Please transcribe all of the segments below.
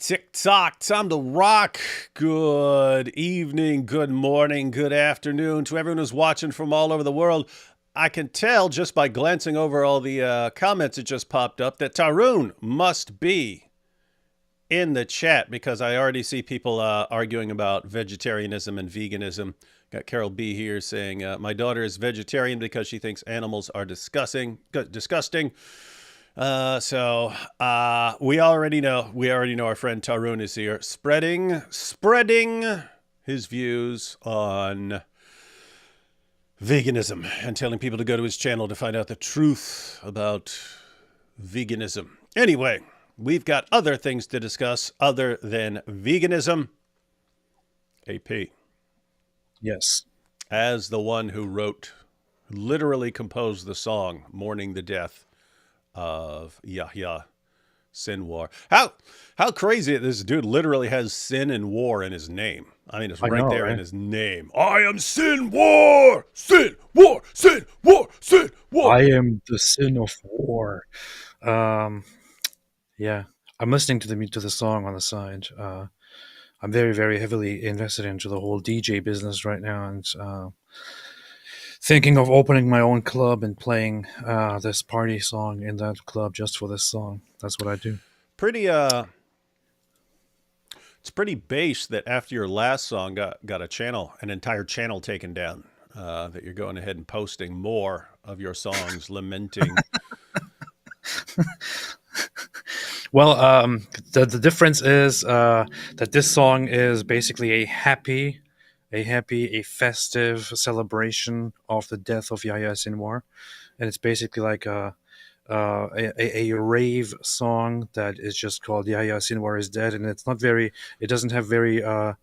Tick-tock, time to rock. Good evening, good morning, good afternoon to everyone who's watching from all over the world. I can tell just by glancing over all the comments that just popped up that Tarun must be in the chat because I already see people arguing about vegetarianism and veganism. Got Carol B here saying, my daughter is vegetarian because she thinks animals are disgusting. We already know our friend Tarun is here spreading his views on veganism and telling people to go to his channel to find out the truth about veganism. Anyway, we've got other things to discuss other than veganism. AP. Yes. As the one who literally composed the song Mourning the Death of Yahya Sinwar. How crazy this dude literally has sin and war in his name. I mean, it's right there in his name. I am Sinwar! Sinwar! Sinwar! Sinwar! I am the sin of war. Yeah. I'm listening to the song on the side. I'm very, very heavily invested into the whole DJ business right now, and thinking of opening my own club and playing this party song in that club just for this song. That's what I do. It's pretty base that after your last song got an entire channel taken down, that you're going ahead and posting more of your songs lamenting. Well, the difference is that this song is basically a festive celebration of the death of Yahya Sinwar, and it's basically like a rave song that is just called Yahya Sinwar is dead, and it doesn't have a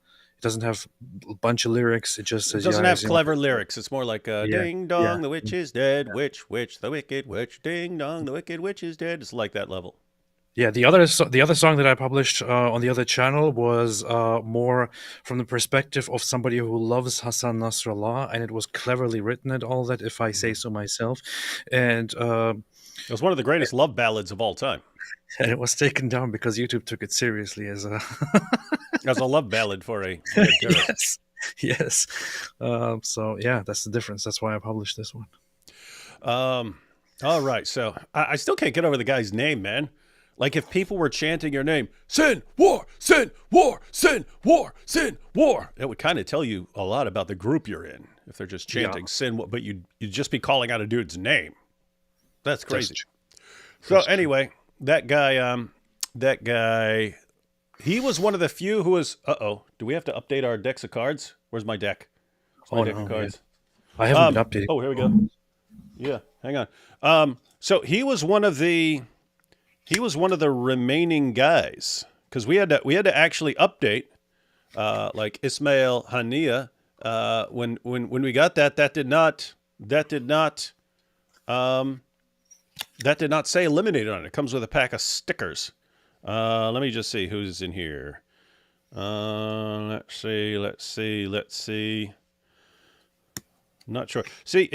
bunch of lyrics. It just says it doesn't have clever lyrics. It's more like ding dong, the witch is dead, witch, the wicked witch, ding dong, the wicked witch is dead. It's like that level. Yeah, the other song that I published on the other channel was more from the perspective of somebody who loves Hassan Nasrallah, and it was cleverly written and all that, if I say so myself. And it was one of the greatest love ballads of all time. And it was taken down because YouTube took it seriously as a as a love ballad for a yes. So yeah, that's the difference. That's why I published this one. All right. So I still can't get over the guy's name, man. Like if people were chanting your name, Sin, War, Sin, War, Sin, War, Sin, War, it would kind of tell you a lot about the group you're in. If they're just chanting Sin, but you'd just be calling out a dude's name. That's crazy. So anyway, that guy, he was one of the few who was, do we have to update our decks of cards? Where's my deck? My deck of cards. I haven't been updated. Oh, here we go. Yeah, hang on. So he was one of the remaining guys because we had to actually update, like Ismail Hania. When we got that did not say eliminated on it. It comes with a pack of stickers. Let me just see who's in here. Let's see. I'm not sure. See,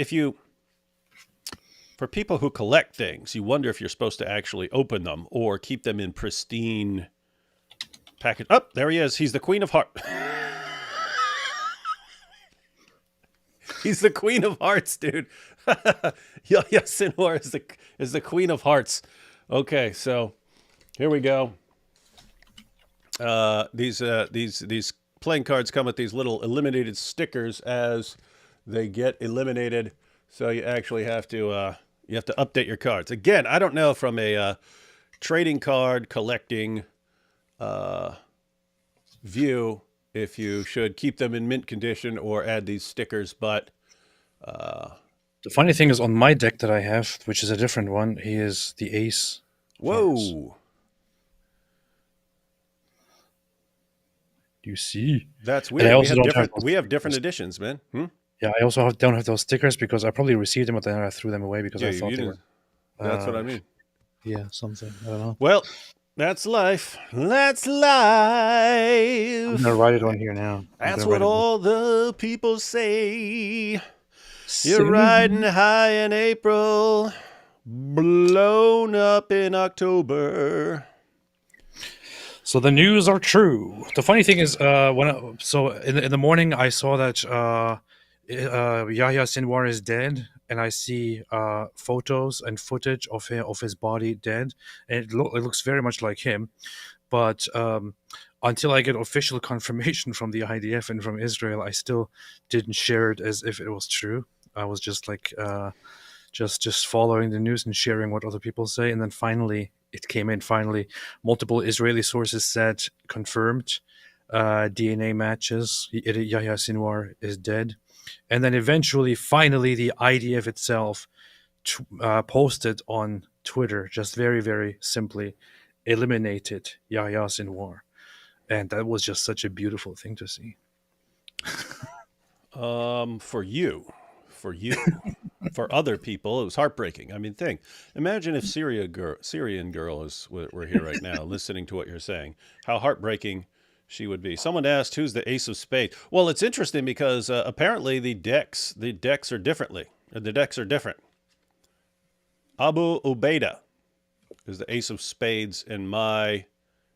for people who collect things, you wonder if you're supposed to actually open them or keep them in pristine package. Oh, there he is. He's the Queen of Hearts. He's the Queen of Hearts, dude. Yahya Sinwar is the Queen of Hearts. Okay, so here we go. These playing cards come with these little eliminated stickers as they get eliminated. So you actually have to update your cards. Again, I don't know from a trading card collecting view if you should keep them in mint condition or add these stickers, but the funny thing is on my deck that I have, which is a different one, he is the ace. Whoa. Do you see? That's weird. We have different editions, man. Yeah, I also don't have those stickers because I probably received them, but then I threw them away because I thought they were. That's what I mean. Yeah, something. I don't know. Well, that's life. That's life. I'm gonna write it on here now. That's what all the people say. You're riding high in April, blown up in October. So the news are true. The funny thing is, in the morning I saw that Yahya Sinwar is dead, and I see photos and footage of his body dead, and it looks very much like him. But until I get official confirmation from the IDF and from Israel, I still didn't share it as if it was true. I was just like just following the news and sharing what other people say, and then finally it came in. Finally, multiple Israeli sources said confirmed DNA matches. Yahya Sinwar is dead, and then eventually, finally, the IDF itself posted on Twitter, just very, very simply, eliminated Yahya Sinwar, and that was just such a beautiful thing to see. For you. For other people, it was heartbreaking. I mean, imagine if Syrian girl were here right now, listening to what you're saying. How heartbreaking she would be. Someone asked, "Who's the Ace of Spades?" Well, it's interesting because apparently the decks are differently. The decks are different. Abu Ubaida is the Ace of Spades in my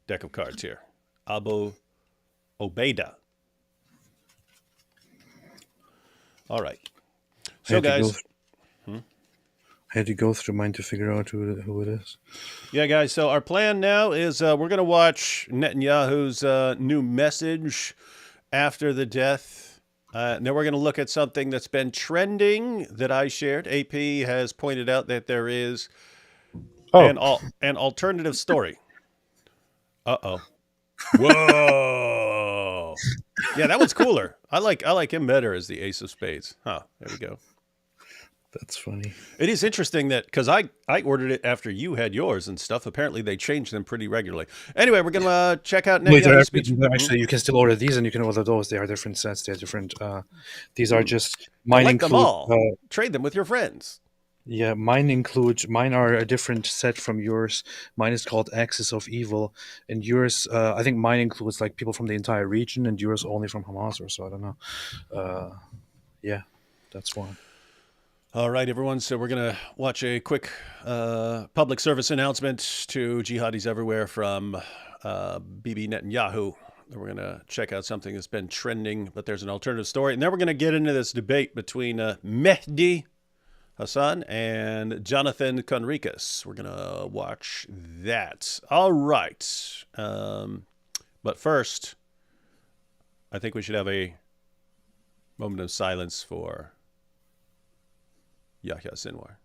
deck of cards here. Abu Ubaida. All right. So, guys, I had to go through mine to figure out who it is. Yeah, guys. So our plan now is we're going to watch Netanyahu's new message after the death. Then we're going to look at something that's been trending that I shared. AP has pointed out that there is an alternative story. Uh-oh. Whoa. Yeah, that one's cooler. I like him better as the Ace of Spades. Huh. There we go. That's funny. It is interesting that because I ordered it after you had yours and stuff. Apparently, they change them pretty regularly. Anyway, we're gonna check out Netanyahu's speech. Actually, you can still order these, and you can order those. They are different sets. They are different. These are just mine. Collect them all. Trade them with your friends. Yeah, mine are a different set from yours. Mine is called Axis of Evil, and yours, I think mine includes like people from the entire region, and yours only from Hamas or so. I don't know. Yeah, that's one. All right, everyone. So we're going to watch a quick public service announcement to jihadis everywhere from Bibi Netanyahu. Then we're going to check out something that's been trending, but there's an alternative story. And then we're going to get into this debate between Mehdi, Hassan, and Jonathan Conricus. We're going to watch that. All right. But first, I think we should have a moment of silence for Yahya Sinwar.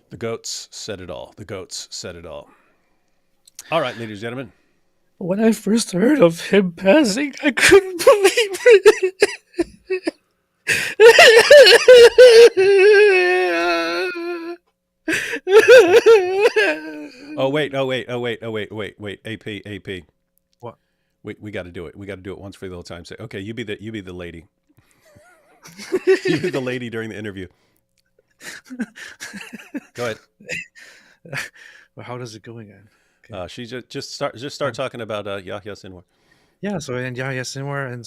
The goats said it all. The goats said it all. All right, ladies and gentlemen. When I first heard of him passing, I couldn't believe it. wait. AP. What? We got to do it. We got to do it once for the old time's sake. Okay, you be the lady. You be the lady during the interview. Go ahead. Well, how does it go again? Okay. She just start talking about Yahya Sinwar. Yeah, so and Yahya Sinwar and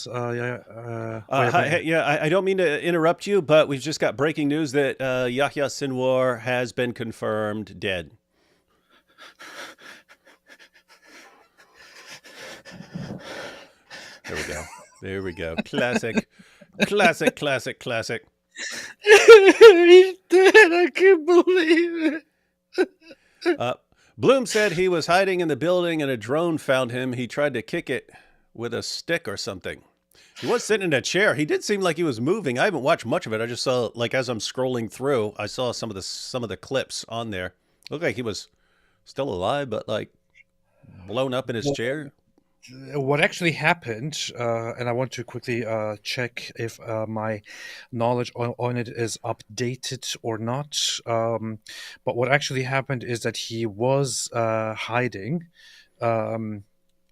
I don't mean to interrupt you, but we've just got breaking news that Yahya Sinwar has been confirmed dead. There we go. Classic. He's dead. I can't believe it. Bloom said he was hiding in the building and a drone found him. He tried to kick it with a stick or something. He was sitting in a chair. He did seem like he was moving. I haven't watched much of it. I just saw, like, as I'm scrolling through, I saw some of the clips on there. Looked like he was still alive, but like blown up in his chair. What actually happened, and I want to quickly check if my knowledge on it is updated or not. But what actually happened is that he was hiding.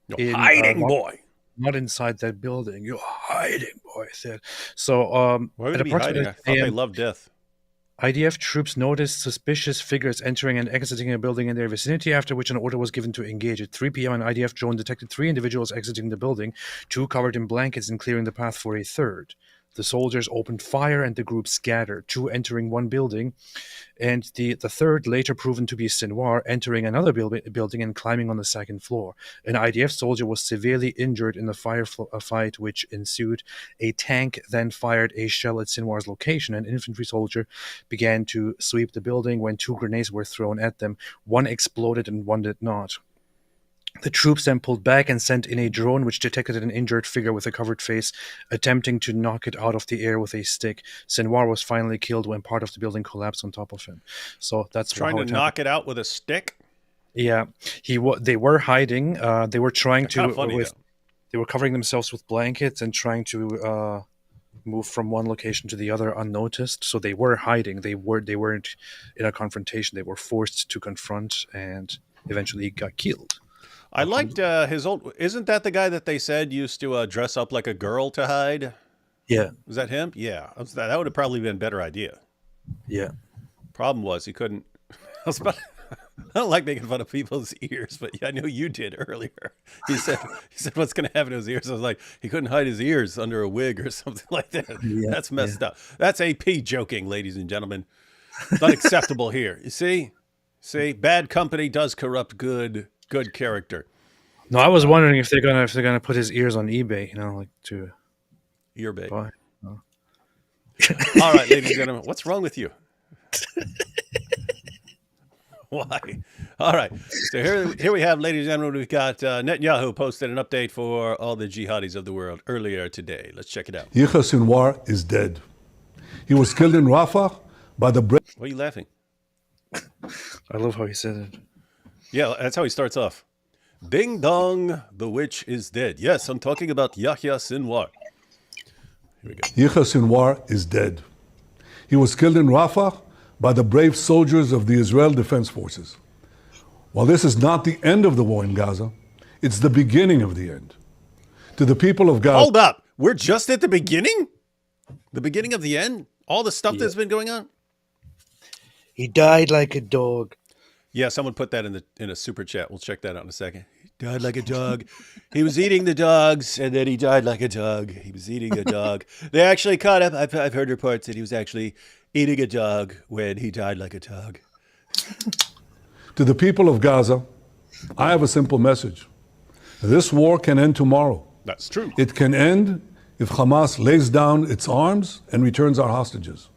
Boy. Not inside that building. You're hiding, boy. I said. So, why would he be hiding? I thought they loved death. IDF troops noticed suspicious figures entering and exiting a building in their vicinity, after which an order was given to engage. At 3 p.m., an IDF drone detected 3 individuals exiting the building, 2 covered in blankets and clearing the path for a third. The soldiers opened fire and the group scattered, 2 entering one building, and the third, later proven to be Sinwar, entering another building and climbing on the second floor. An IDF soldier was severely injured in the fight which ensued. A tank then fired a shell at Sinwar's location. An infantry soldier began to sweep the building when 2 grenades were thrown at them. 1 exploded and 1 did not. The troops then pulled back and sent in a drone which detected an injured figure with a covered face, attempting to knock it out of the air with a stick. Sinwar was finally killed when part of the building collapsed on top of him. So that's trying to knock it out with a stick. Yeah, they were hiding. They were trying to. Funny, they were covering themselves with blankets and trying to move from one location to the other unnoticed. So they were hiding. They weren't in a confrontation. They were forced to confront and eventually got killed. I liked his old. Isn't that the guy that they said used to dress up like a girl to hide? Yeah. Was that him? Yeah. That would have probably been a better idea. Yeah. Problem was he couldn't. I don't like making fun of people's ears, but yeah, I know you did earlier. He said what's going to happen to his ears. I was like, he couldn't hide his ears under a wig or something like that. Yeah, that's messed up. That's AP joking, ladies and gentlemen. It's unacceptable here. You see, bad company does corrupt good character. No, I was wondering if they're gonna put his ears on eBay, like to earbay. Buy. No. All right, ladies and gentlemen, what's wrong with you? Why? All right. So here we have, ladies and gentlemen, we've got Netanyahu posted an update for all the jihadis of the world earlier today. Let's check it out. Yahya Sinwar is dead. He was killed in Rafah by the. Why are you laughing? I love how he said it. Yeah, that's how he starts off. Ding dong, the witch is dead. Yes, I'm talking about Yahya Sinwar. Here we go. Yahya Sinwar is dead. He was killed in Rafah by the brave soldiers of the Israel Defense Forces. While this is not the end of the war in Gaza, it's the beginning of the end. To the people of Gaza... Hold up. We're just at the beginning? The beginning of the end? All the stuff that's been going on? He died like a dog. Yeah, someone put that in a super chat. We'll check that out in a second. He died like a dog. He was eating the dogs, and then he died like a dog. He was eating a dog. They actually caught him. I've heard reports that he was actually eating a dog when he died like a dog. To the people of Gaza, I have a simple message. This war can end tomorrow. That's true. It can end if Hamas lays down its arms and returns our hostages.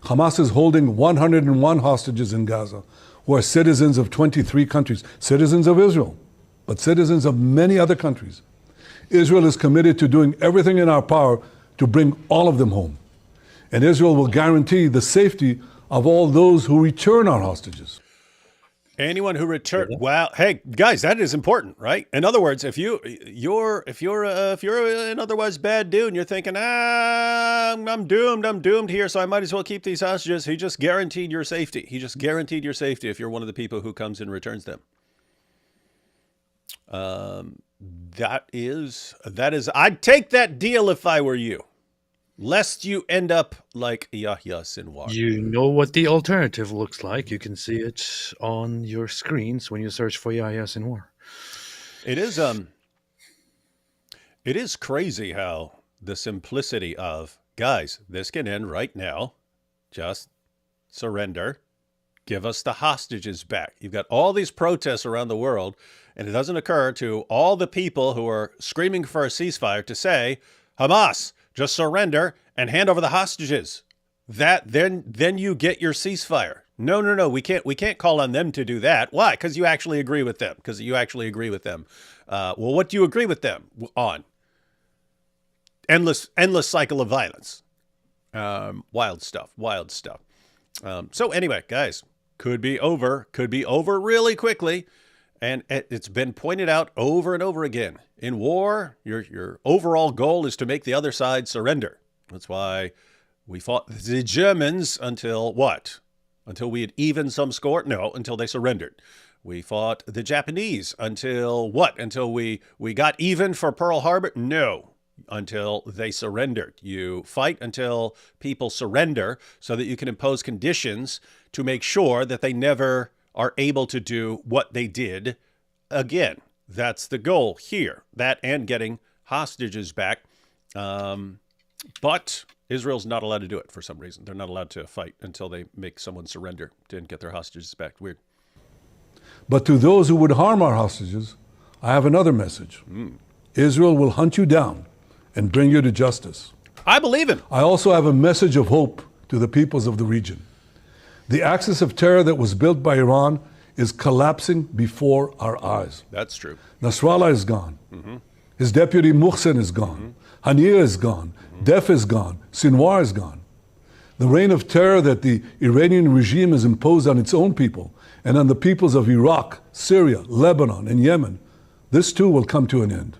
Hamas is holding 101 hostages in Gaza, who are citizens of 23 countries, citizens of Israel, but citizens of many other countries. Israel is committed to doing everything in our power to bring all of them home. And Israel will guarantee the safety of all those who return our hostages. Anyone who return, wow, hey guys, that is important, right? In other words, if you're an otherwise bad dude and you're thinking, I'm doomed here, so I might as well keep these hostages. He just guaranteed your safety. He just guaranteed your safety if you're one of the people who comes and returns them. That is, I'd take that deal if I were you. Lest you end up like Yahya Sinwar. You know what the alternative looks like. You can see it on your screens when you search for Yahya Sinwar. It is crazy how the simplicity of, guys, this can end right now. Just surrender. Give us the hostages back. You've got all these protests around the world, and it doesn't occur to all the people who are screaming for a ceasefire to say, Hamas, just surrender and hand over the hostages. Then you get your ceasefire. No. We can't call on them to do that. Why? Because you actually agree with them. Well, what do you agree with them on? Endless cycle of violence. Wild stuff. So anyway, guys, could be over really quickly. And it's been pointed out over and over again. In war, your overall goal is to make the other side surrender. That's why we fought the Germans until what? Until we had evened some score? No, until they surrendered. We fought the Japanese until what? Until we got even for Pearl Harbor? No. until they surrendered. You fight until people surrender so that you can impose conditions to make sure that they never are able to do what they did again. That's the goal here. That and getting hostages back. But Israel's not allowed to do it for some reason. They're not allowed to fight until they make someone surrender and get their hostages back. Weird. But to those who would harm our hostages, I have another message. Israel will hunt you down and bring you to justice. I believe him. I also have a message of hope to the peoples of the region. The axis of terror that was built by Iran is collapsing before our eyes. That's true. Nasrallah is gone. His deputy Muhsin is gone. Haniyeh is gone. Def is gone. Sinwar is gone. The reign of terror that the Iranian regime has imposed on its own people and on the peoples of Iraq, Syria, Lebanon, and Yemen, this too will come to an end.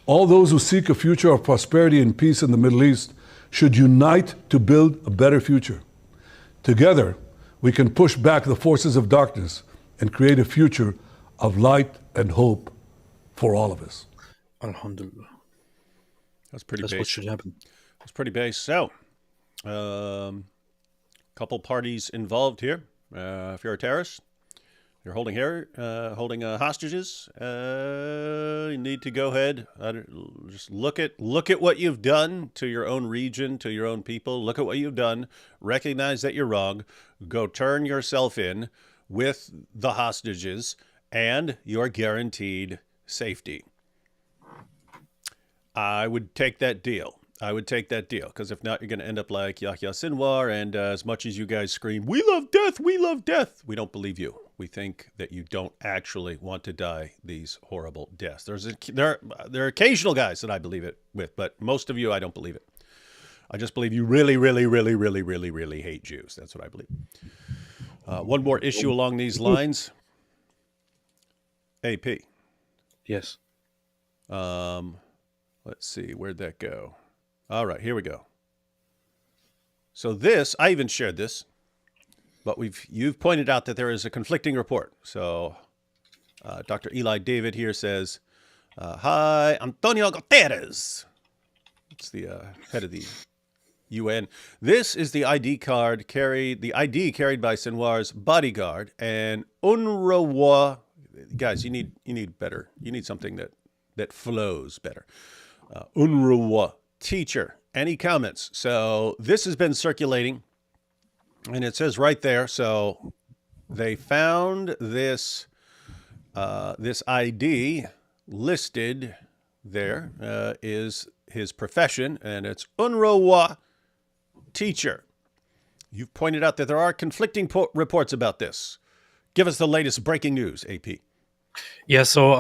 All those who seek a future of prosperity and peace in the Middle East should unite to build a better future. Together, we can push back the forces of darkness and create a future of light and hope for all of us. Alhamdulillah. That's pretty That's base. what should happen. That's pretty base. So, couple parties involved here. If you're a terrorist, you're holding hostages. You need to go ahead. Just look at what you've done to your own region, to your own people. Look at what you've done. Recognize that you're wrong. Go turn yourself in with the hostages, and you're guaranteed safety. I would take that deal. Because if not, you're going to end up like Yahya Sinwar, and as much as you guys scream, "We love death, we love death," we don't believe you. We think that you don't actually want to die these horrible deaths. There are occasional guys that I believe it with, but most of you, I don't believe it. I just believe you really, really, really, really, really, really hate Jews. That's what I believe. One more issue along these lines. AP. Yes. Let's see, where'd that go? All right, here we go. So this, I even shared this, but you've pointed out that there is a conflicting report. So Dr. Eli David here says, "Hi, Antonio Guterres." It's the head of the UN. This is the ID carried by Sinwar's bodyguard and UNRWA. Guys, you need better. You need something that flows better. UNRWA teacher. Any comments? So this has been circulating, and it says right there. So they found this ID listed. There is his profession, and it's UNRWA teacher. You've pointed out that there are conflicting reports about this. Give us the latest breaking news, AP. Yeah, so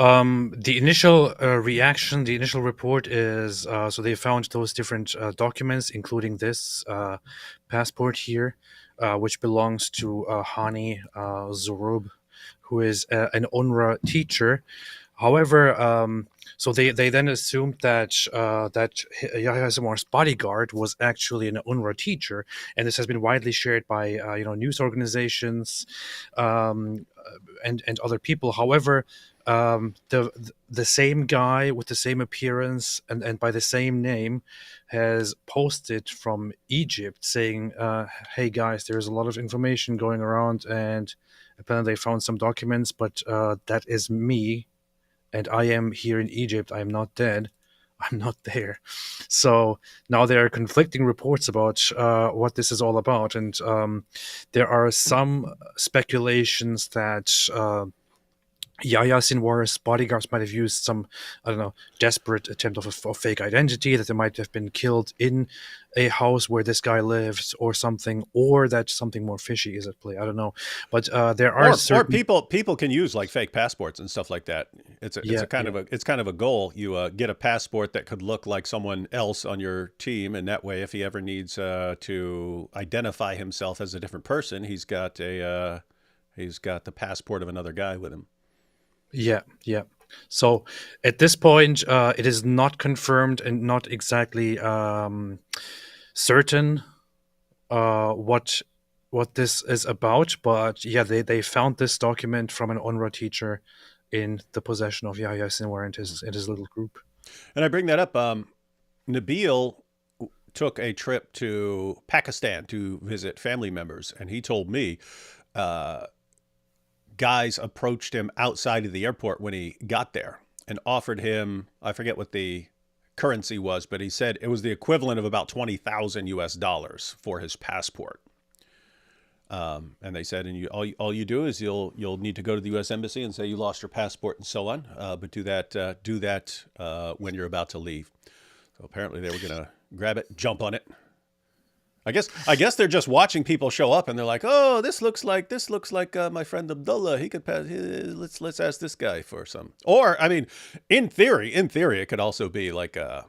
the initial reaction, the initial report is, so they found those different documents, including this passport here, which belongs to Hani Zurub, who is an UNRWA teacher. However, so they then assumed that Yahya Sinwar's bodyguard was actually an UNRWA teacher, and this has been widely shared by news organizations and other people. However, the same guy with the same appearance and by the same name has posted from Egypt saying, "Hey guys, there's a lot of information going around, and apparently they found some documents, but that is me. And I am here in Egypt. I am not dead. I'm not there." So now there are conflicting reports about what this is all about. And there are some speculations that Yahya Sinwar's bodyguards might have used some, desperate attempt of a fake identity, that they might have been killed in a house where this guy lives or something, or that something more fishy is at play. I don't know. But there are certain... Or people can use like fake passports and stuff like that. It's kind of a goal. You get a passport that could look like someone else on your team, and that way, if he ever needs to identify himself as a different person, he's got the passport of another guy with him. Yeah. So at this point, it is not confirmed and not exactly certain what this is about. But yeah, they found this document from an UNRWA teacher in the possession of Yahya Sinwar and his little group. And I bring that up. Nabil took a trip to Pakistan to visit family members, and he told me guys approached him outside of the airport when he got there and offered him, I forget what the currency was, but he said it was the equivalent of about 20,000 US dollars for his passport. And they said, and all you do is you'll need to go to the U.S. Embassy and say you lost your passport and so on. But do that when you're about to leave. So apparently they were gonna grab it, jump on it. I guess they're just watching people show up and they're like, oh, this looks like my friend Abdullah. He could pass. Let's ask this guy for some. Or I mean, in theory, it could also be like a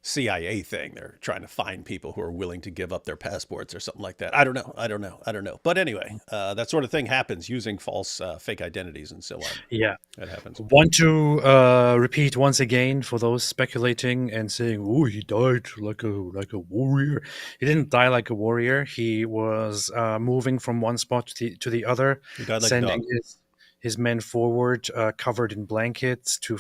CIA thing. They're trying to find people who are willing to give up their passports or something like that. I don't know. But anyway, that sort of thing happens using false fake identities and so on. Yeah. That happens. Want to repeat once again for those speculating and saying, "Oh, he died like a warrior." He didn't die like a warrior. He was moving from one spot to the other, He died like a sending dog. his men forward, covered in blankets to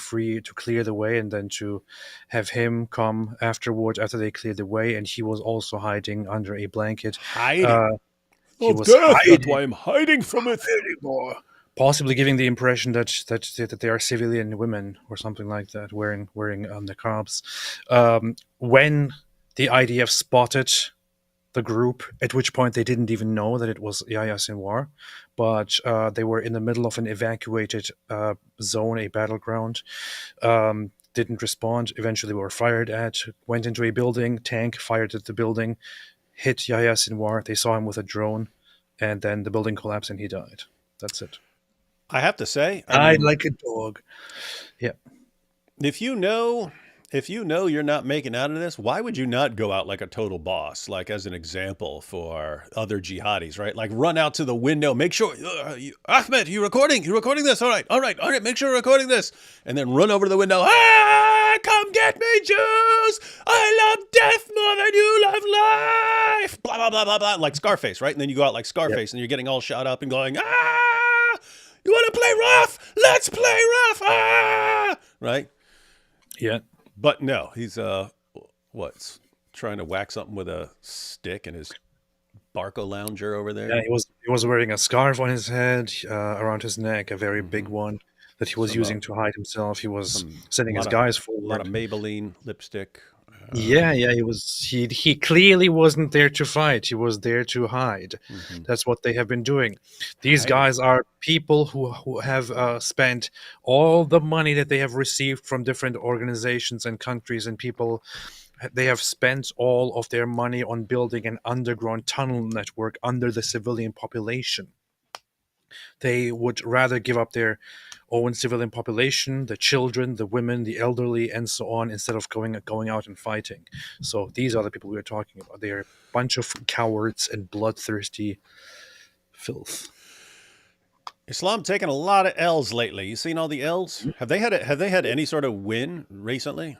clear the way, and then to have him come afterward after they cleared the way. And he was also hiding under a blanket. Hiding. He was That's hiding why I'm hiding from it. anymore. Possibly giving the impression that they are civilian women or something like that, wearing niqabs. When the IDF spotted the group, at which point they didn't even know that it was Yahya Sinwar, but they were in the middle of an evacuated zone, a battleground. Didn't respond. Eventually were fired at. Went into a building. Tank fired at the building. Hit Yahya Sinwar. They saw him with a drone, and then the building collapsed and he died. That's it. I have to say, Died like a dog. Yeah. if you know you're not making out of this, why would you not go out like a total boss? Like as an example for other jihadis, right? Like run out to the window, make sure, Ahmed, you recording this? All right, make sure you're recording this. And then run over to the window, come get me, Jews! I love death more than you love life! Blah, blah, blah, blah, blah, like Scarface, right? And then you go out like Scarface and you're getting all shot up and going, you want to play rough? Let's play rough, right? Yeah. But no, he's trying to whack something with a stick in his Barco lounger over there. Yeah, he was wearing a scarf on his head, around his neck, a very big one that he was using to hide himself. He was sending his guys A forward. lot of Maybelline lipstick. Yeah, he clearly wasn't there to fight. He was there to hide. That's what they have been doing. These guys are people who have spent all the money that they have received from different organizations and countries and people. They have spent all of their money on building an underground tunnel network under the civilian population. They would rather give up their own civilian population, the children, the women, the elderly, and so on, instead of going out and fighting. So these are the people we are talking about. They are a bunch of cowards and bloodthirsty filth. Islam taking a lot of L's lately. You seen all the L's? Have they had any sort of win recently?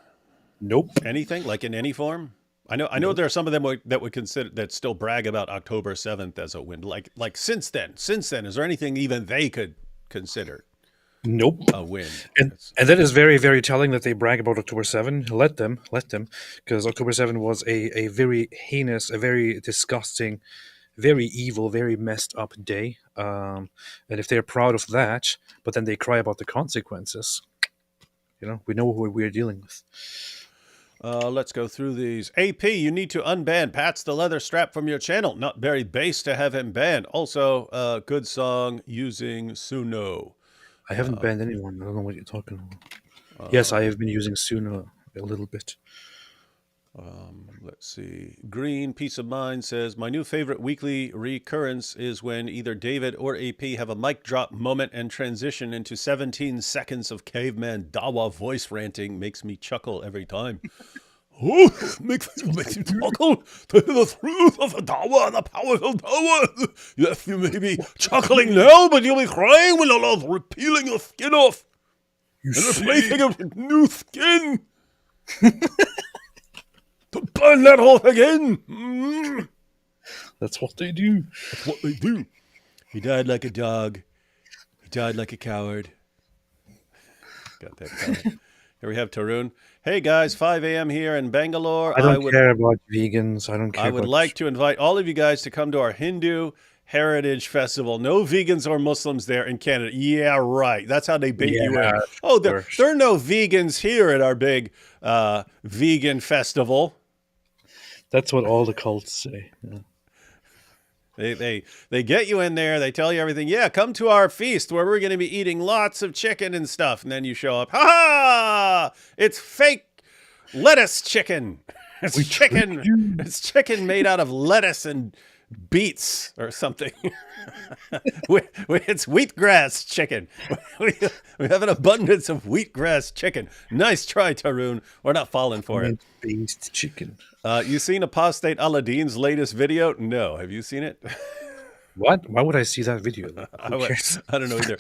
Nope. Anything like in any form? I know there are some of them that would consider that still brag about October 7th as a win. Like since then, is there anything even they could consider? Nope. A win. And that is very, very telling that they brag about October 7. Let them, because October 7 was a very heinous, a very disgusting, very evil, very messed up day. And if they're proud of that, but then they cry about the consequences, we know who we're dealing with. Let's go through these. AP, you need to unban Pat's the Leather Strap from your channel. Not very base to have him banned. Also, good song using Suno. I haven't banned anyone. I don't know what you're talking about. Yes, I have been using Suno a little bit. Let's see. Green Peace of Mind says, my new favorite weekly recurrence is when either David or AP have a mic drop moment and transition into 17 seconds of caveman Dawa voice ranting. Makes me chuckle every time. Oh, makes me chuckle to the truth of the Dawa and the powerful Dawa. Yes, you may be chuckling now, but you'll be crying when Allah's peeling your skin off. And replacing it with new skin. To burn that off again. That's what they do. That's what they do. He died like a dog. He died like a coward. Got that coming. Here we have Tarun. Hey guys, 5 a.m. here in Bangalore. I don't care about vegans. I don't care I would about... like to invite all of you guys to come to our Hindu Heritage Festival. No vegans or Muslims there in Canada. Yeah, right. That's how they bait you in. Oh, there are no vegans here at our big vegan festival. That's what all the cults say. Yeah. They get you in there. They tell you everything. Yeah, come to our feast where we're going to be eating lots of chicken and stuff. And then you show up. Ha ha! It's fake lettuce chicken. It's chicken. It's chicken made out of lettuce and beets or something. It's wheatgrass chicken. We have an abundance of wheatgrass chicken. Nice try, Tarun. We're not falling for it. Beast chicken. You seen Apostate Aladdin's latest video? No. Have you seen it? What? Why would I see that video? I don't know either.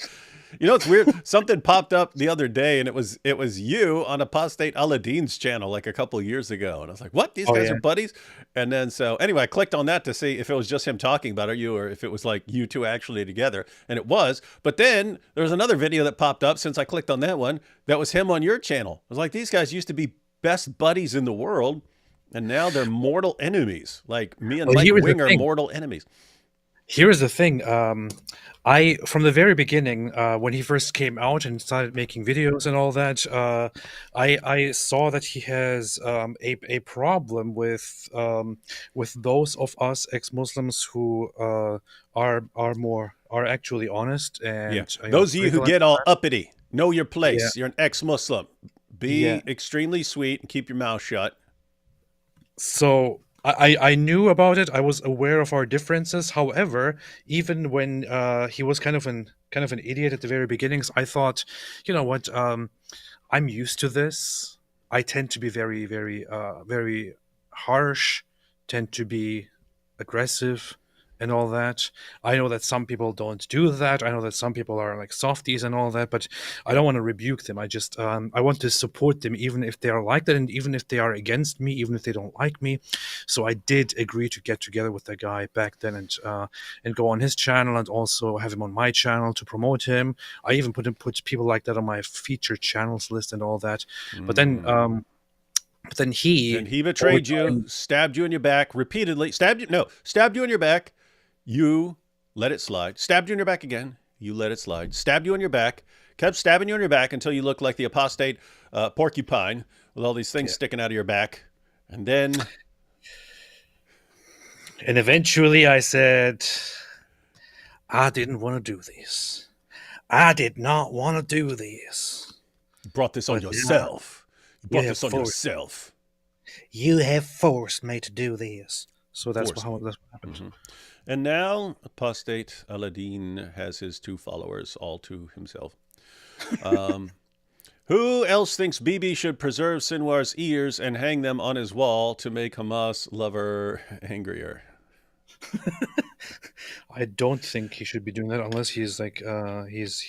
You know, it's weird. Something popped up the other day, and it was you on Apostate Aladdin's channel like a couple of years ago. And I was like, what? These guys are buddies? And then so anyway, I clicked on that to see if it was just him talking about you or if it was like you two actually together. And it was. But then there was another video that popped up since I clicked on that one. That was him on your channel. I was like, these guys used to be best buddies in the world. And now they're mortal enemies. Like me and Mike Wing are mortal enemies. Here's the thing. I, from the very beginning, when he first came out and started making videos and all that, I saw that he has a problem with those of us ex-Muslims who are actually honest. And those of you who get all uppity, know your place. You're an ex-Muslim. Be extremely sweet and keep your mouth shut. So I knew about it. I was aware of our differences. However, even when he was kind of an idiot at the very beginnings, I thought, you know what, I'm used to this. I tend to be very, very, very harsh, tend to be aggressive and all that. I know that some people don't do that. I know that some people are like softies and all that, but I don't want to rebuke them. I just I want to support them, even if they are like that, and even if they are against me, even if they don't like me. So I did agree to get together with that guy back then and go on his channel and also have him on my channel to promote him. I even put people like that on my featured channels list and all that. But then he betrayed you, stabbed you in your back repeatedly, stabbed you in your back. You let it slide. Stabbed you in your back again. You let it slide. Stabbed you in your back. Kept stabbing you in your back until you looked like the apostate porcupine with all these things sticking out of your back. And then... And eventually I said, I didn't want to do this. I did not want to do this. You brought this on yourself. You brought this on yourself. You have forced me to do this. So that's what happened. Mm-hmm. And now Apostate Aladdin has his 2 followers all to himself. Who else thinks Bibi should preserve Sinwar's ears and hang them on his wall to make Hamas lover angrier? I don't think he should be doing that unless he's like he's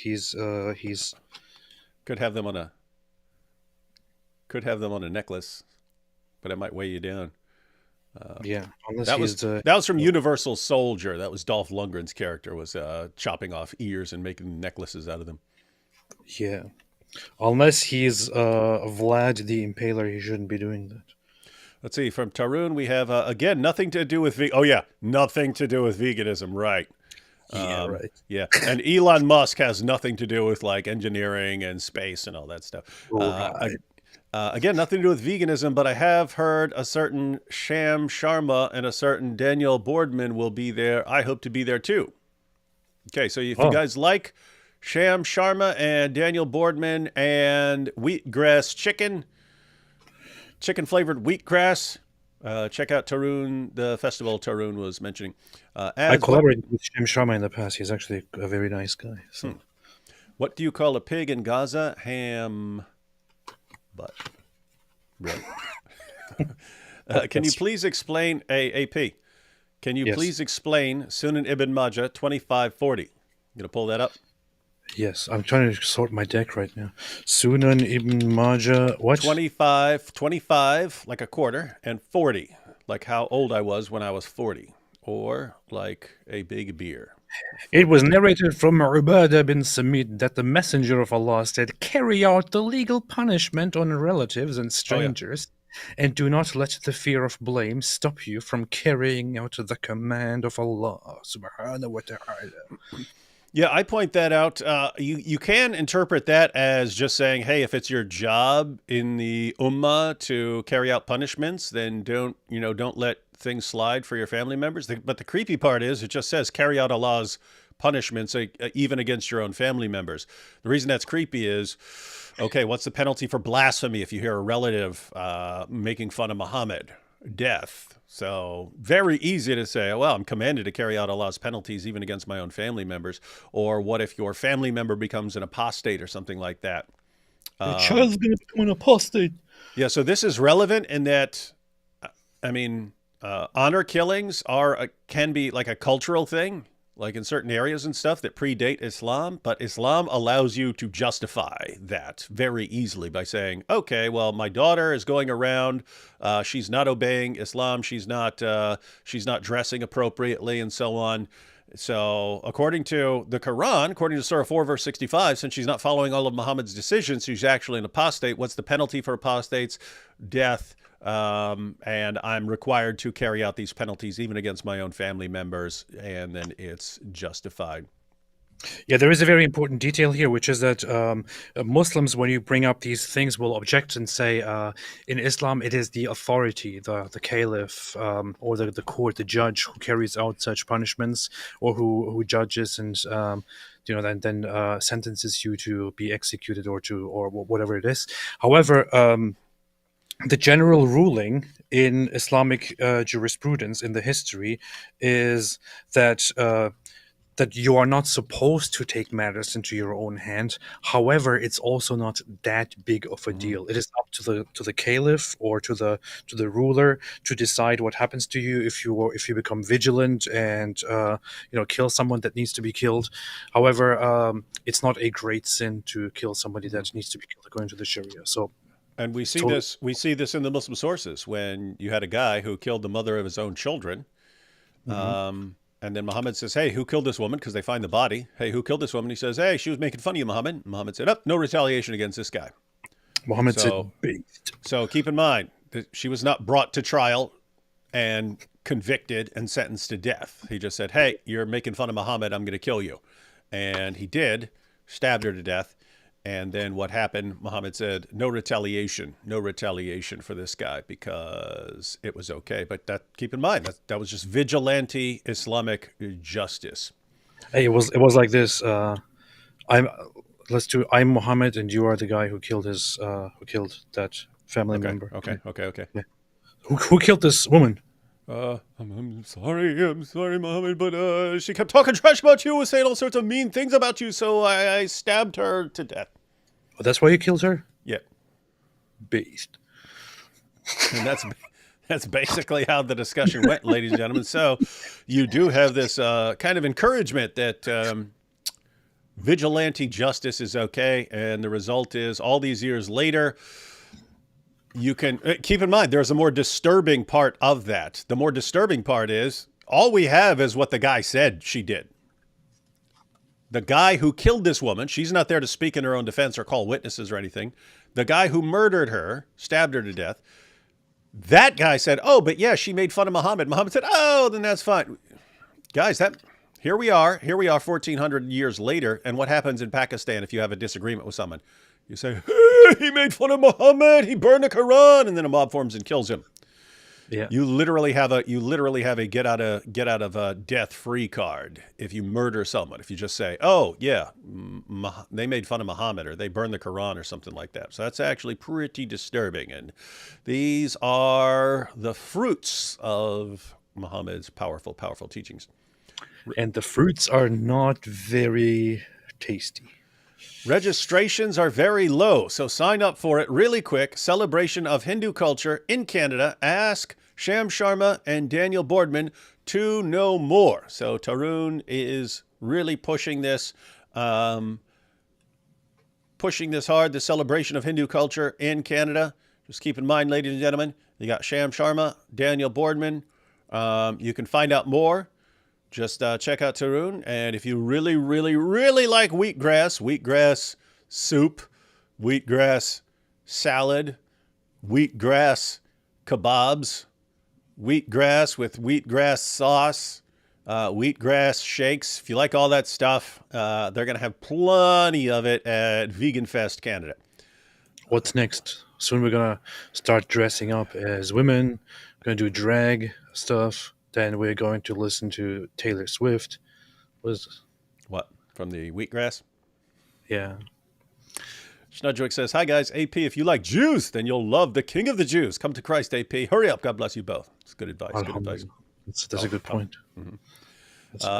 could have them on a necklace, but it might weigh you down. That was from Universal Soldier. That was Dolph Lundgren's character, was chopping off ears and making necklaces out of them. Yeah, unless he's Vlad the Impaler, he shouldn't be doing that. Let's see. From Tarun, we have again nothing to do with nothing to do with veganism, right? Right. Yeah, and Elon Musk has nothing to do with like engineering and space and all that stuff. Right. Again, nothing to do with veganism, but I have heard a certain Sham Sharma and a certain Daniel Boardman will be there. I hope to be there too. Okay, so if you guys like Sham Sharma and Daniel Boardman and wheatgrass chicken flavored wheatgrass, check out Tarun, the festival Tarun was mentioning. I collaborated with Sham Sharma in the past. He's actually a very nice guy. So. What do you call a pig in Gaza? Ham... But right. Can you please explain AP? Can you please explain Sunan Ibn Majah 2540? You gonna pull that up? Yes, I'm trying to sort my deck right now. Sunan Ibn Majah, what? 25, like a quarter, and 40, like how old I was when I was 40, or like a big beer. It was narrated from Ubadah bin Samit that the Messenger of Allah said, "Carry out the legal punishment on relatives and Oh yeah. strangers, and do not let the fear of blame stop you from carrying out the command of Allah subhanahu wa ta'ala." Yeah, I point that out. You can interpret that as just saying, hey, if it's your job in the ummah to carry out punishments, then don't let things slide for your family members. But the creepy part is it just says carry out Allah's punishments even against your own family members. The reason that's creepy is, okay, what's the penalty for blasphemy if you hear a relative making fun of Muhammad? Death. So very easy to say, well, I'm commanded to carry out Allah's penalties even against my own family members. Or what if your family member becomes an apostate or something like that? Your child's going to become an apostate. Yeah, so this is relevant in that, I mean, honor killings can be like a cultural thing, like in certain areas and stuff that predate Islam, but Islam allows you to justify that very easily by saying, okay, well, my daughter is going around, she's not obeying Islam, she's not dressing appropriately, and so on. So according to the Quran, according to Surah 4, verse 65, since she's not following all of Muhammad's decisions, she's actually an apostate. What's the penalty for apostates? Death. And I'm required to carry out these penalties even against my own family members, and then it's justified. Yeah, there is a very important detail here, which is that Muslims, when you bring up these things, will object and say, in Islam, it is the authority, the caliph, or the court, the judge, who carries out such punishments, or who judges and then sentences you to be executed or whatever it is. However, the general ruling in Islamic jurisprudence in the history is that you are not supposed to take matters into your own hand. However, it's also not that big of a deal. It is up to the caliph or to the ruler to decide what happens to you if you become vigilant and kill someone that needs to be killed. However, it's not a great sin to kill somebody that needs to be killed according to the Sharia. So. And we see this in the Muslim sources when you had a guy who killed the mother of his own children. And then Muhammad says, hey, who killed this woman? Because they find the body. Hey, who killed this woman? He says, hey, she was making fun of you, Muhammad. Muhammad said, no retaliation against this guy. Muhammad said, based. So keep in mind that she was not brought to trial and convicted and sentenced to death. He just said, hey, you're making fun of Muhammad. I'm going to kill you. And he did, stabbed her to death. And then what happened? Muhammad said, no retaliation for this guy because it was okay. But keep in mind that was just vigilante Islamic justice. Hey, it was like this. I'm Muhammad, and you are the guy who killed that family member. Okay. Yeah. Who killed this woman? I'm sorry, Muhammad, but she kept talking trash about you, was saying all sorts of mean things about you, so I stabbed her to death. Oh, that's why you killed her? Yeah. Beast. And that's basically how the discussion went, ladies and gentlemen. So you do have this kind of encouragement that vigilante justice is okay, and the result is all these years later, you can keep in mind there's a more disturbing part of that. The more disturbing part is all we have is what the guy said she did. The guy who killed this woman, she's not there to speak in her own defense or call witnesses or anything. The guy who murdered her, stabbed her to death, that guy said, oh, but yeah, she made fun of Muhammad. Muhammad said, oh, then that's fine. Guys, here we are 1,400 years later. And what happens in Pakistan if you have a disagreement with someone? You say, hey, he made fun of Muhammad. He burned the Quran, and then a mob forms and kills him. Yeah. You literally have a get out of death free card if you murder someone. If you just say, oh yeah, they made fun of Muhammad or they burned the Quran or something like that. So that's actually pretty disturbing. And these are the fruits of Muhammad's powerful teachings. And the fruits are not very tasty. Registrations are very low, so sign up for it really quick. Celebration of Hindu culture in Canada. Ask Sham Sharma and Daniel Boardman to know more. So Tarun is really pushing this hard, the celebration of Hindu culture in Canada. Just keep in mind, ladies and gentlemen, you got Sham Sharma, Daniel Boardman. You can find out more Just check out Tarun. And if you really, really, really like wheatgrass soup, wheatgrass salad, wheatgrass kebabs, wheatgrass with wheatgrass sauce, wheatgrass shakes. If you like all that stuff, they're going to have plenty of it at Vegan Fest Canada. What's next? Soon we're gonna start dressing up as women. We're gonna do drag stuff. Then we're going to listen to Taylor Swift. What? From the wheatgrass? Yeah. Schnudrick says, hi guys, AP, if you like Jews, then you'll love the King of the Jews. Come to Christ, AP. Hurry up. God bless you both. It's good advice. Good advice. That's a good point.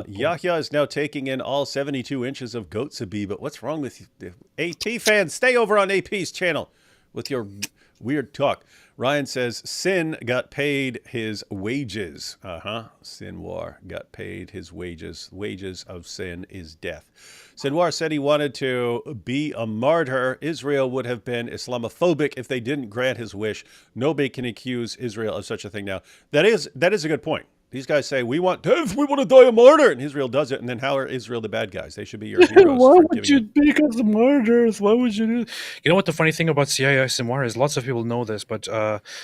Yahya is now taking in all 72 inches of Goatsabi, but what's wrong with you? AP fans, stay over on AP's channel with your weird talk. Ryan says, Sin got paid his wages. Sinwar got paid his wages. Wages of sin is death. Sinwar said he wanted to be a martyr. Israel would have been Islamophobic if they didn't grant his wish. Nobody can accuse Israel of such a thing now. That is a good point. These guys say, we want death, we want to die a martyr, and Israel does it, and then how are Israel the bad guys? They should be your heroes. Why would you make us martyrs? Why would you do? You know what the funny thing about CIA Simwar is? Lots of people know this, but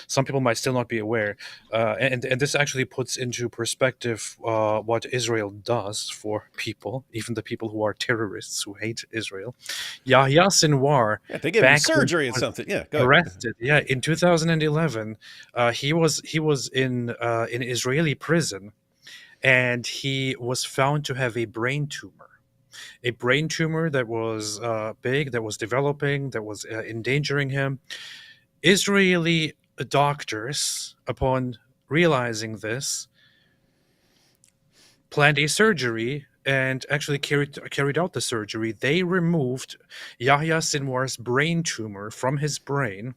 some people might still not be aware. And this actually puts into perspective what Israel does for people, even the people who are terrorists who hate Israel. Yahya Sinwar, they gave him surgery and something. Yeah, go arrested. Yeah, in 2011, he was in Israeli prison, and he was found to have a brain tumor. A brain tumor that was big, that was developing, that was endangering him. Israeli doctors, upon realizing this, planned a surgery and actually carried out the surgery. They removed Yahya Sinwar's brain tumor from his brain.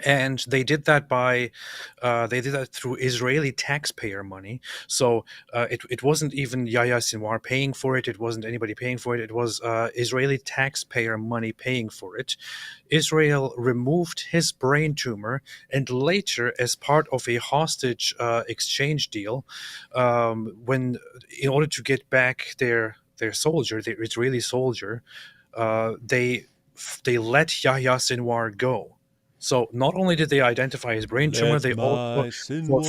And they did that through Israeli taxpayer money. So it wasn't even Yahya Sinwar paying for it. It wasn't anybody paying for it. It was Israeli taxpayer money paying for it. Israel removed his brain tumor, and later, as part of a hostage exchange deal, in order to get back their soldier, their Israeli soldier, they let Yahya Sinwar go. So not only did they identify his brain tumor, they also for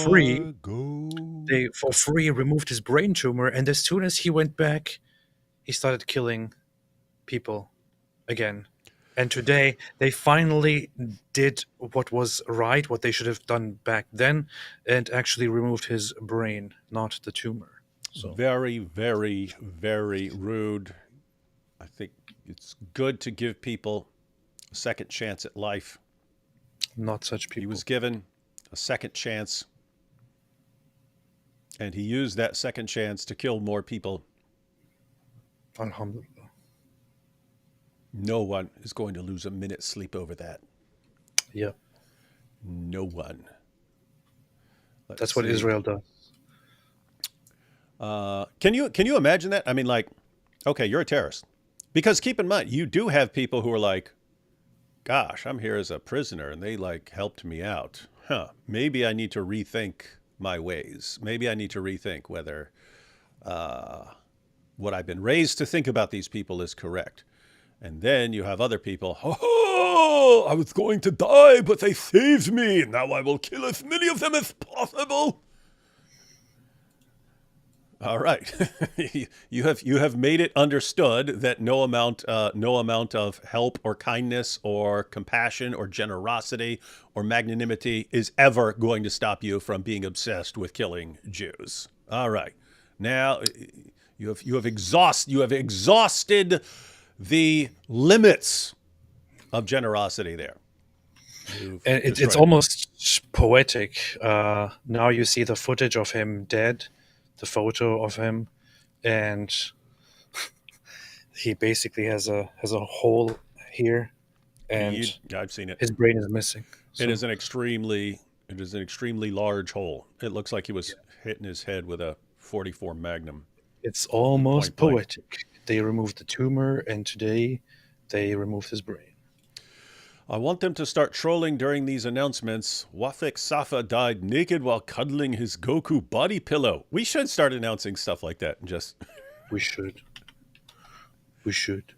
free removed his brain tumor. And as soon as he went back, he started killing people again. And today they finally did what was right, what they should have done back then, and actually removed his brain, not the tumor. So very, very, very rude. I think it's good to give people a second chance at life. Not such people. He was given a second chance, and he used that second chance to kill more people. Alhamdulillah. No one is going to lose a minute's sleep over that. Yeah. No one. That's what Israel does. Can you imagine that? I mean, like, okay, you're a terrorist. Because keep in mind, you do have people who are like, gosh, I'm here as a prisoner and they like helped me out. Maybe I need to rethink my ways. Maybe I need to rethink whether what I've been raised to think about these people is correct. And then you have other people, oh, I was going to die, but they saved me. Now I will kill as many of them as possible. All right, you have made it understood that no amount of help or kindness or compassion or generosity or magnanimity is ever going to stop you from being obsessed with killing Jews. All right, now you have exhausted the limits of generosity there. And it's almost poetic. Now you see the footage of him dead. The photo of him, and he basically has a hole here, and I've seen it. His brain is missing. So. It is an extremely large hole. It looks like he was hitting his head with a .44 Magnum. It's almost poetic. They removed the tumor, and today they removed his brain. I want them to start trolling during these announcements. Wafik Safa died naked while cuddling his Goku body pillow. We should start announcing stuff like that. And just We should. We should.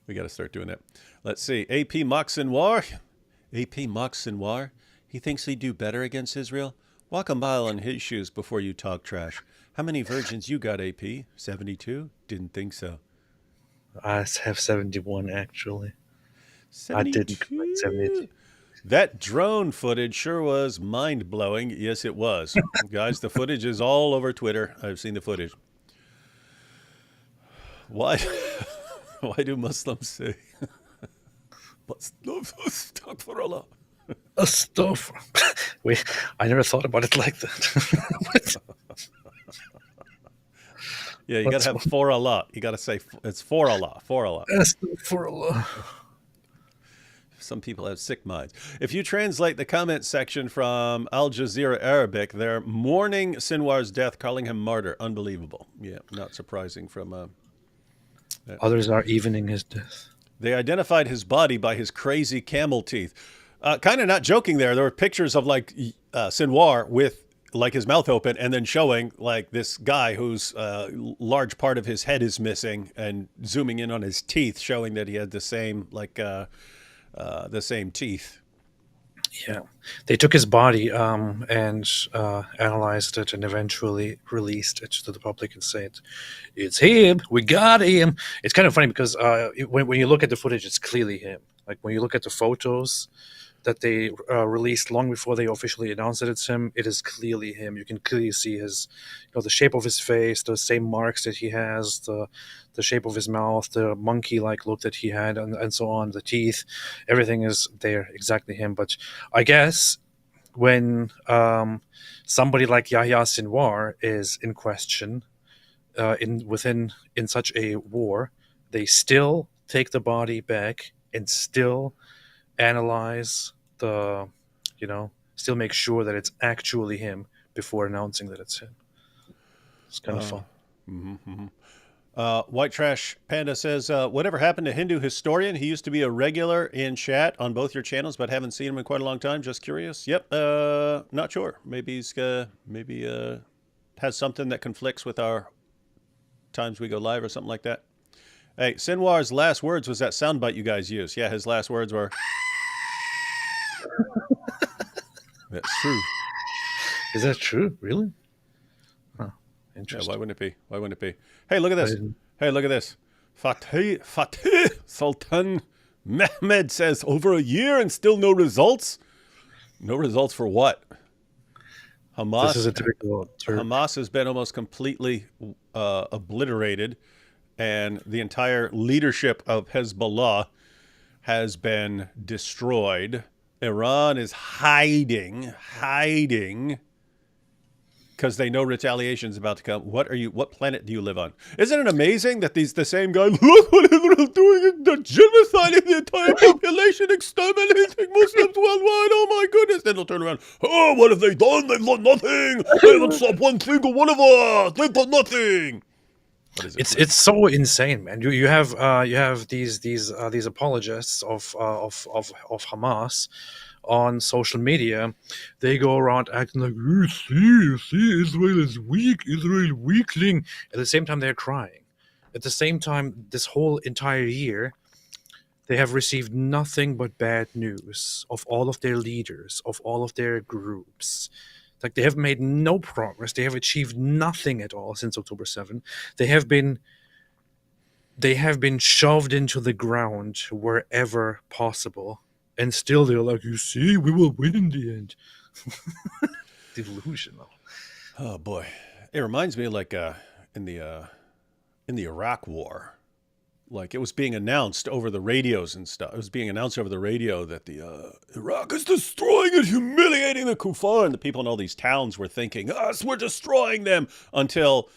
we got to start doing that. Let's see. AP Moxinwar. AP Moxinwar. He thinks he'd do better against Israel. Walk a mile in his shoes before you talk trash. How many virgins you got, AP? 72? Didn't think so. I have 71 actually. 72? I didn't collect 72. That drone footage sure was mind-blowing. Yes, it was. Guys, the footage is all over Twitter. I've seen the footage. Why do Muslims say Astaghfirullah? A stuff. Wait, I never thought about it like that. Yeah, you got to have for Allah. You got to say it's for Allah, for Allah. Astaghfirullah. Some people have sick minds. If you translate the comment section from Al Jazeera Arabic, they're mourning Sinwar's death, calling him martyr. Unbelievable. Yeah, not surprising from... Others are evening his death. They identified his body by his crazy camel teeth. Kind of not joking there. There were pictures of like Sinwar with like his mouth open and then showing like this guy whose large part of his head is missing and zooming in on his teeth, showing that he had the same the same teeth. Yeah, they took his body and analyzed it and eventually released it to the public and said, "It's him. We got him." It's kind of funny because when you look at the footage, it's clearly him. Like when you look at the photos that they released long before they officially announced that it's him, it is clearly him. You can clearly see his, the shape of his face, the same marks that he has, the shape of his mouth, the monkey-like look that he had, and so on, the teeth, everything is there, exactly him. But I guess when somebody like Yahya Sinwar is in question in such a war, they still take the body back and still analyze still make sure that it's actually him before announcing that it's him. It's kind of fun. White Trash Panda says, whatever happened to Hindu historian? He used to be a regular in chat on both your channels, but haven't seen him in quite a long time. Just curious. Yep. Not sure. Maybe he's has something that conflicts with our times we go live or something like that. Hey, Sinwar's last words was that soundbite you guys used. Yeah, his last words were... That's true. Is that true? Really? Huh. Interesting. Yeah, why wouldn't it be? Why wouldn't it be? Hey, look at this. Hey, look at this. Fatih Sultan Mehmed says, over a year and still no results? No results for what? Hamas, this is a typical term. Hamas has been almost completely obliterated, and the entire leadership of Hezbollah has been destroyed. Iran is hiding, because they know retaliation is about to come. What planet do you live on? Isn't it amazing that the same guy, look what Israel's doing, they're genociding the entire population, exterminating Muslims worldwide, oh my goodness. Then they'll turn around, oh, what have they done? They've done nothing. They haven't stopped one single one of us. They've done nothing. It's so insane, man. You have these apologists of Hamas on social media. They go around acting like, see, Israel is weak, Israel weakling. At the same time, they're crying. At the same time, this whole entire year, they have received nothing but bad news of all of their leaders, of all of their groups. Like, they have made no progress. They have achieved nothing at all since October 7th. They have been shoved into the ground wherever possible. And still they're like, you see, we will win in the end. Delusional. Oh, boy. It reminds me of like in the Iraq War. Like, it was being announced over the radios and stuff. It was being announced over the radio that the Iraq is destroying and humiliating the kuffar. And the people in all these towns were thinking, we're destroying them, until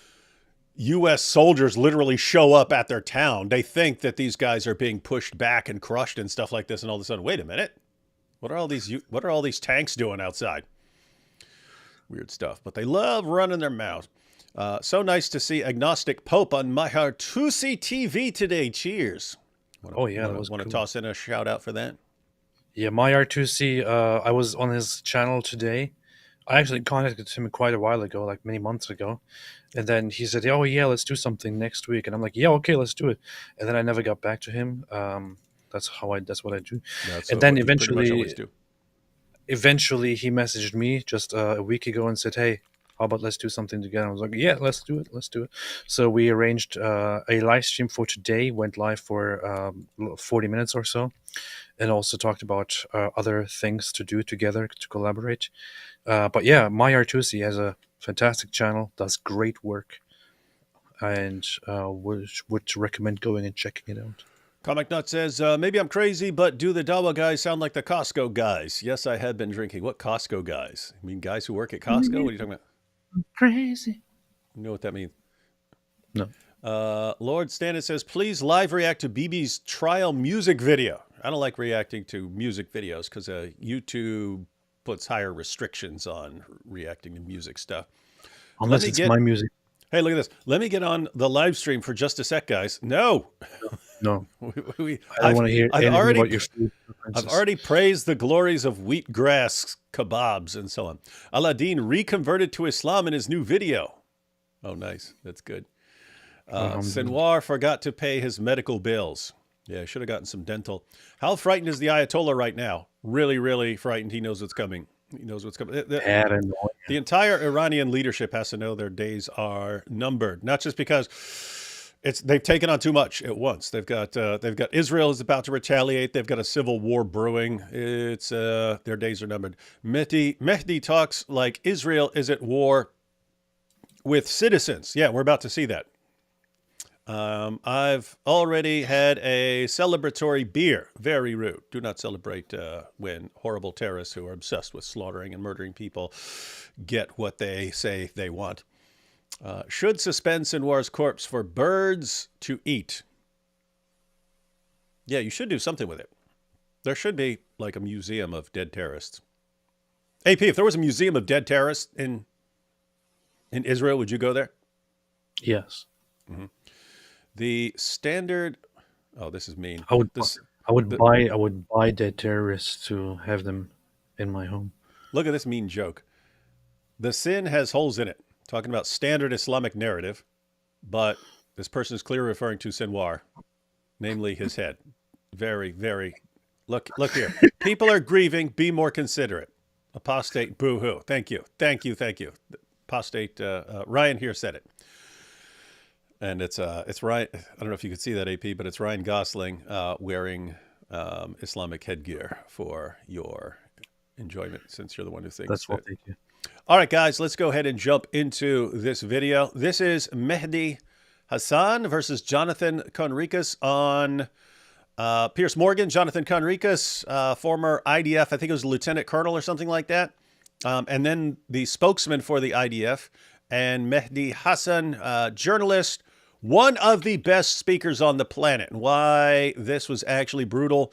U.S. soldiers literally show up at their town. They think that these guys are being pushed back and crushed and stuff like this. And all of a sudden, wait a minute. What are all these tanks doing outside? Weird stuff. But they love running their mouths. So nice to see Agnostic Pope on Mahar Tusi TV today. Cheers. That was Want to cool. toss in a shout out for that? Yeah, my R2C, I was on his channel today. I actually contacted him quite a while ago, like many months ago. And then he said, "Oh yeah, let's do something next week." And I'm like, "Yeah, okay, let's do it." And then I never got back to him. That's what I do. That's And then what you pretty much always do. eventually he messaged me just a week ago and said, "Hey, how about let's do something together?" I was like, "Yeah, let's do it. So we arranged a live stream for today, went live for 40 minutes or so, and also talked about other things to do together to collaborate. But yeah, my R2C has a fantastic channel, does great work, and would recommend going and checking it out. Comic Nut says, maybe I'm crazy, but do the Dawa guys sound like the Costco guys? Yes, I had been drinking. What Costco guys? You mean guys who work at Costco? What are you talking about? Crazy. You know what that means? No. Lord Stannis says, please live react to BB's trial music video. I don't like reacting to music videos because YouTube puts higher restrictions on reacting to music stuff. Unless it's my music. Hey, look at this. Let me get on the live stream for just a sec, guys. No. No. I don't want to hear anything about your food preferences. I've already praised the glories of wheatgrass kebabs and so on. Aladdin reconverted to Islam in his new video. Oh, nice. That's good. Sinwar forgot to pay his medical bills. Yeah, should have gotten some dental. How frightened is the Ayatollah right now? Really, really frightened. He knows what's coming. He knows what's coming. The entire Iranian leadership has to know their days are numbered. Not just because they've taken on too much at once. They've got Israel is about to retaliate. They've got a civil war brewing. It's their days are numbered. Mehdi talks like Israel is at war with citizens. Yeah, we're about to see that. I've already had a celebratory beer. Very rude. Do not celebrate when horrible terrorists who are obsessed with slaughtering and murdering people get what they say they want. Should suspend Sinwar's corpse for birds to eat. Yeah, you should do something with it. There should be like a museum of dead terrorists. AP, if there was a museum of dead terrorists in Israel, would you go there? Yes. Mm-hmm. The standard. Oh, this is mean. I would buy dead terrorists to have them in my home. Look at this mean joke. The sin has holes in it. Talking about standard Islamic narrative, but this person is clearly referring to Sinwar, namely his head. Very, very. Look here. People are grieving. Be more considerate. Apostate. Boo-hoo. Thank you. Apostate. Ryan here said it. And it's Ryan. I don't know if you could see that, AP, but it's Ryan Gosling wearing Islamic headgear for your enjoyment, since you're the one who thinks that's what they do. All right, guys, let's go ahead and jump into this video. This is Mehdi Hassan versus Jonathan Conricus on Piers Morgan. Jonathan Conricus, former IDF, I think it was a lieutenant colonel or something like that. And then the spokesman for the IDF. And Mehdi Hassan, journalist, one of the best speakers on the planet. And why this was actually brutal.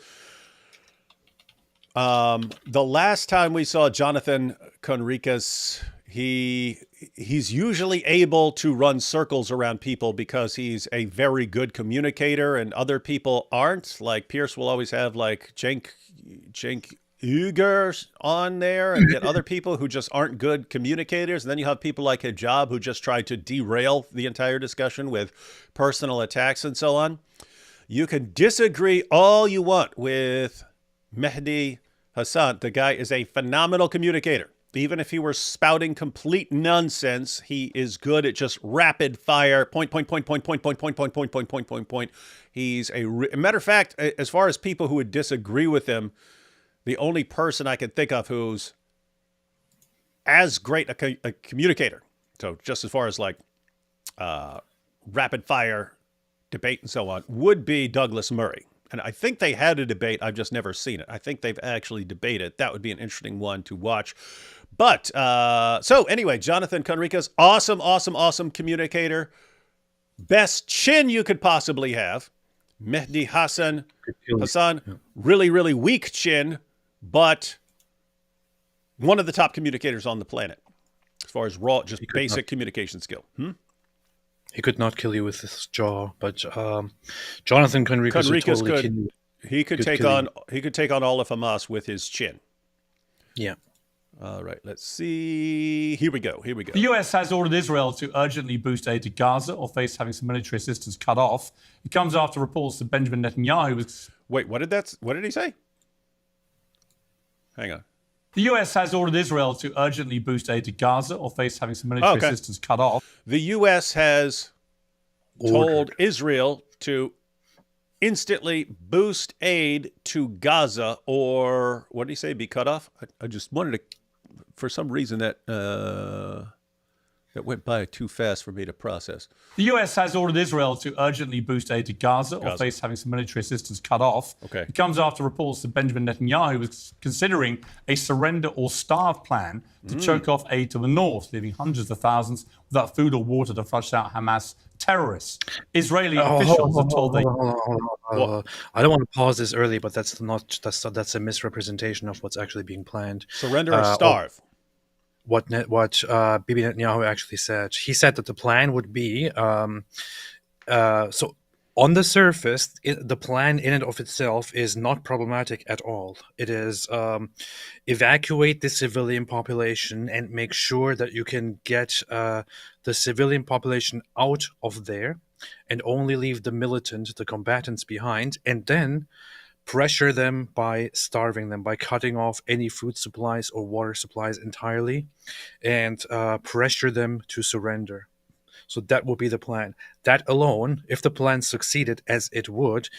The last time we saw Jonathan Conricus, he's usually able to run circles around people because he's a very good communicator and other people aren't. Like Piers will always have like Cenk Uyghurs on there and get other people who just aren't good communicators. And then you have people like Hijab who just try to derail the entire discussion with personal attacks and so on. You can disagree all you want with Mehdi Hassan. The guy is a phenomenal communicator. Even if he were spouting complete nonsense, he is good at just rapid fire, point. He's matter of fact, as far as people who would disagree with him, the only person I can think of who's as great a communicator, so just as far as like rapid fire debate and so on, would be Douglas Murray. And I think they had a debate. I've just never seen it. I think they've actually debated. That would be an interesting one to watch. But so anyway, Jonathan Conricus, awesome communicator. Best chin you could possibly have. Mehdi Hassan, really weak chin, but one of the top communicators on the planet as far as raw, just basic communication skill. He could not kill you with his jaw, but Jonathan Conricus would totally kill you. He could Good take killing. on all of Hamas with his chin. Yeah. All right, let's see. Here we go. The US has ordered Israel to urgently boost aid to Gaza or face having some military assistance cut off. It comes after reports that Benjamin Netanyahu was... Wait, what did he say? Hang on. The US has ordered Israel to urgently boost aid to Gaza or face having some military assistance cut off. The U.S. has told Israel to instantly boost aid to Gaza, or what did he say? Be cut off? I just wanted to, for some reason that went by too fast for me to process. The US has ordered Israel to urgently boost aid to Gaza or face having some military assistance cut off. Okay. It comes after reports that Benjamin Netanyahu was considering a surrender or starve plan to choke off aid to the north, leaving hundreds of thousands without food or water to flush out Hamas terrorists. Israeli officials have told they... I don't want to pause this early, but that's a misrepresentation of what's actually being planned. Surrender or starve? What Bibi Netanyahu actually said. He said that the plan would be so on the surface, the plan in and of itself is not problematic at all. It is evacuate the civilian population and make sure that you can get the civilian population out of there and only leave the militant, the combatants behind, and then pressure them by starving them, by cutting off any food supplies or water supplies entirely, and pressure them to surrender. So that would be the plan. That alone, if the plan succeeded as it would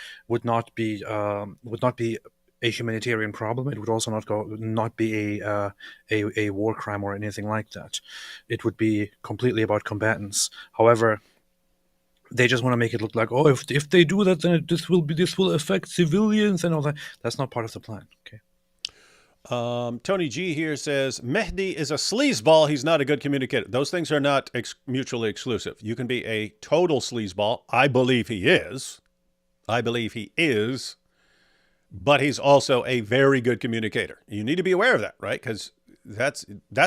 not be a humanitarian problem. It would also not be a war crime or anything like that. It would be completely about combatants. However, they just want to make it look like, if they do that, then this will affect civilians and all that. That's not part of the plan. Okay. Tony G here says Mehdi is a sleazeball. He's not a good communicator. Those things are not mutually exclusive. You can be a total sleazeball. I believe he is, but he's also a very good communicator. You need to be aware of that, right? Because that's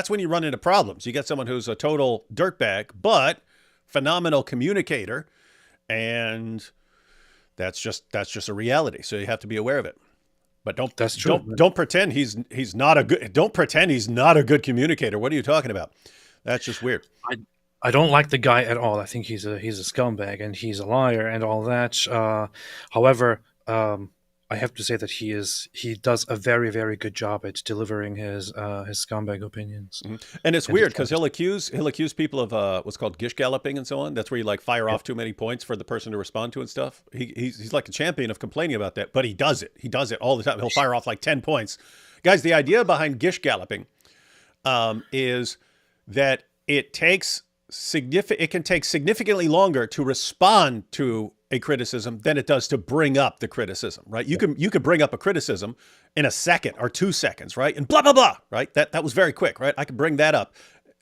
when you run into problems. You get someone who's a total dirtbag, but phenomenal communicator, and that's just a reality. So you have to be aware of it. But don't pretend he's not a good communicator. What are you talking about? That's just weird. I don't like the guy at all. I think he's a scumbag and he's a liar and all that. However, I have to say that he does a very, very good job at delivering his scumbag opinions. Mm-hmm. And it's weird because he'll accuse people of what's called gish galloping and so on. That's where you fire off too many points for the person to respond to and stuff. He's like a champion of complaining about that, but he does it. He does it all the time. He'll fire off 10 points. Guys, the idea behind gish galloping is that it can take significantly longer to respond to a criticism than it does to bring up the criticism, right? You could bring up a criticism in a second or 2 seconds, right? And blah, blah, blah, right? That was very quick, right? I can bring that up.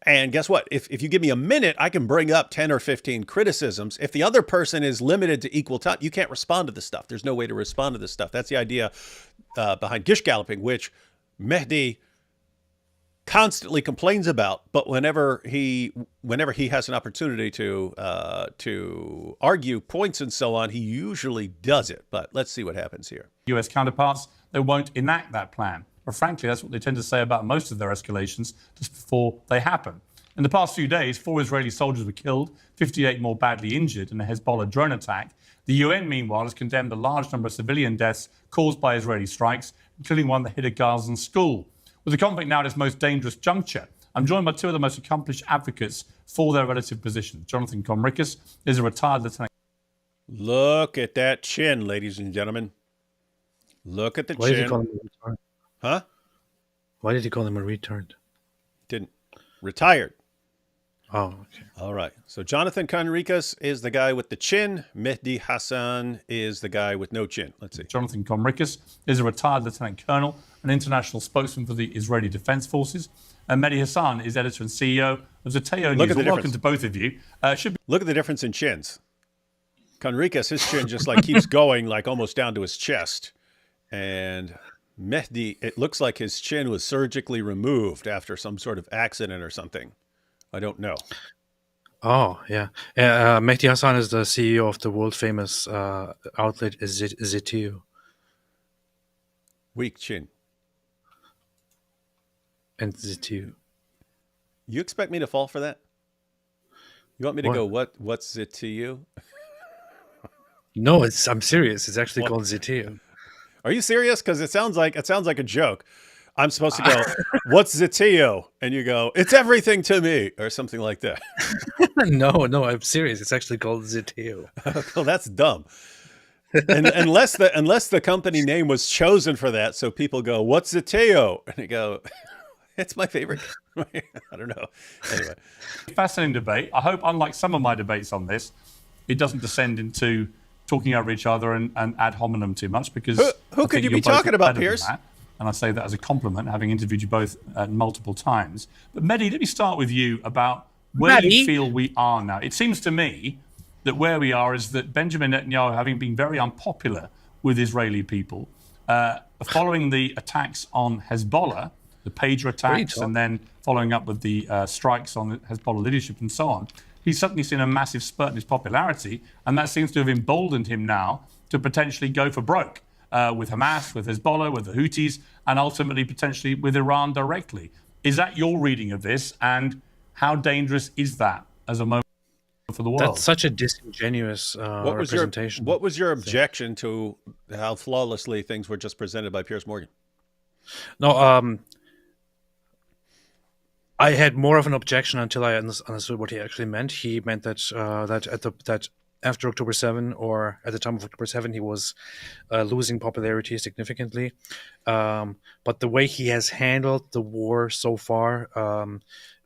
And guess what? If you give me a minute, I can bring up 10 or 15 criticisms. If the other person is limited to equal time, you can't respond to this stuff. There's no way to respond to this stuff. That's the idea behind gish galloping, which Mehdi constantly complains about, but whenever he has an opportunity to argue points and so on, he usually does it. But let's see what happens here. US counterparts, they won't enact that plan. Or frankly, that's what they tend to say about most of their escalations just before they happen. In the past few days, 4 Israeli soldiers were killed, 58 more badly injured in a Hezbollah drone attack. The UN, meanwhile, has condemned a large number of civilian deaths caused by Israeli strikes, including one that hit a Gazan school. With the conflict now at its most dangerous juncture, I'm joined by 2 of the most accomplished advocates for their relative positions. Jonathan Conricus is a retired lieutenant. Look at that chin, ladies and gentlemen. Look at the chin. Why did he call him a retard? Huh? Why did he call him a retard? Didn't. Retired. Oh, okay. All right. So Jonathan Conricus is the guy with the chin. Mehdi Hassan is the guy with no chin. Let's see. Jonathan Conricus is a retired lieutenant colonel, an international spokesman for the Israeli Defense Forces. And Mehdi Hassan is editor and CEO of Zateo News. Welcome to both of you. Look at the difference in chins. Conricus, his chin just keeps going almost down to his chest. And Mehdi, it looks like his chin was surgically removed after some sort of accident or something. I don't know. Oh, yeah. Mehdi Hassan is the CEO of the world-famous outlet Zateo. Weak chin. And the two. You expect me to fall for that? You want me to What? go, what's it to you? No, I'm serious. It's actually What? called Zeteo. Are you serious? Because it sounds like a joke. I'm supposed to go, what's Zeteo? And you go, it's everything to me, or something like that. No, I'm serious. It's actually called Zeteo. Well, that's dumb. And unless the company name was chosen for that, so people go, what's Zeteo? And you go, it's my favorite. I don't know. Anyway. Fascinating debate. I hope, unlike some of my debates on this, it doesn't descend into talking over each other and ad hominem too much, because who could you be talking about, Piers? And I say that as a compliment, having interviewed you both multiple times. But Mehdi, let me start with you about where you feel we are now. It seems to me that where we are is that Benjamin Netanyahu, having been very unpopular with Israeli people, following the attacks on Hezbollah, the pager attacks, and then following up with the strikes on the Hezbollah leadership and so on, he's suddenly seen a massive spurt in his popularity, and that seems to have emboldened him now to potentially go for broke with Hamas, with Hezbollah, with the Houthis, and ultimately potentially with Iran directly. Is that your reading of this, and how dangerous is that as a moment for the world? That's such a disingenuous representation. What was your objection to how flawlessly things were just presented by Piers Morgan? No, I had more of an objection until I understood what he actually meant. He meant that that after October 7, or at the time of October 7, he was losing popularity significantly. But the way he has handled the war so far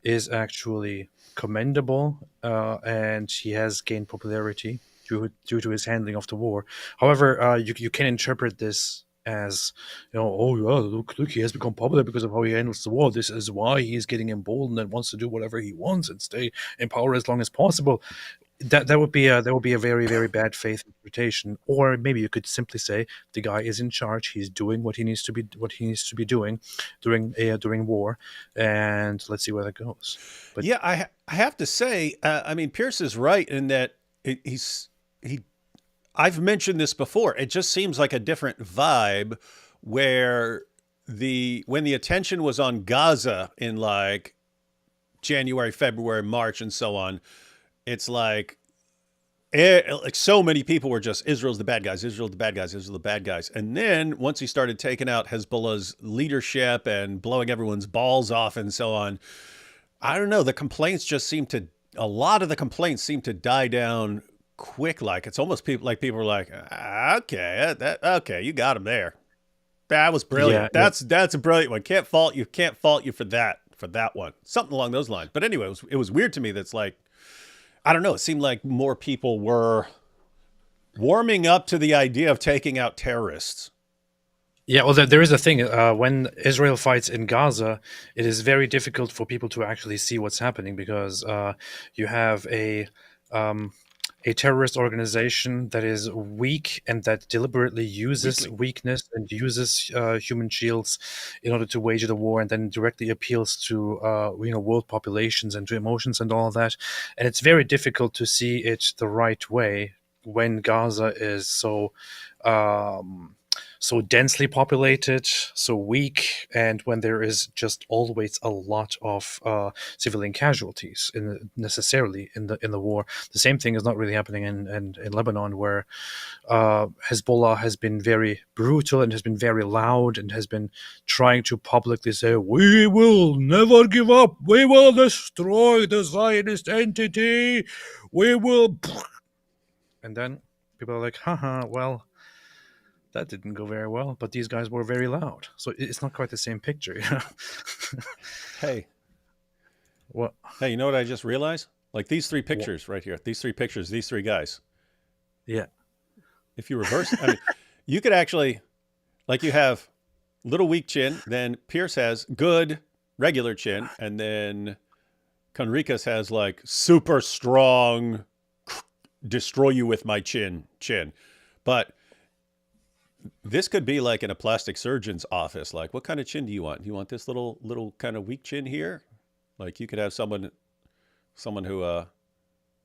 is actually commendable, and he has gained popularity due to his handling of the war. However, you can interpret this as, oh yeah, look, he has become popular because of how he handles the war. This is why he's getting emboldened and wants to do whatever he wants and stay in power as long as possible. That would be a very, very bad faith interpretation. Or maybe you could simply say the guy is in charge. He's doing what he needs to be doing during war, and let's see where that goes. But yeah, I have to say, I mean, Piers is right in that I've mentioned this before. It just seems like a different vibe where when the attention was on Gaza in like January, February, March, and so on, it's like so many people were just, Israel's the bad guys, Israel's the bad guys, Israel's the bad guys. And then once he started taking out Hezbollah's leadership and blowing everyone's balls off and so on, I don't know, a lot of the complaints seem to die down quick. Like it's almost people are like, okay, you got him there. That was brilliant. Yeah, that's a brilliant one. Can't fault you for that one. Something along those lines. But anyway, it was weird to me. That's like, I don't know. It seemed like more people were warming up to the idea of taking out terrorists. yeah, well, there is a thing. When Israel fights in Gaza, it is very difficult for people to actually see what's happening, because you have a terrorist organization that is weak and that deliberately uses weakness and uses human shields in order to wage the war, and then directly appeals to world populations and to emotions and all of that. And it's very difficult to see it the right way when Gaza is so densely populated, so weak, and when there is just always a lot of civilian casualties necessarily in the war. The same thing is not really happening in Lebanon, where Hezbollah has been very brutal and has been very loud and has been trying to publicly say, we will never give up, we will destroy the Zionist entity, we will. And then people are like, haha, well, that didn't go very well, but these guys were very loud. So it's not quite the same picture. Hey. What? Hey, you know what I just realized? Like these three pictures right here, these three guys. Yeah. If you reverse, I mean, you could actually, like you have little weak chin, then Piers has good regular chin, and then Conricus has like super strong, destroy you with my chin. But this could be like in a plastic surgeon's office. Like, what kind of chin do you want? Do you want this little kind of weak chin here? Like you could have someone who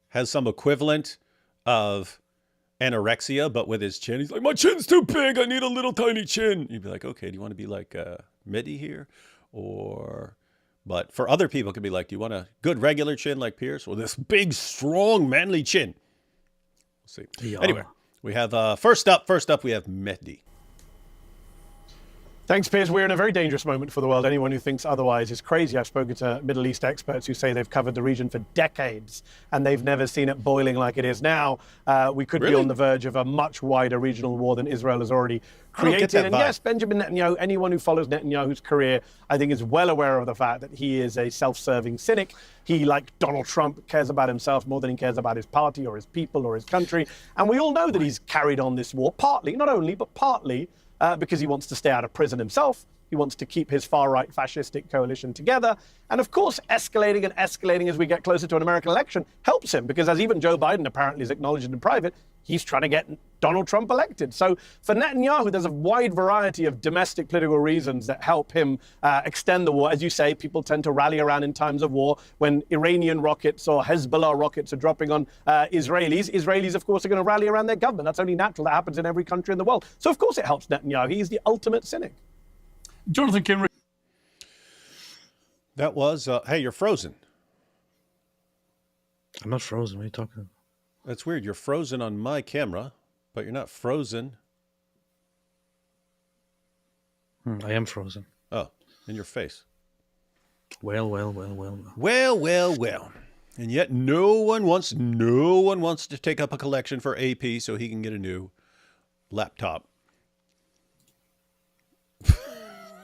has some equivalent of anorexia, but with his chin. He's like, my chin's too big. I need a little tiny chin. You'd be like, okay, do you want to be like Mehdi here? But for other people, it could be like, do you want a good regular chin like Piers or this big, strong, manly chin? We'll see. Yeah. Anyway, we have first up, we have Mehdi. Thanks, Piers. We're in a very dangerous moment for the world. Anyone who thinks otherwise is crazy. I've spoken to Middle East experts who say they've covered the region for decades and they've never seen it boiling like it is now. We could be on the verge of a much wider regional war than Israel has already created. And yes, Benjamin Netanyahu, anyone who follows Netanyahu's career, I think is well aware of the fact that he is a self-serving cynic. He, like Donald Trump, cares about himself more than he cares about his party or his people or his country. And we all know that he's carried on this war, partly, not only, but partly, because he wants to stay out of prison himself. He wants to keep his far-right fascistic coalition together. And of course, escalating and escalating as we get closer to an American election helps him, because as even Joe Biden apparently has acknowledged in private, he's trying to get Donald Trump elected. So for Netanyahu, there's a wide variety of domestic political reasons that help him extend the war. As you say, people tend to rally around in times of war. When Iranian rockets or Hezbollah rockets are dropping on Israelis, of course, are going to rally around their government. That's only natural. That happens in every country in the world. So of course it helps Netanyahu. He's the ultimate cynic. Jonathan Conricus. That was, hey, you're frozen. I'm not frozen. What are you talking about? That's weird. You're frozen on my camera, but you're not frozen. I am frozen. Oh, in your face. Well. Well. And yet no one wants to take up a collection for AP so he can get a new laptop.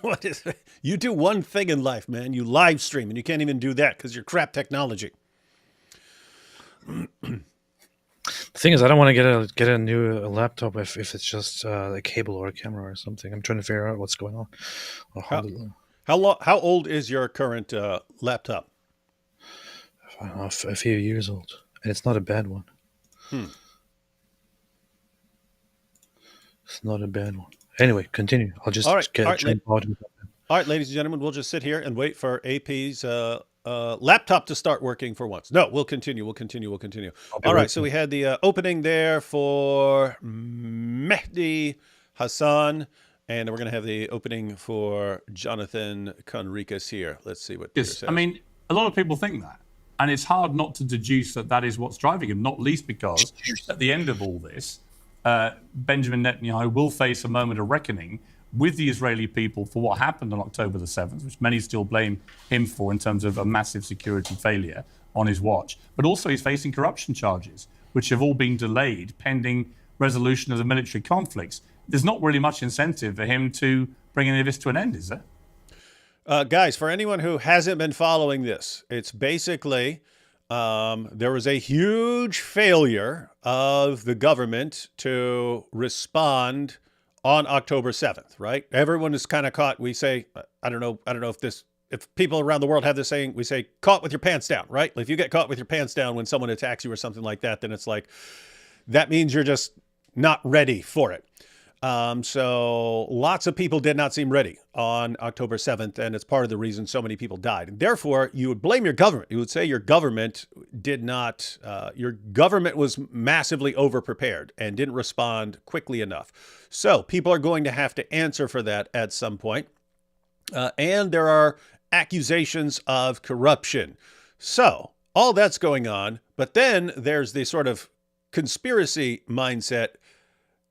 What is it? You do one thing in life, man. You live stream, and you can't even do that because you're crap technology. The thing is, I don't want to get a new laptop if it's just a cable or a camera or something. I'm trying to figure out what's going on. How old is your current laptop? I don't know, a few years old, and it's not a bad one. It's not a bad one. Anyway, continue. I'll just get All right, ladies and gentlemen, we'll just sit here and wait for AP's laptop to start working for once. No, we'll continue. All right, so we had the opening there for Mehdi, Hassan, and we're going to have the opening for Jonathan Conricus here. Let's see what Piers says. I mean, a lot of people think that. And it's hard not to deduce that that is what's driving him, not least because at the end of all this, Benjamin Netanyahu will face a moment of reckoning with the Israeli people for what happened on October the 7th, which many still blame him for in terms of a massive security failure on his watch. But also he's facing corruption charges, which have all been delayed pending resolution of the military conflicts. There's not really much incentive for him to bring any of this to an end, is there? Guys, for anyone who hasn't been following this, it's basically there was a huge failure of the government to respond on October 7th, right? Everyone is kind of caught. We say, I don't know if people around the world have this saying, we say, caught with your pants down, right? If you get caught with your pants down when someone attacks you or something like that, then it's like, that means you're just not ready for it. So lots of people did not seem ready on October 7th, and it's part of the reason so many people died. And therefore, you would blame your government. You would say your government did not, your government was massively overprepared and didn't respond quickly enough. So people are going to have to answer for that at some point. And there are accusations of corruption. So all that's going on, but then there's the sort of conspiracy mindset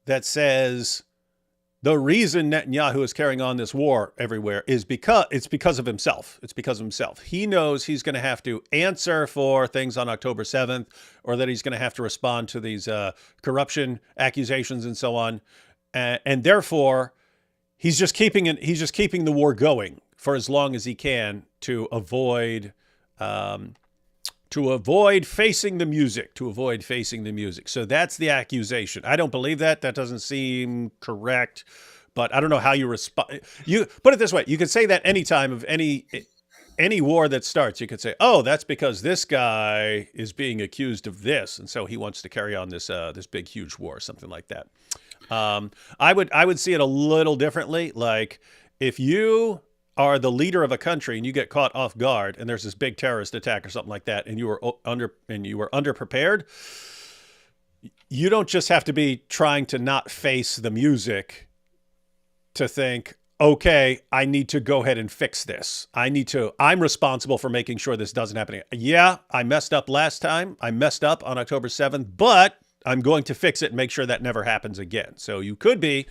that says the reason Netanyahu is carrying on this war everywhere is because of himself. It's because of himself. He knows he's going to have to answer for things on October 7th, or that he's going to have to respond to these corruption accusations and so on. And therefore, he's just keeping the war going for as long as he can to avoid facing the music. So that's the accusation. I don't believe that. That doesn't seem correct, but I don't know how you respond. You put it this way. You could say that any time of any war that starts. You could say, oh, that's because this guy is being accused of this, and so he wants to carry on this big, huge war, something like that. I would see it a little differently. Like if you are the leader of a country and you get caught off guard and there's this big terrorist attack or something like that, and you were underprepared, you don't just have to be trying to not face the music to think, okay, I need to go ahead and fix this. I'm responsible for making sure this doesn't happen again. Yeah, I messed up last time. I messed up on October 7th, but I'm going to fix it and make sure that never happens again. So you could be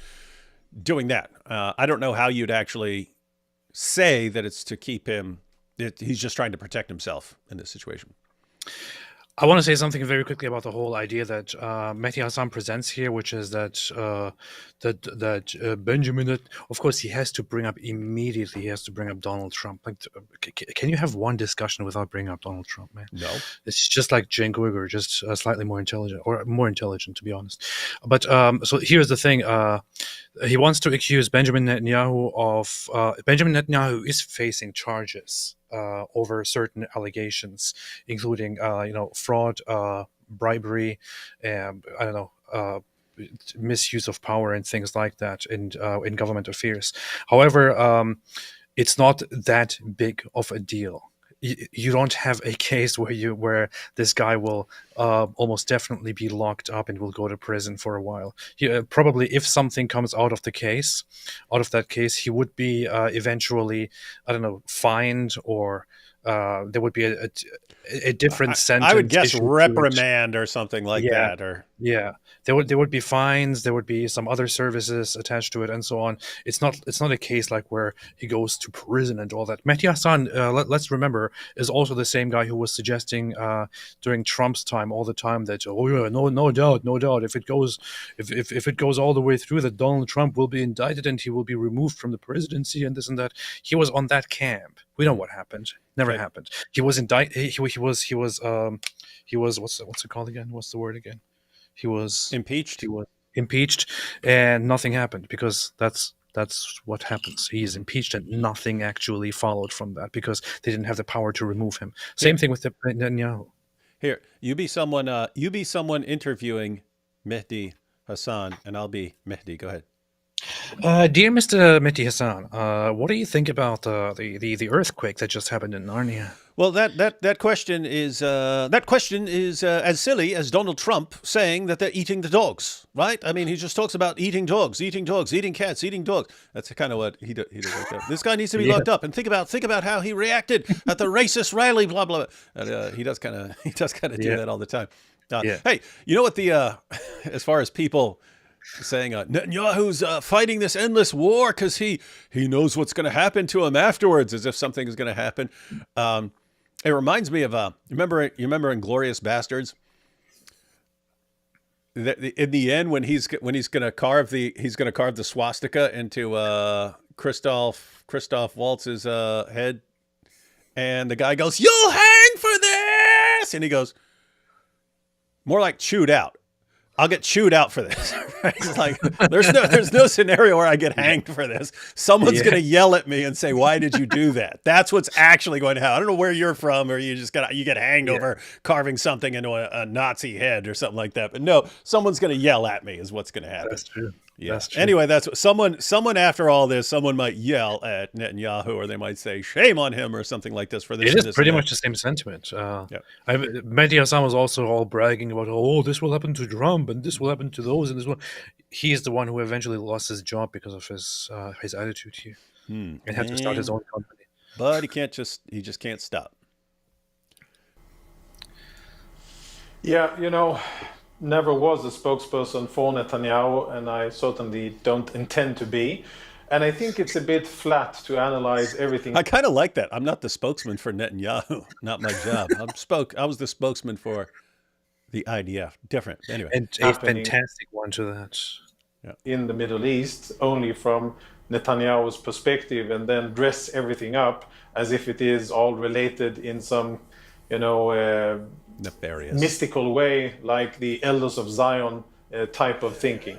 doing that. I don't know how you'd actually say that it's to keep him, he's just trying to protect himself in this situation. I want to say something very quickly about the whole idea that Mehdi Hassan presents here, which is that Benjamin, of course, he has to bring up immediately. He has to bring up Donald Trump. Like, can you have one discussion without bringing up Donald Trump, man? No. It's just like Cenk Uygur, just slightly more intelligent, or more intelligent, to be honest. But so here's the thing. He wants to accuse Benjamin Netanyahu of Benjamin Netanyahu is facing charges over certain allegations, including fraud, bribery, misuse of power and things like that in government affairs. However, it's not that big of a deal. You don't have a case where this guy will almost definitely be locked up and will go to prison for a while. Probably, if something comes out of that case, he would be eventually, fined, or there would be a different sentence. I would guess reprimand or something like that. Or there would be fines. There would be some other services attached to it, and so on. It's not a case like where he goes to prison and all that. Mehdi Hassan, let's remember, is also the same guy who was suggesting during Trump's time all the time that no doubt if it goes all the way through, that Donald Trump will be indicted and he will be removed from the presidency and this and that. He was on that camp. We know what happened. Never happened. He was indicted. He was what's it called again? What's the word again? He was impeached. He was impeached, and nothing happened, because that's what happens. He is impeached, and nothing actually followed from that because they didn't have the power to remove him. Same thing with Netanyahu. Here, you be someone interviewing Mehdi Hassan, and I'll be Mehdi. Go ahead. Dear Mr. Mehdi Hassan, what do you think about the earthquake that just happened in Narnia? Well, that question is as silly as Donald Trump saying that they're eating the dogs, right? I mean, he just talks about eating dogs, eating cats, eating dogs. That's kind of what he does like that. This guy needs to be locked up. And think about how he reacted at the racist rally, blah blah. And, he does kind of do that all the time. Hey, you know what as far as people saying Netanyahu's fighting this endless war because he knows what's going to happen to him afterwards, as if something is going to happen. It reminds me of you remember Inglourious Bastards? In the end, when he's going to carve the swastika into Christoph Waltz's head, and the guy goes, "You'll hang for this," and he goes, more like chewed out. I'll get chewed out for this. Right? It's like there's no scenario where I get hanged for this. Someone's going to yell at me and say, "Why did you do that?" That's what's actually going to happen. I don't know where you're from, or you get hanged over carving something into a Nazi head or something like that. But no, someone's going to yell at me is what's going to happen. That's true. Yeah. That's true. Anyway, that's what someone after all this, someone might yell at Netanyahu, or they might say shame on him or something like this for this. It is pretty much the same sentiment. Mehdi Hassan was also all bragging about, this will happen to Trump and this will happen to those and this one. He's the one who eventually lost his job because of his attitude here and had to start his own company. But he just can't stop. Yeah, never was a spokesperson for Netanyahu, and I certainly don't intend to be. And I think it's a bit flat to analyze everything. I kind of like that. I'm not the spokesman for Netanyahu. Not my job. I was the spokesman for the IDF. Different. Anyway. And a fantastic one to that. In the Middle East, only from Netanyahu's perspective, and then dress everything up as if it is all related in some, nefarious, mystical way, like the Elders of Zion type of thinking.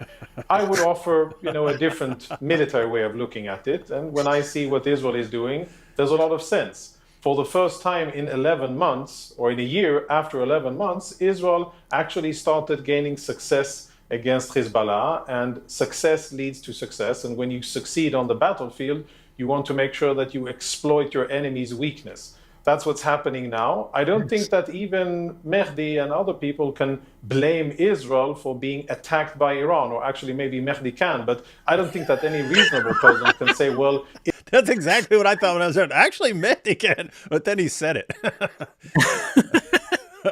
I would offer, a different military way of looking at it. And when I see what Israel is doing, there's a lot of sense. For the first time in 11 months, or in a year after 11 months, Israel actually started gaining success against Hezbollah, and success leads to success. And when you succeed on the battlefield, you want to make sure that you exploit your enemy's weakness. That's what's happening now. I don't think that even Mehdi and other people can blame Israel for being attacked by Iran, or actually maybe Mehdi can, but I don't think that any reasonable person can say, well, That's exactly what I thought when I was there. Actually, Mehdi can, but then he said it.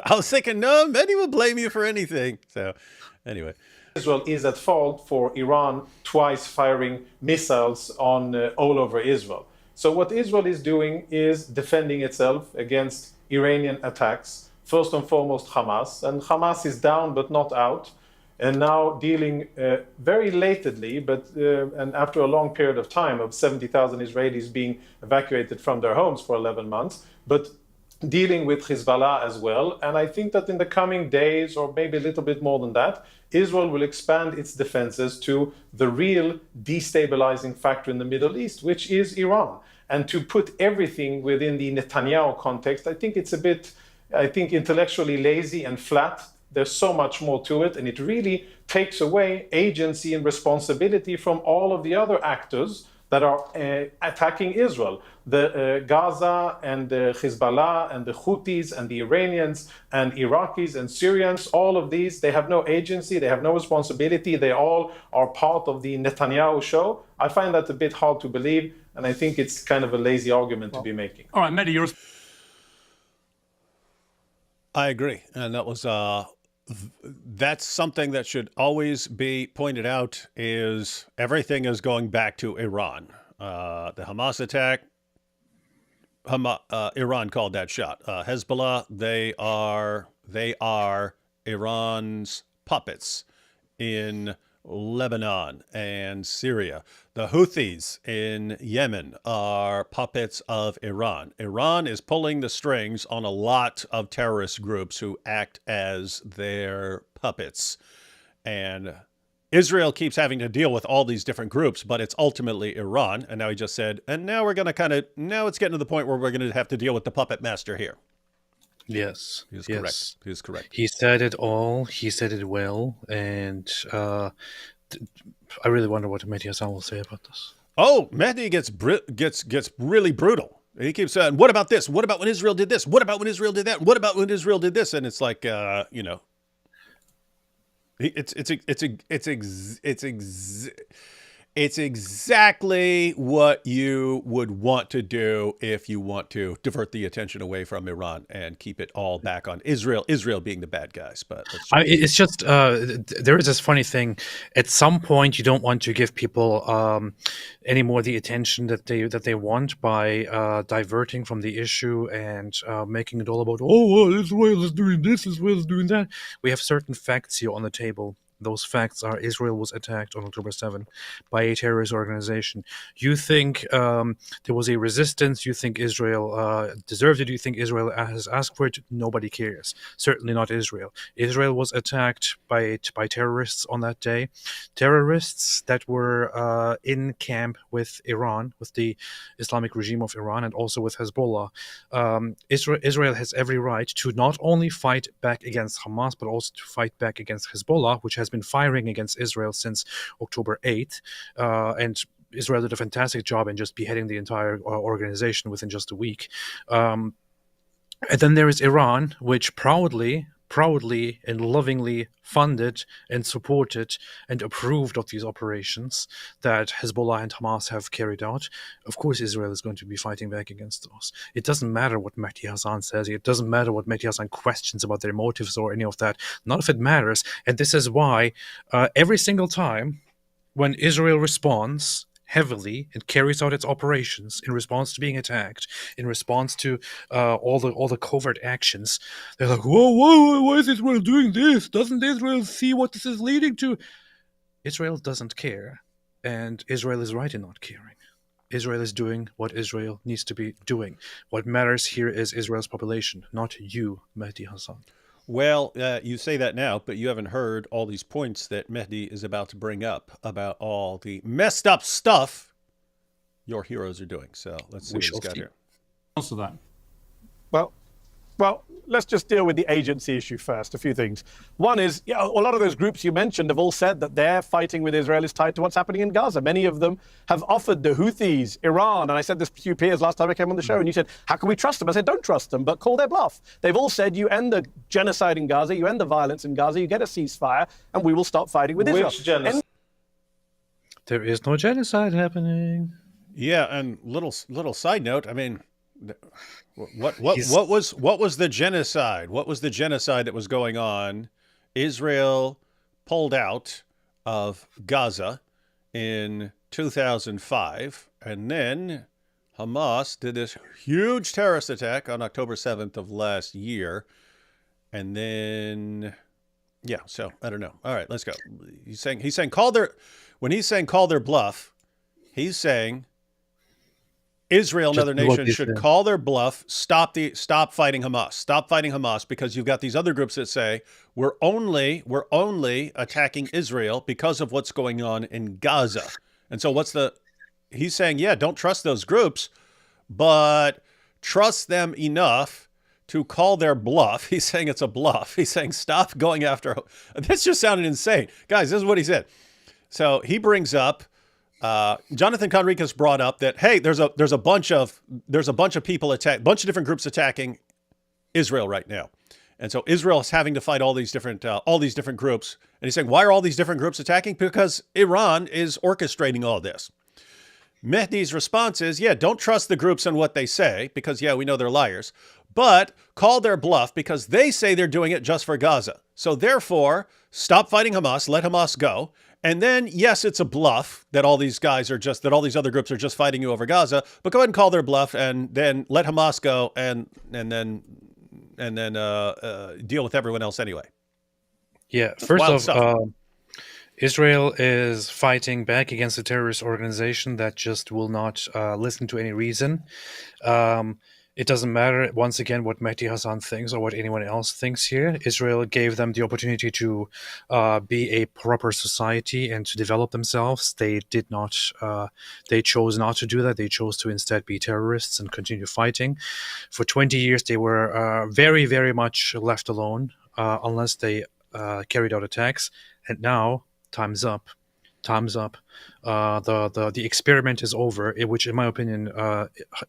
I was thinking, no, Mehdi will blame you for anything. So, anyway. Israel is at fault for Iran twice firing missiles on all over Israel. So what Israel is doing is defending itself against Iranian attacks, first and foremost Hamas. And Hamas is down but not out, and now dealing very lately, and after a long period of time of 70,000 Israelis being evacuated from their homes for 11 months, but dealing with Hezbollah as well. And I think that in the coming days, or maybe a little bit more than that, Israel will expand its defenses to the real destabilizing factor in the Middle East, which is Iran. And to put everything within the Netanyahu context, I think it's a bit, intellectually lazy and flat. There's so much more to it, and it really takes away agency and responsibility from all of the other actors that are attacking Israel. The Gaza and the Hezbollah and the Houthis and the Iranians and Iraqis and Syrians, all of these, they have no agency, they have no responsibility, they all are part of the Netanyahu show. I find that a bit hard to believe, and I think it's kind of a lazy argument to be making. All right, Mehdi, you're... I agree. And that was that's something that should always be pointed out, is everything is going back to Iran. The Hamas attack, Iran called that shot. Hezbollah, they are Iran's puppets in Lebanon and Syria. The Houthis in Yemen are puppets of Iran. Iran is pulling the strings on a lot of terrorist groups who act as their puppets. And Israel keeps having to deal with all these different groups, but it's ultimately Iran. And now he just said, and now we're going to now it's getting to the point where we're going to have to deal with the puppet master here. Yes. He is yes. correct. He is correct. He said it all. He said it well. And I really wonder what Mehdi Hassan will say about this. Oh, Mehdi gets really brutal. He keeps saying, what about this? What about when Israel did this? What about when Israel did that? What about when Israel did this? And it's like, it's exactly what you would want to do if you want to divert the attention away from Iran and keep it all back on Israel. Israel being the bad guys, but it's just there is this funny thing. At some point, you don't want to give people any more the attention that they want by diverting from the issue and making it all about Israel is doing this, Israel is doing that. We have certain facts here on the table. Those facts are: Israel was attacked on October 7 by a terrorist organization. You think there was a resistance? You think Israel deserved it? You think Israel has asked for it? Nobody cares. Certainly not Israel. Israel was attacked by terrorists on that day. Terrorists that were in camp with Iran, with the Islamic regime of Iran, and also with Hezbollah. Israel has every right to not only fight back against Hamas, but also to fight back against Hezbollah, which has been firing against Israel since October 8th. And Israel did a fantastic job in just beheading the entire organization within just a week. And then there is Iran, which proudly and lovingly funded and supported and approved of these operations that Hezbollah and Hamas have carried out. Of course, Israel is going to be fighting back against those. It doesn't matter what Mehdi Hassan says. It doesn't matter what Mehdi Hassan questions about their motives or any of that. None of it matters. And this is why every single time when Israel responds heavily and carries out its operations in response to being attacked, in response to all the covert actions, they're like, whoa, why is Israel doing this? Doesn't Israel see what this is leading to? Israel doesn't care, and Israel is right in not caring. Israel is doing what Israel needs to be doing. What matters here is Israel's population, not you, Mehdi Hassan. Well, you say that now, but you haven't heard all these points that Mehdi is about to bring up about all the messed up stuff your heroes are doing. So let's see what he's got here. Answer that. Well, Well, let's just deal with the agency issue first. A few things. One is, a lot of those groups you mentioned have all said that their fighting with Israel is tied to what's happening in Gaza. Many of them have offered the Houthis, Iran, and I said this to you, Piers, last time I came on the show, and you said, how can we trust them? I said, don't trust them, but call their bluff. They've all said, you end the genocide in Gaza, you end the violence in Gaza, you get a ceasefire, and we will stop fighting with Israel. Which genocide? There is no genocide happening. Yeah, and little side note. I mean, what was the genocide? What was the genocide that was going on? Israel pulled out of Gaza in 2005, and then Hamas did this huge terrorist attack on October 7th of last year, and then so I don't know. All right, let's go. He's saying when he's saying call their bluff, he's saying Israel and other nations should call their bluff, stop fighting Hamas. Stop fighting Hamas, because you've got these other groups that say we're only attacking Israel because of what's going on in Gaza. And so he's saying, don't trust those groups, but trust them enough to call their bluff. He's saying it's a bluff. He's saying stop going after. This just sounded insane. Guys, this is what he said. So he brings up Jonathan Conricus brought up that, hey, there's a bunch of people bunch of different groups attacking Israel right now, and so Israel is having to fight all these different groups. And he's saying, why are all these different groups attacking? Because Iran is orchestrating all this. Mehdi's response is, don't trust the groups and what they say, because we know they're liars, but call their bluff because they say they're doing it just for Gaza. So therefore, stop fighting Hamas, let Hamas go. And then, yes, it's a bluff that all these other groups are just fighting you over Gaza, but go ahead and call their bluff and then let Hamas go and then deal with everyone else anyway. Yeah, first off, Israel is fighting back against a terrorist organization that just will not listen to any reason. It doesn't matter, once again, what Mehdi Hassan thinks or what anyone else thinks here. Israel gave them the opportunity to be a proper society and to develop themselves. They did not. They chose not to do that. They chose to instead be terrorists and continue fighting. For 20 years, they were very, very much left alone unless they carried out attacks. And now, time's up. The experiment is over, which, in my opinion,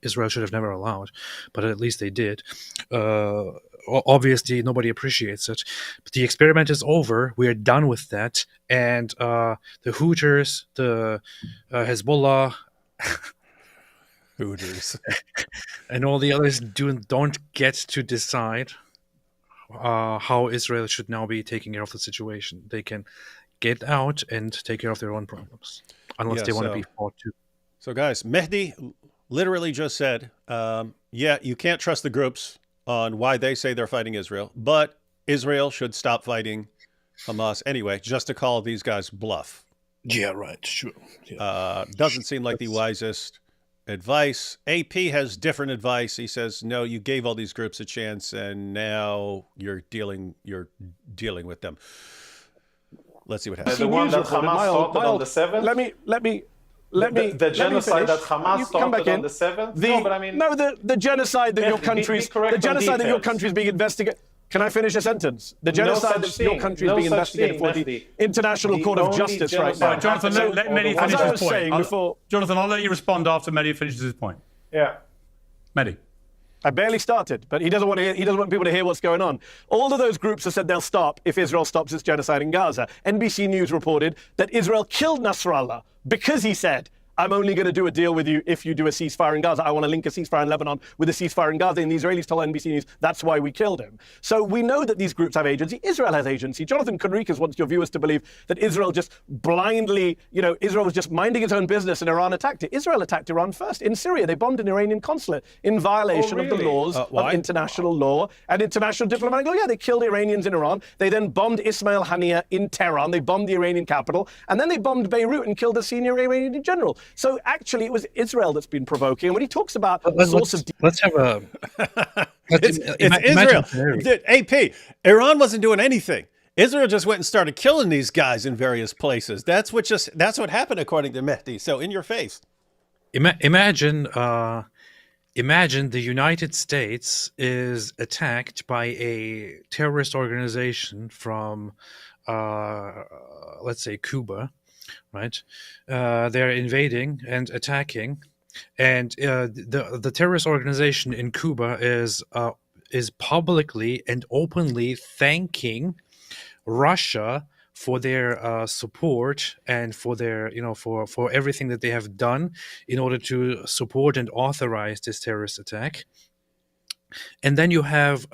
Israel should have never allowed, but at least they did. Obviously, nobody appreciates it, but the experiment is over. We are done with that, and the Hooters, the Hezbollah, Hooters, and all the others don't get to decide how Israel should now be taking care of the situation. They can get out and take care of their own problems, unless they want to be fought too. So, guys, Mehdi literally just said, you can't trust the groups on why they say they're fighting Israel, but Israel should stop fighting Hamas anyway, just to call these guys bluff. Yeah, right, sure. Yeah. Doesn't seem like the wisest advice. AP has different advice. He says, no, you gave all these groups a chance, and now you're dealing with them. Let's see what happens. The one that Hamas started on the 7th? Let me. The genocide that Hamas started on the 7th? The genocide that your country is being investigated. Can I finish a sentence? The genocide that your country is being investigated for the International Court of Justice right now. Jonathan, let Mehdi finish his point. Jonathan, I'll let you respond after Mehdi finishes his point. Yeah. Mehdi. I barely started, but he doesn't want people to hear what's going on. All of those groups have said they'll stop if Israel stops its genocide in Gaza. NBC News reported that Israel killed Nasrallah because he said, I'm only going to do a deal with you if you do a ceasefire in Gaza. I want to link a ceasefire in Lebanon with a ceasefire in Gaza. And the Israelis told NBC News that's why we killed him. So we know that these groups have agency. Israel has agency. Jonathan Conricus wants your viewers to believe that Israel just blindly, Israel was just minding its own business and Iran attacked it. Israel attacked Iran first. In Syria, they bombed an Iranian consulate in violation of the laws of international law and international diplomatic law. Yeah, they killed Iranians in Iran. They then bombed Ismail Haniyeh in Tehran. They bombed the Iranian capital. And then they bombed Beirut and killed a senior Iranian general. So actually, it was Israel that's been provoking. And when he talks about let's have a... it's Israel. AP, Iran wasn't doing anything. Israel just went and started killing these guys in various places. That's what happened, according to Mehdi. So in your face. Imagine Imagine the United States is attacked by a terrorist organization from, let's say, Cuba, right? They're invading and attacking, and the terrorist organization in Cuba is publicly and openly thanking Russia for their support and for their for everything that they have done in order to support and authorize this terrorist attack. And then you have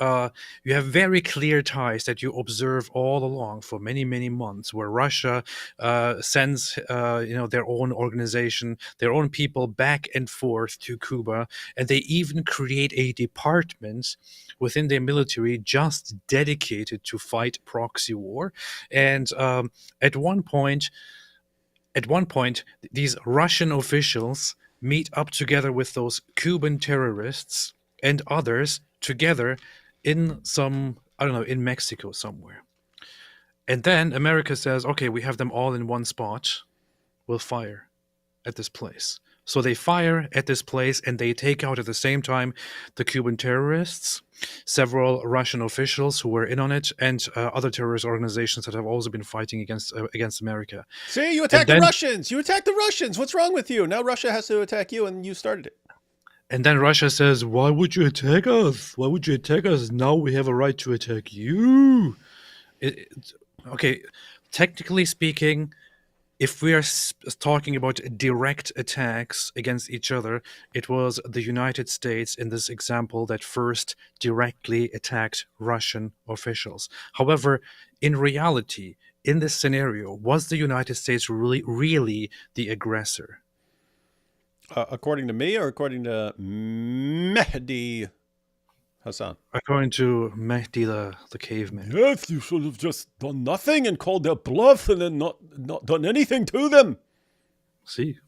very clear ties that you observe all along for many months, where Russia sends their own organization, their own people back and forth to Cuba, and they even create a department within their military just dedicated to fight proxy war. And at one point, these Russian officials meet up together with those Cuban terrorists and others together in in Mexico somewhere. And then America says, okay, we have them all in one spot. We'll fire at this place. So they fire at this place, and they take out at the same time the Cuban terrorists, several Russian officials who were in on it, and other terrorist organizations that have also been fighting against America. See, you attacked the Russians. You attacked the Russians. What's wrong with you? Now Russia has to attack you, and you started it. And then Russia says, why would you attack us? Why would you attack us? Now we have a right to attack you. Okay, technically speaking, if we are talking about direct attacks against each other, it was the United States in this example that first directly attacked Russian officials. However, in reality, in this scenario, was the United States really the aggressor? According to me, or according to Mehdi Hassan? According to Mehdi the caveman. Yes, you should have just done nothing and called their bluff and then not done anything to them. See?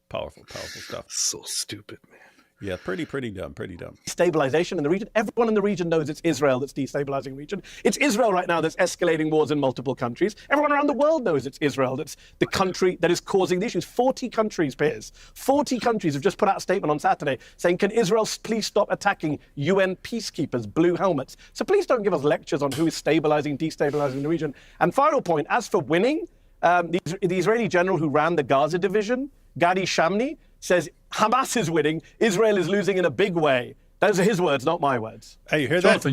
Powerful stuff. So stupid, man. Yeah, pretty dumb. Destabilization in the region. Everyone in the region knows it's Israel that's destabilizing the region. It's Israel right now that's escalating wars in multiple countries. Everyone around the world knows it's Israel that's the country that is causing the issues. 40 countries, Piers. 40 countries have just put out a statement on Saturday saying, can Israel please stop attacking UN peacekeepers, blue helmets? So please don't give us lectures on who is stabilizing, destabilizing the region. And final point, as for winning, the Israeli general who ran the Gaza division, Gadi Shamni, says Hamas is winning, Israel is losing in a big way. Those are his words, not my words. Hey, you hear Jonathan,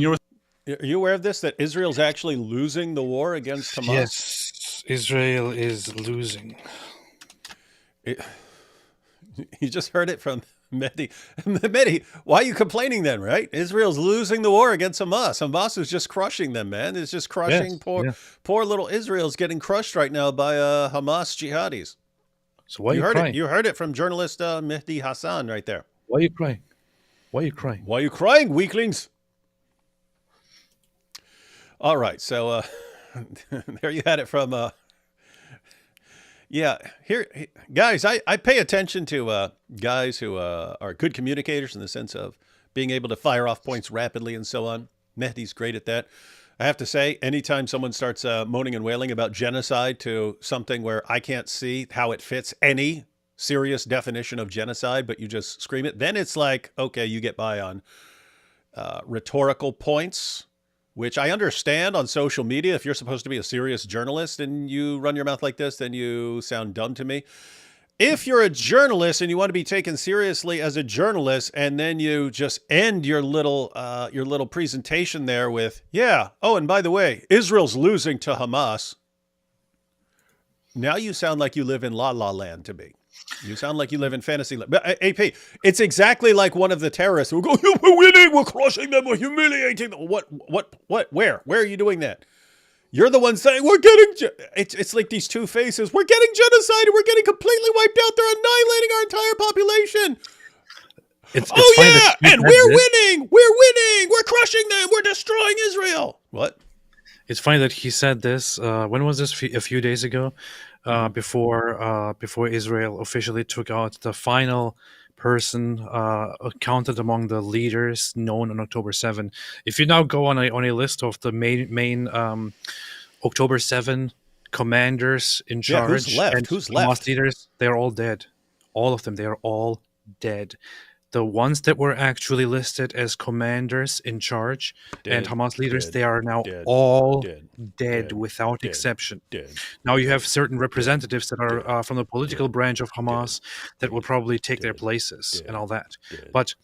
that? Are you aware of this, that Israel's actually losing the war against Hamas? Yes, Israel is losing. You just heard it from Mehdi. Mehdi, why are you complaining then, right? Israel's losing the war against Hamas. Hamas is just crushing them, man. It's just crushing poor little Israel's getting crushed right now by Hamas jihadis. So why are you crying? You heard it from journalist Mehdi Hassan right there. Why are you crying? Why are you crying, weaklings? All right, so there you had it from... here, guys, I pay attention to guys who are good communicators in the sense of being able to fire off points rapidly and so on. Mehdi's great at that. I have to say, anytime someone starts moaning and wailing about genocide to something where I can't see how it fits any serious definition of genocide, but you just scream it, then it's like, okay, you get by on rhetorical points, which I understand on social media. If you're supposed to be a serious journalist and you run your mouth like this, then you sound dumb to me. If you're a journalist and you want to be taken seriously as a journalist, and then you just end your little presentation there with, yeah, oh, and by the way, Israel's losing to Hamas. Now you sound like you live in La La Land to me. You sound like you live in fantasy land. But AP, it's exactly like one of the terrorists who go, we're winning, we're crushing them, we're humiliating them. What, where are you doing that? You're the one saying, we're getting, it's like these two faces. We're getting genocided. We're getting completely wiped out. They're annihilating our entire population. And we're winning. We're crushing them. We're destroying Israel. What? It's funny that he said this. When was this? A few days ago, before Israel officially took out the final person counted among the leaders known on October 7. If you now go on a list of the main October 7 commanders in charge, who's left? and Who's left? Hamas leaders, they're all dead. All of them. They are all dead. The ones that were actually listed as commanders in charge and Hamas leaders, they are now all dead without exception. Now you have certain representatives that are from the political branch of Hamas that will probably take their places and all that. But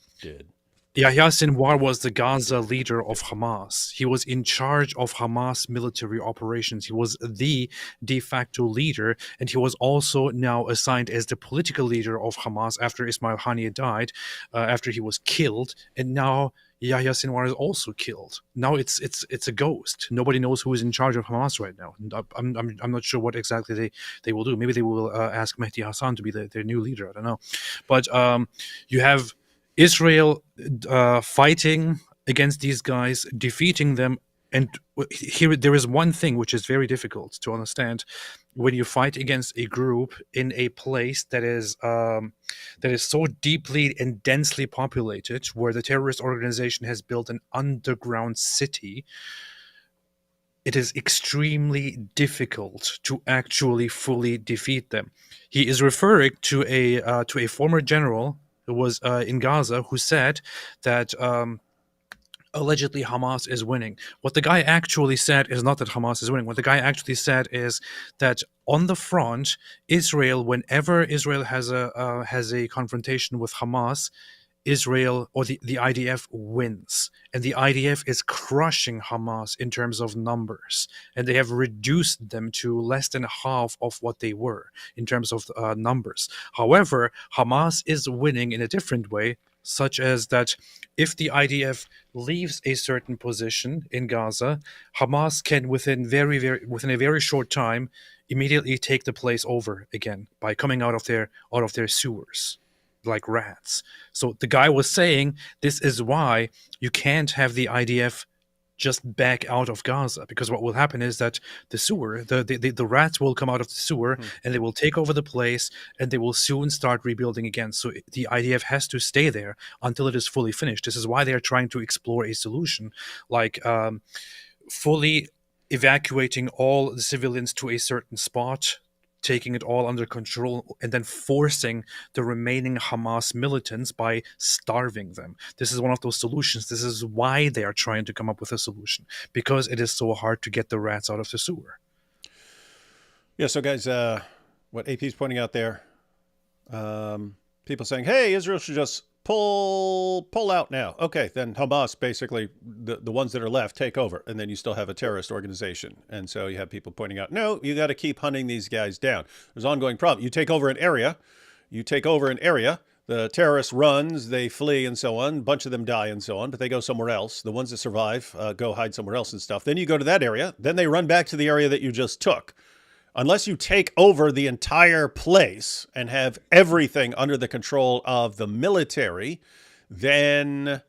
Yahya Sinwar was the Gaza leader of Hamas. He was in charge of Hamas military operations. He was the de facto leader, and he was also now assigned as the political leader of Hamas after Ismail Haniyeh died, after he was killed, and now Yahya Sinwar is also killed. Now it's a ghost. Nobody knows who is in charge of Hamas right now. I'm not sure what exactly they will do. Maybe they will ask Mehdi Hassan to be their new leader. I don't know, but you have Israel fighting against these guys, defeating them. And here there is one thing which is very difficult to understand. When you fight against a group in a place that is so deeply and densely populated, where the terrorist organization has built an underground city, it is extremely difficult to actually fully defeat them. He is referring to a former general who was in Gaza, who said that allegedly Hamas is winning. What the guy actually said is not that Hamas is winning. What the guy actually said is that on the front, Israel, whenever Israel has a confrontation with Hamas, Israel or the IDF wins, and the IDF is crushing Hamas in terms of numbers, and they have reduced them to less than half of what they were in terms of numbers. However, Hamas is winning in a different way, such as that if the IDF leaves a certain position in Gaza, Hamas can within a very short time immediately take the place over again by coming out of their sewers like rats. So the guy was saying this is why you can't have the IDF just back out of Gaza, because what will happen is that the rats will come out of the sewer and they will take over the place, and they will soon start rebuilding again. So the IDF has to stay there until it is fully finished. This is why they are trying to explore a solution like fully evacuating all the civilians to a certain spot, taking it all under control, and then forcing the remaining Hamas militants by starving them. This is one of those solutions. This is why they are trying to come up with a solution, because it is so hard to get the rats out of the sewer. Yeah, so guys, what AP is pointing out there, people saying, hey, Israel should just pull out now. Okay, then Hamas, basically, the ones that are left, take over, and then you still have a terrorist organization. And so you have people pointing out, no, you got to keep hunting these guys down. There's an ongoing problem. You take over an area, the terrorist runs, they flee and so on. A bunch of them die and so on, but they go somewhere else. The ones that survive go hide somewhere else and stuff. Then you go to that area. Then they run back to the area that you just took. Unless you take over the entire place and have everything under the control of the military, then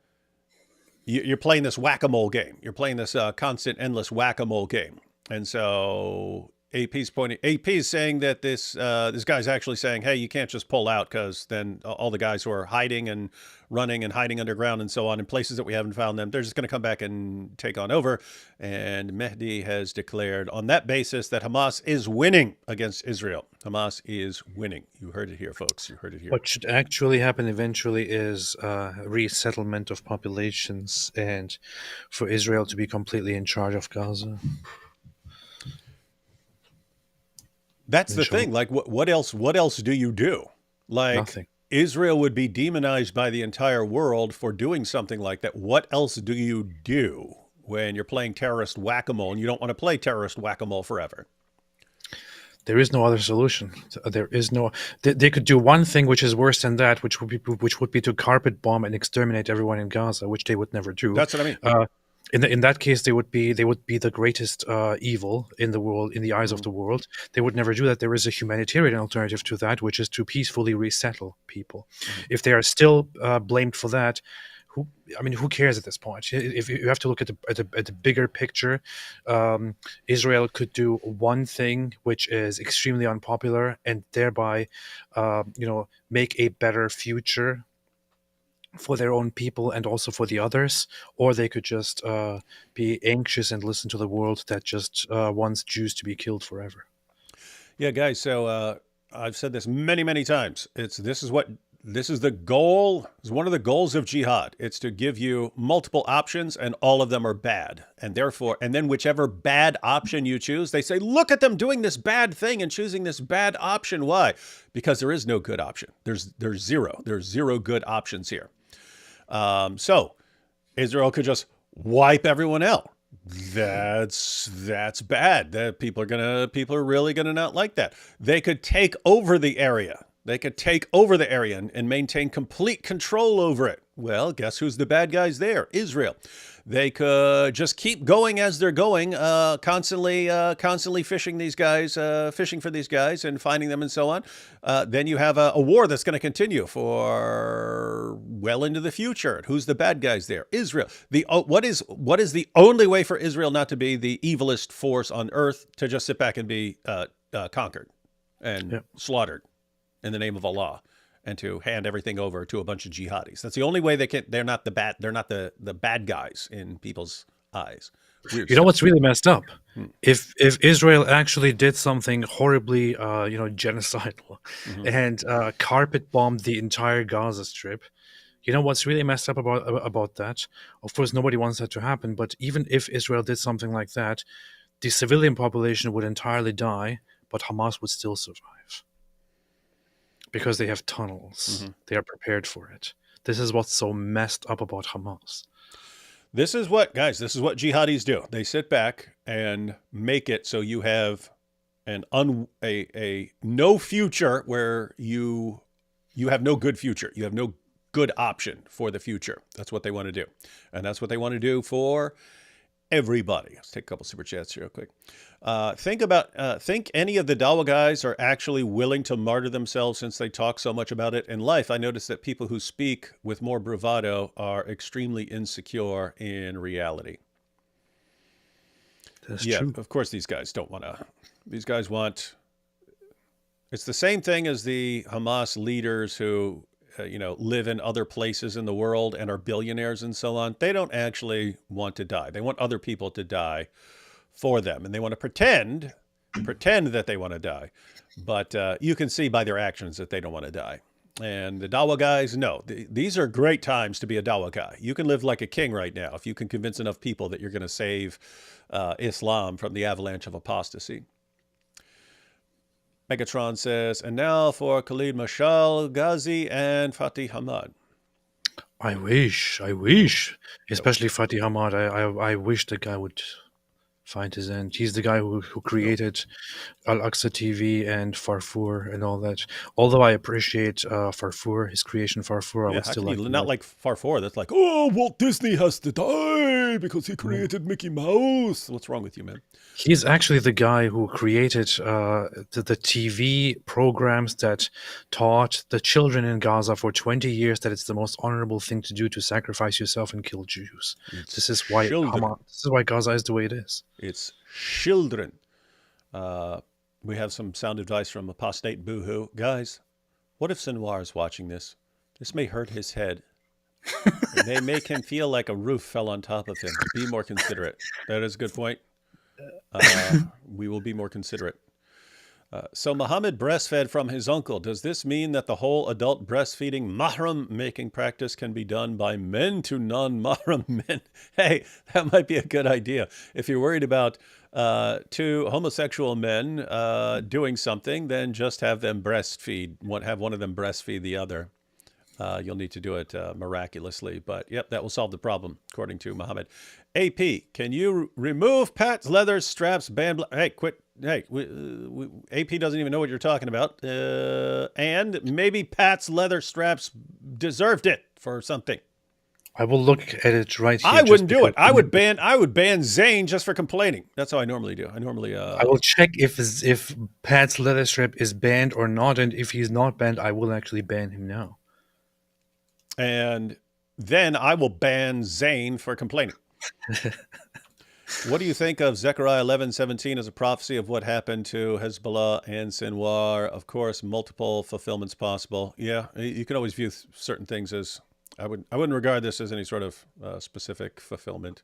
you're playing this whack-a-mole game. You're playing this constant, endless whack-a-mole game. And so AP is saying that this guy's actually saying, hey, you can't just pull out, because then all the guys who are hiding and running and hiding underground and so on in places that we haven't found them, they're just going to come back and take on over. And Mehdi has declared on that basis that Hamas is winning against Israel. Hamas is winning. You heard it here, folks. You heard it here. What should actually happen eventually is resettlement of populations, and for Israel to be completely in charge of Gaza. That's the thing. Like, what else do you do? Like, nothing. Israel would be demonized by the entire world for doing something like that. What else do you do when you're playing terrorist whack-a-mole, and you don't want to play terrorist whack-a-mole forever? There is no other solution. There is no. They could do one thing, which is worse than that, which would be to carpet bomb and exterminate everyone in Gaza, which they would never do. That's what I mean. In that case, they would be the greatest evil in the world, in the eyes of the world. They would never do that. There is a humanitarian alternative to that, which is to peacefully resettle people. If they are still blamed for that, who cares at this point? If you have to look at the bigger picture, Israel could do one thing which is extremely unpopular, and thereby, make a better future for their own people and also for the others, or they could just be anxious and listen to the world that just wants Jews to be killed forever. Yeah, guys. So I've said this many, many times. This is what This is the goal. It's one of the goals of jihad. It's to give you multiple options, and all of them are bad. And therefore, and then whichever bad option you choose, they say, look at them doing this bad thing and choosing this bad option. Why? Because there is no good option. There's zero. There's zero good options here. So Israel could just wipe everyone out. That's bad. That people are really gonna not like that. They could take over the area. They could take over the area and maintain complete control over it. Well, guess who's the bad guys there? Israel. They could just keep going as they're going, constantly fishing for these guys and finding them and so on. Then you have a war that's going to continue for well into the future. Who's the bad guys there? Israel. What is the only way for Israel not to be the evilest force on earth? To just sit back and be conquered and slaughtered in the name of Allah, and to hand everything over to a bunch of jihadis. That's the only way they can. They're not the bad guys in people's eyes. Weird You know stuff. what's really messed up? If Israel actually did something horribly, genocidal, and carpet bombed the entire Gaza Strip, you know what's really messed up about that? Of course, nobody wants that to happen. But even if Israel did something like that, the civilian population would entirely die, but Hamas would still survive. Because they have tunnels. They are prepared for it. This is what's so messed up about Hamas. This is what jihadis do. They sit back and make it so you have a no future, where you have no good future. You have no good option for the future. That's what they want to do. And that's what they want to do for everybody. Let's take a couple super chats here real quick. Think any of the Dawa guys are actually willing to martyr themselves, since they talk so much about it in life. I notice that people who speak with more bravado are extremely insecure in reality. That's true. Of course these guys don't want to. These guys want. It's the same thing as the Hamas leaders who live in other places in the world and are billionaires and so on. They don't actually want to die. They want other people to die for them, and they want to pretend that they want to die. But you can see by their actions that they don't want to die. And the Dawa guys, no. These are great times to be a Dawa guy. You can live like a king right now if you can convince enough people that you're going to save Islam from the avalanche of apostasy. Megatron says, and now for Khalid Mashal, Ghazi, and Fatih Hamad. I wish. Especially Fatih Hamad. I wish the guy would find his end. He's the guy who created Al-Aqsa TV and Farfour and all that. Although I appreciate Farfour, his creation Farfour, I would still not like Farfour. That's like, oh, Walt Disney has to die because he created Mickey Mouse. What's wrong with you, man? He's actually the guy who created the TV programs that taught the children in Gaza for 20 years that it's the most honorable thing to do to sacrifice yourself and kill Jews. This is why Gaza is the way it is. It's children. We have some sound advice from Apostate Boohoo. Guys, what if Sinwar is watching this? This may hurt his head. It may make him feel like a roof fell on top of him. Be more considerate. That is a good point. We will be more considerate. So Muhammad breastfed from his uncle. Does this mean that the whole adult breastfeeding mahram making practice can be done by men to non-mahram men? Hey, that might be a good idea. If you're worried about two homosexual men doing something, then just have them breastfeed. Have one of them breastfeed the other. You'll need to do it miraculously. But, yep, that will solve the problem, according to Muhammad. AP, can you remove Pat's leather straps band? Hey, quit. Hey, AP doesn't even know what you're talking about. And maybe Pat's leather straps deserved it for something. I will look at it right here. I wouldn't do it. I would ban Zane just for complaining. That's how I normally do. I will check if Pat's leather strap is banned or not, and if he's not banned, I will actually ban him now. And then I will ban Zane for complaining. What do you think of Zechariah 11:17 as a prophecy of what happened to Hezbollah and Sinwar? Of course, multiple fulfillments possible. Yeah, you can always view certain things as, I wouldn't regard this as any sort of specific fulfillment.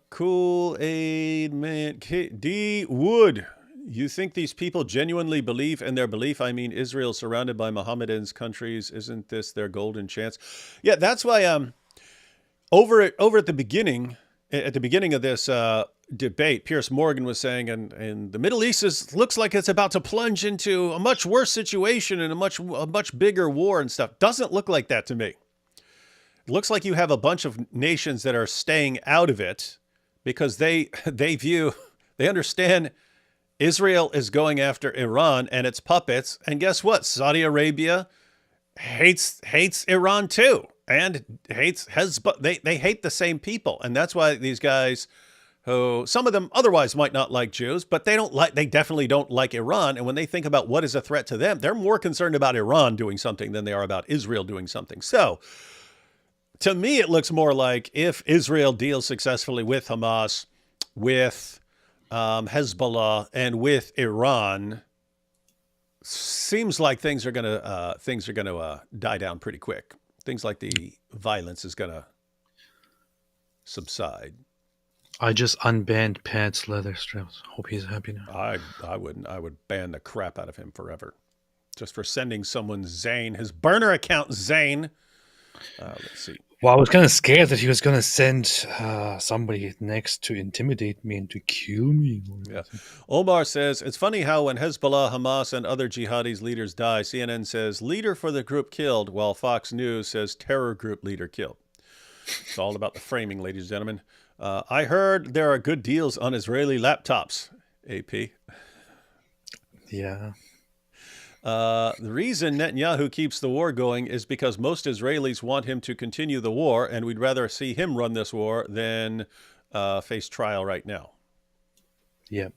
Cool Aid Man D Wood. You think these people genuinely believe in their belief? I mean, Israel surrounded by Mohammedans countries. Isn't this their golden chance? Yeah, that's why over at the beginning of this debate, Piers Morgan was saying, and the Middle East looks like it's about to plunge into a much worse situation and a much bigger war and stuff. Doesn't look like that to me. It looks like you have a bunch of nations that are staying out of it because they understand Israel is going after Iran and its puppets. And guess what? Saudi Arabia hates Iran too, and hates Hezbollah. They hate the same people. And that's why these guys, who some of them otherwise might not like Jews, but they definitely don't like Iran. And when they think about what is a threat to them, they're more concerned about Iran doing something than they are about Israel doing something. So to me, it looks more like if Israel deals successfully with Hamas, with Hezbollah, and with Iran, seems like things are gonna die down pretty quick. Things like the violence is gonna subside. I just unbanned Pat's leather straps. Hope he's happy now. I wouldn't. I would ban the crap out of him forever, just for sending someone Zane, his burner account Zane. Let's see. Well, I was kind of scared that he was going to send somebody next to intimidate me and to kill me. Yeah. Omar says, it's funny how when Hezbollah, Hamas, and other jihadis leaders die, CNN says leader for the group killed, while Fox News says terror group leader killed. It's all about the framing, ladies and gentlemen. I heard there are good deals on Israeli laptops, AP. Yeah. The reason Netanyahu keeps the war going is because most Israelis want him to continue the war, and we'd rather see him run this war than face trial right now. Yeah.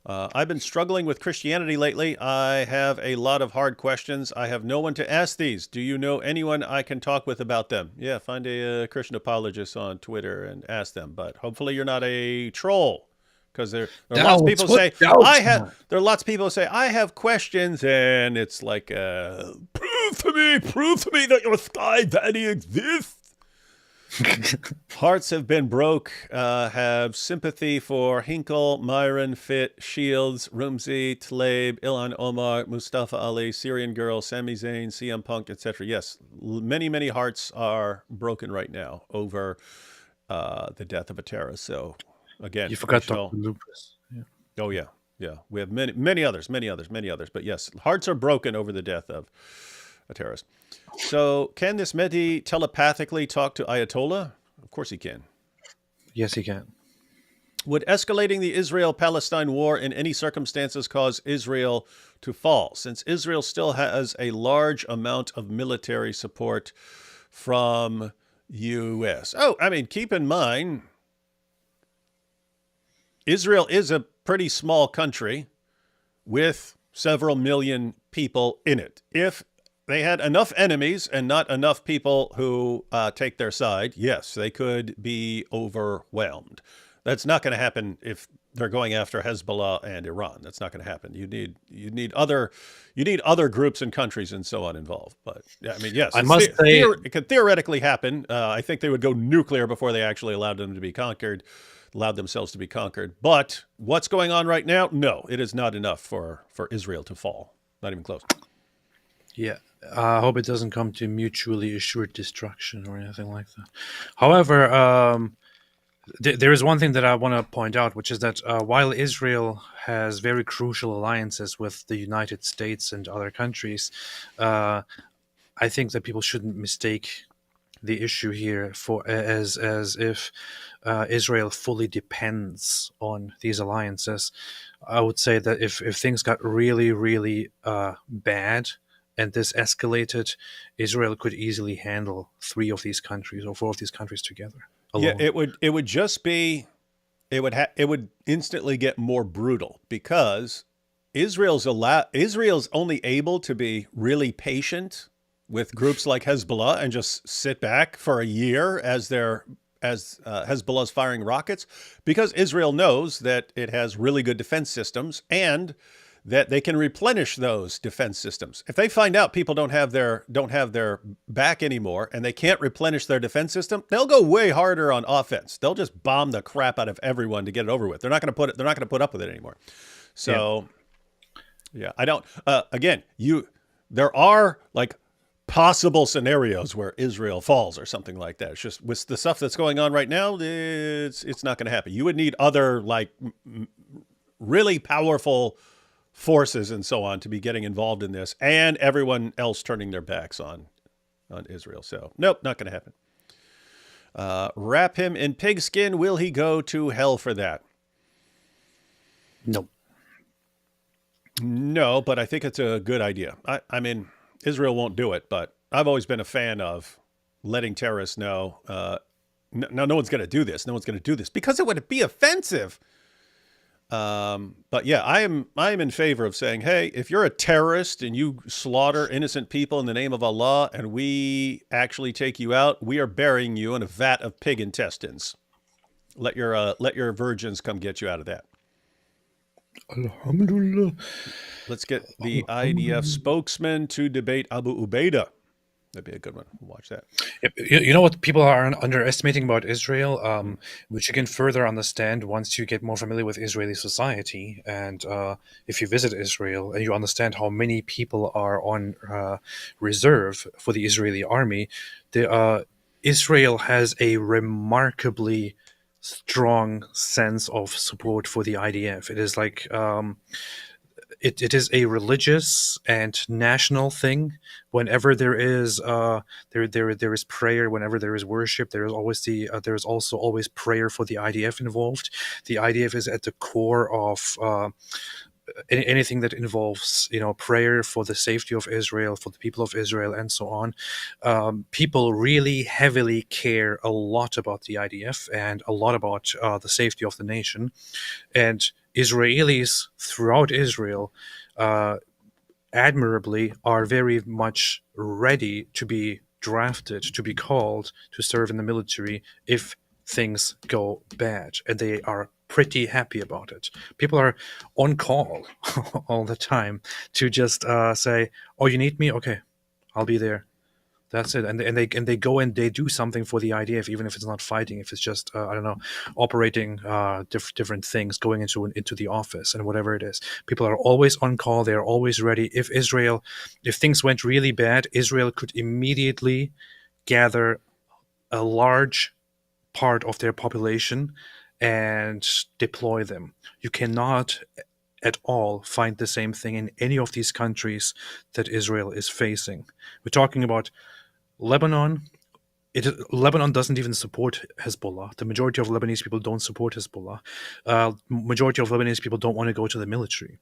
I've been struggling with Christianity lately. I have a lot of hard questions. I have no one to ask these. Do you know anyone I can talk with about them? Yeah, find a Christian apologist on Twitter and ask them. But hopefully you're not a troll. Because there are lots of people say there are lots of people who say I have questions, and it's like prove to me that your sky daddy exists. Hearts have been broke. Have sympathy for Hinkle, Myron, Fit, Shields, Rumsey, Tlaib, Ilhan Omar, Mustafa Ali, Syrian Girl, Sami Zayn, CM Punk, etc. Yes, many hearts are broken right now over the death of a terrorist. So. Again, you forgot Dr. Lucas. Yeah. Oh yeah. We have many others. But yes, hearts are broken over the death of a terrorist. So, can this Mehdi telepathically talk to Ayatollah? Of course he can. Yes, he can. Would escalating the Israel-Palestine war in any circumstances cause Israel to fall, since Israel still has a large amount of military support from U.S.? Oh, I mean, keep in mind, Israel is a pretty small country with several million people in it. If they had enough enemies and not enough people who take their side, yes, they could be overwhelmed. That's not going to happen if they're going after Hezbollah and Iran. That's not going to happen. You need other groups and countries and so on involved. But yeah, I mean, yes, I must say it could theoretically happen. I think they would go nuclear before they actually allowed themselves to be conquered. But what's going on right now? No, it is not enough for Israel to fall. Not even close. Yeah, I hope it doesn't come to mutually assured destruction or anything like that. However, there is one thing that I want to point out, which is that while Israel has very crucial alliances with the United States and other countries, I think that people shouldn't mistake the issue here as if Israel fully depends on these alliances. I would say that if things got really bad and this escalated, Israel could easily handle 3 of these countries or 4 of these countries together alone. Yeah, it would instantly get more brutal because Israel's only able to be really patient with groups like Hezbollah and just sit back for a year as Hezbollah's firing rockets, because Israel knows that it has really good defense systems and that they can replenish those defense systems. If they find out people don't have their back anymore and they can't replenish their defense system, they'll go way harder on offense. They'll just bomb the crap out of everyone to get it over with. They're not going to put up with it anymore. So yeah, I don't there are like possible scenarios where Israel falls or something like that. It's just with the stuff that's going on right now, it's not going to happen. You would need other like really powerful forces and so on to be getting involved in this, and everyone else turning their backs on Israel. So nope, not going to happen. Wrap him in pigskin. Will he go to hell for that? Nope. No, but I think it's a good idea. I mean, Israel won't do it, but I've always been a fan of letting terrorists know, no one's going to do this. No one's going to do this because it would be offensive. But yeah, I am in favor of saying, hey, if you're a terrorist and you slaughter innocent people in the name of Allah and we actually take you out, we are burying you in a vat of pig intestines. Let your virgins come get you out of that. Alhamdulillah. Let's get the IDF spokesman to debate Abu Ubaidah. That'd be a good one. We'll watch that. You know what people are underestimating about Israel, which you can further understand once you get more familiar with Israeli society. And if you visit Israel and you understand how many people are on reserve for the Israeli army, Israel has a remarkably strong sense of support for the IDF. It is like it is a religious and national thing. Whenever there is there is prayer, whenever there is worship, there is also always prayer for the IDF involved. The IDF is at the core of anything that involves, prayer for the safety of Israel, for the people of Israel, and so on. People really heavily care a lot about the IDF and a lot about the safety of the nation. And Israelis throughout Israel admirably are very much ready to be drafted, to be called to serve in the military if things go bad, and they are pretty happy about it. People are on call all the time to just say, "Oh, you need me? Okay, I'll be there." That's it. And they go and they do something for the IDF, even if it's not fighting, if it's just operating different things, going into the office and whatever it is. People are always on call. They are always ready. If things went really bad, Israel could immediately gather a large part of their population and deploy them. You cannot at all find the same thing in any of these countries that Israel is facing. We're talking about Lebanon. Lebanon doesn't even support Hezbollah. The majority of Lebanese people don't support Hezbollah. Majority of Lebanese people don't want to go to the military.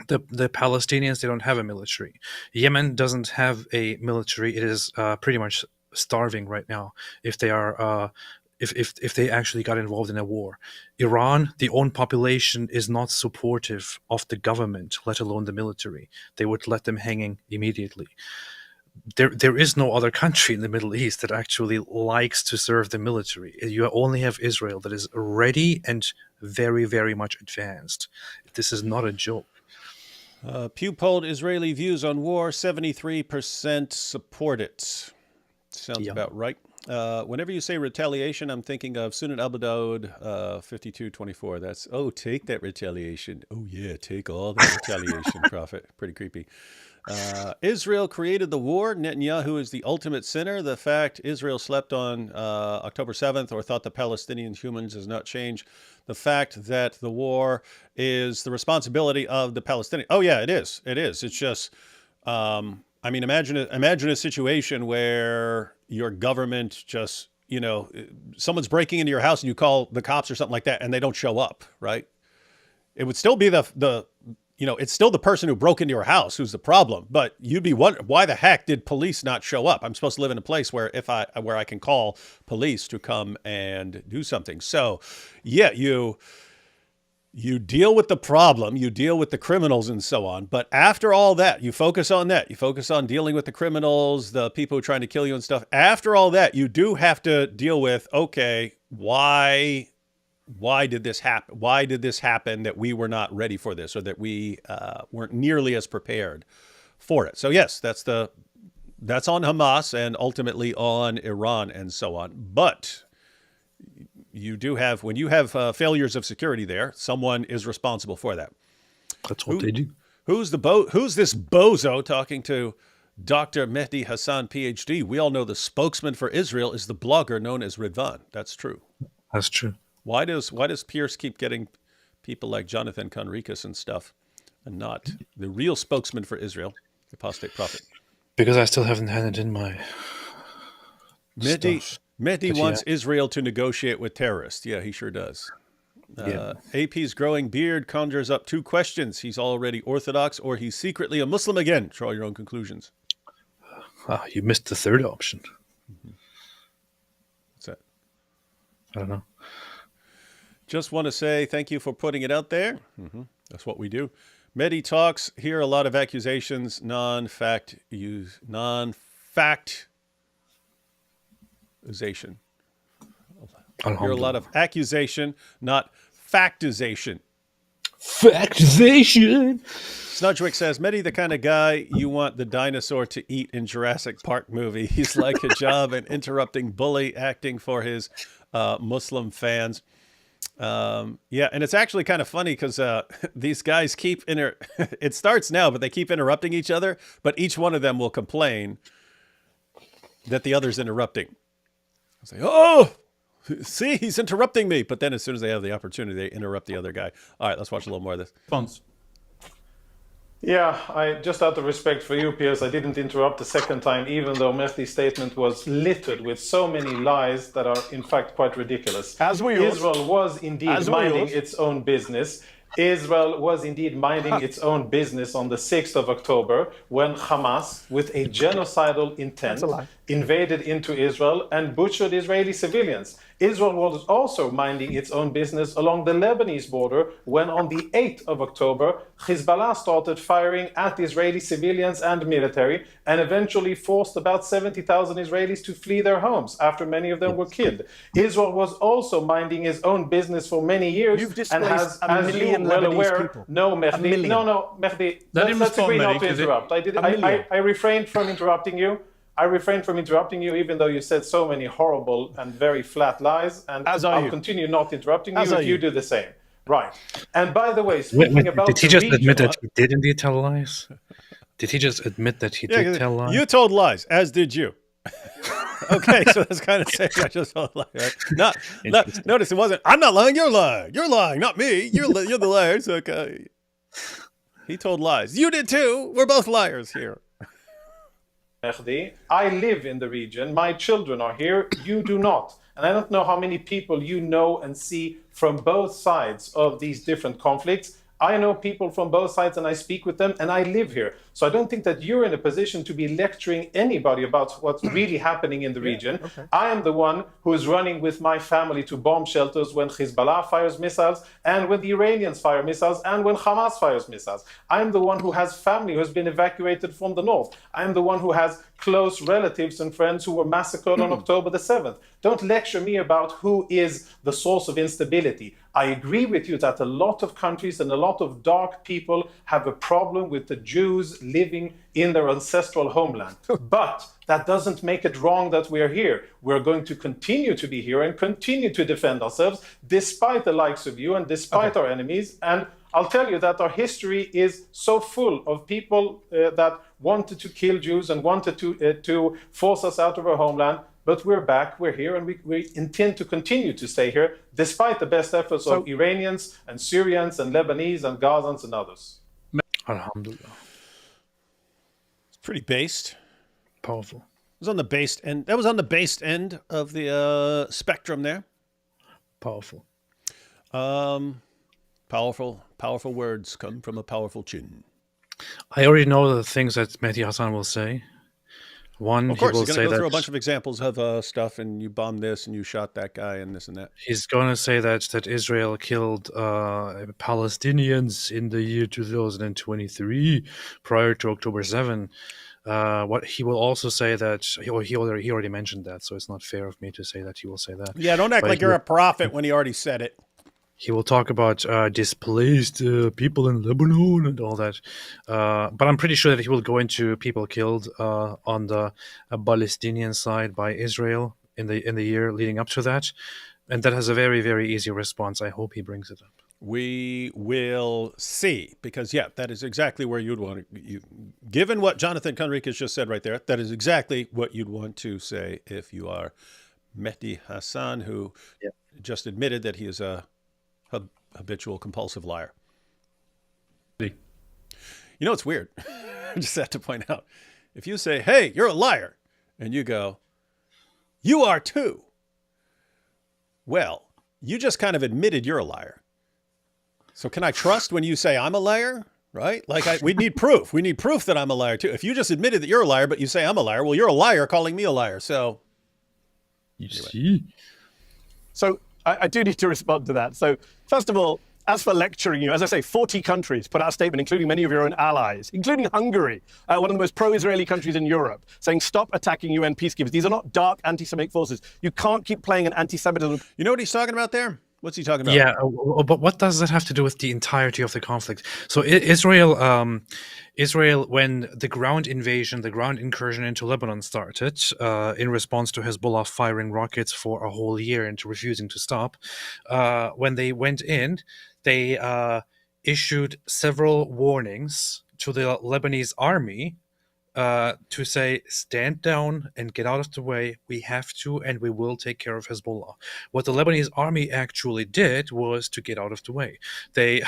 The Palestinians, they don't have a military. Yemen doesn't have a military. It is pretty much starving right now if they are if they actually got involved in a war. Iran, the own population is not supportive of the government, let alone the military. They would let them hanging immediately. There is no other country in the Middle East that actually likes to serve the military. You only have Israel that is ready and very, very much advanced. This is not a joke. Pew polled Israeli views on war, 73% support it. Sounds about right. Whenever you say retaliation, I'm thinking of Sunan Abu Dawud 52:24. That's, take that retaliation. Oh, yeah, take all that retaliation, Prophet. Pretty creepy. Israel created the war. Netanyahu is the ultimate sinner. The fact Israel slept on October 7th or thought the Palestinian humans has not changed. The fact that the war is the responsibility of the Palestinians. Oh, yeah, it is. It is. It's just, imagine a situation where your government just, someone's breaking into your house and you call the cops or something like that and they don't show up, right? It would still be it's still the person who broke into your house who's the problem, but you'd be wondering, why the heck did police not show up? I'm supposed to live in a place where I can call police to come and do something. So, yeah, you deal with the problem, you deal with the criminals and so on. But after all that, you focus on that. You focus on dealing with the criminals, the people who are trying to kill you and stuff. After all that, you do have to deal with, okay, why why did this happen? Why did this happen that we were not ready for this, or that we weren't nearly as prepared for it? So yes, that's on Hamas and ultimately on Iran and so on. But you do have, when you have failures of security there, someone is responsible for that. That's what they do. Who's this bozo talking to Dr. Mehdi Hassan, PhD? We all know the spokesman for Israel is the blogger known as Ridvan. That's true. That's true. Why does Piers keep getting people like Jonathan Conricus and stuff, and not the real spokesman for Israel, the Apostate Prophet? Because I still haven't handed in my stuff. Mehdi wants Israel to negotiate with terrorists. Yeah, he sure does. AP's growing beard conjures up two questions. He's already Orthodox, or he's secretly a Muslim again. Draw your own conclusions. You missed the third option. What's that? I don't know. Just want to say thank you for putting it out there. That's what we do. Mehdi talks here. A lot of accusations, non-factization. Hear a lot of accusation, not factization. Factization. Snudgewick says, Mehdi, the kind of guy you want the dinosaur to eat in Jurassic Park movie. He's like hijab and interrupting bully, acting for his Muslim fans. And it's actually kind of funny because these guys keep it starts now, but they keep interrupting each other. But each one of them will complain that the other's interrupting. I say, oh, see, he's interrupting me. But then as soon as they have the opportunity, they interrupt the other guy. All right, let's watch a little more of this. Response. Yeah, I just out of respect for you, Piers, I didn't interrupt the second time, even though Mehdi's statement was littered with so many lies that are in fact quite ridiculous. As were yours. Israel was indeed minding its own business. Israel was indeed minding its own business on the 6th of October when Hamas, with a genocidal intent, invaded into Israel and butchered Israeli civilians. Israel was also minding its own business along the Lebanese border when on the 8th of October, Hezbollah started firing at Israeli civilians and military and eventually forced about 70,000 Israelis to flee their homes after many of them were killed. Israel was also minding its own business for many years and has, as you well aware, Mehdi, let's agree not to interrupt. I refrained from interrupting you. Even though you said so many horrible and very flat lies, and I'll continue not interrupting you if you do the same. Right. And by the way, speaking about did he just admit that he did indeed tell lies? Did he just admit that he did tell lies? You told lies, as did you. Okay, so that's kind of saying I just told lies. Right? Notice it wasn't, I'm not lying, you're lying. You're lying, not me. You're the liars. Okay. He told lies. You did too. We're both liars here. Mehdi, I live in the region. My children are here. You do not. And I don't know how many people you know and see from both sides of these different conflicts. I know people from both sides and I speak with them and I live here. So I don't think that you're in a position to be lecturing anybody about what's really happening in the region. Okay. I am the one who is running with my family to bomb shelters when Hezbollah fires missiles and when the Iranians fire missiles and when Hamas fires missiles. I am the one who has family who has been evacuated from the north. I am the one who has close relatives and friends who were massacred on October the 7th. Don't lecture me about who is the source of instability. I agree with you that a lot of countries and a lot of dark people have a problem with the Jews living in their ancestral homeland. But that doesn't make it wrong that we are here. We're going to continue to be here and continue to defend ourselves despite the likes of you and despite our enemies. And I'll tell you that our history is so full of people that wanted to kill Jews and wanted to force us out of our homeland. But we're back, we're here, and we intend to continue to stay here, despite the best efforts of Iranians and Syrians and Lebanese and Gazans and others. Alhamdulillah. It's pretty based. Powerful. It was on the based end. That was on the based end of the spectrum there. Powerful. Powerful words come from a powerful chin. I already know the things that Mehdi Hassan will say. One, of course, he will he's say going to go that through a bunch of examples of stuff, and you bombed this, and you shot that guy, and this and that. He's going to say that Israel killed Palestinians in the year 2023, prior to October 7. What he will also say that he already mentioned that, so it's not fair of me to say that he will say that. Yeah, don't act like you're a prophet when he already said it. He will talk about displaced people in Lebanon and all that. But I'm pretty sure that he will go into people killed on the Palestinian side by Israel in the year leading up to that. And that has a very, very easy response. I hope he brings it up. We will see, because that is exactly where you'd want to. Given what Jonathan Conricus just said right there, that is exactly what you'd want to say if you are Mehdi Hassan, who just admitted that he is a habitual compulsive liar. You know, it's weird. I just have to point out, if you say, "Hey, you're a liar," and you go, "You are too," well, you just kind of admitted you're a liar. So can I trust when you say I'm a liar? Right? Like we need proof. We need proof that I'm a liar too. If you just admitted that you're a liar, but you say I'm a liar, well, you're a liar calling me a liar. So you see. So I do need to respond to that. So first of all, as for lecturing you, as I say, 40 countries put out a statement, including many of your own allies, including Hungary, one of the most pro-Israeli countries in Europe, saying stop attacking UN peacekeepers. These are not dark anti-Semitic forces. You can't keep playing an anti-Semitism. You know what he's talking about there? What's he talking about? Yeah, but what does that have to do with the entirety of the conflict? So Israel, when the ground invasion, the ground incursion into Lebanon started, in response to Hezbollah firing rockets for a whole year and refusing to stop, when they went in, they issued several warnings to the Lebanese army to say, stand down and get out of the way. We have to, and we will take care of Hezbollah. What the Lebanese army actually did was to get out of the way. They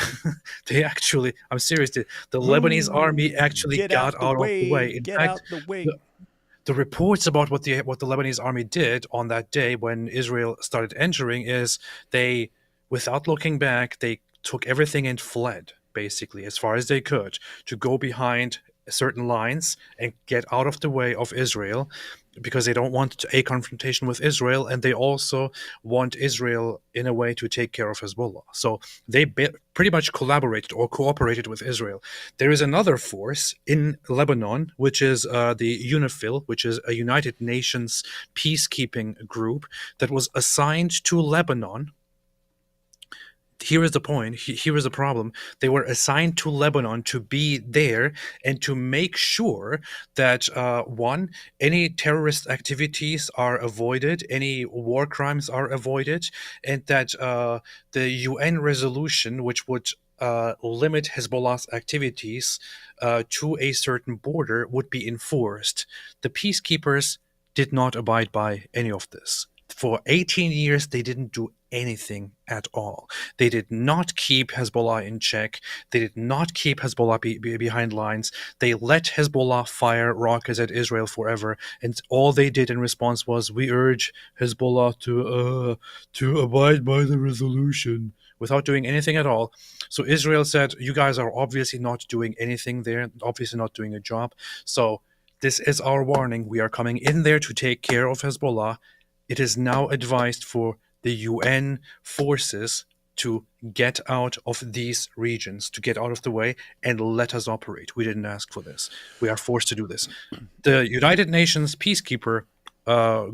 actually, I'm serious, the Lebanese army actually got out of the way. In fact, the reports about what the Lebanese army did on that day when Israel started entering is they, without looking back, they took everything and fled, basically, as far as they could, to go behind certain lines and get out of the way of Israel, because they don't want a confrontation with Israel, and they also want Israel in a way to take care of Hezbollah. So they pretty much collaborated or cooperated with Israel. There is another force in Lebanon, which is the UNIFIL, which is a United Nations peacekeeping group that was assigned to Lebanon. Here is the point. Here is the problem. They were assigned to Lebanon to be there and to make sure that, one, any terrorist activities are avoided, any war crimes are avoided, and that the UN resolution, which would limit Hezbollah's activities to a certain border, would be enforced. The peacekeepers did not abide by any of this. For 18 years, they didn't do anything at all. They did not keep Hezbollah in check. They did not keep Hezbollah behind lines. They let Hezbollah fire rockets at Israel forever, and all they did in response was, we urge Hezbollah to abide by the resolution, without doing anything at all. So Israel said, you guys are obviously not doing anything there, obviously not doing a job. So this is our warning. We are coming in there to take care of Hezbollah. It is now advised for the UN forces to get out of these regions, to get out of the way and let us operate. We didn't ask for this. We are forced to do this. The United Nations peacekeeper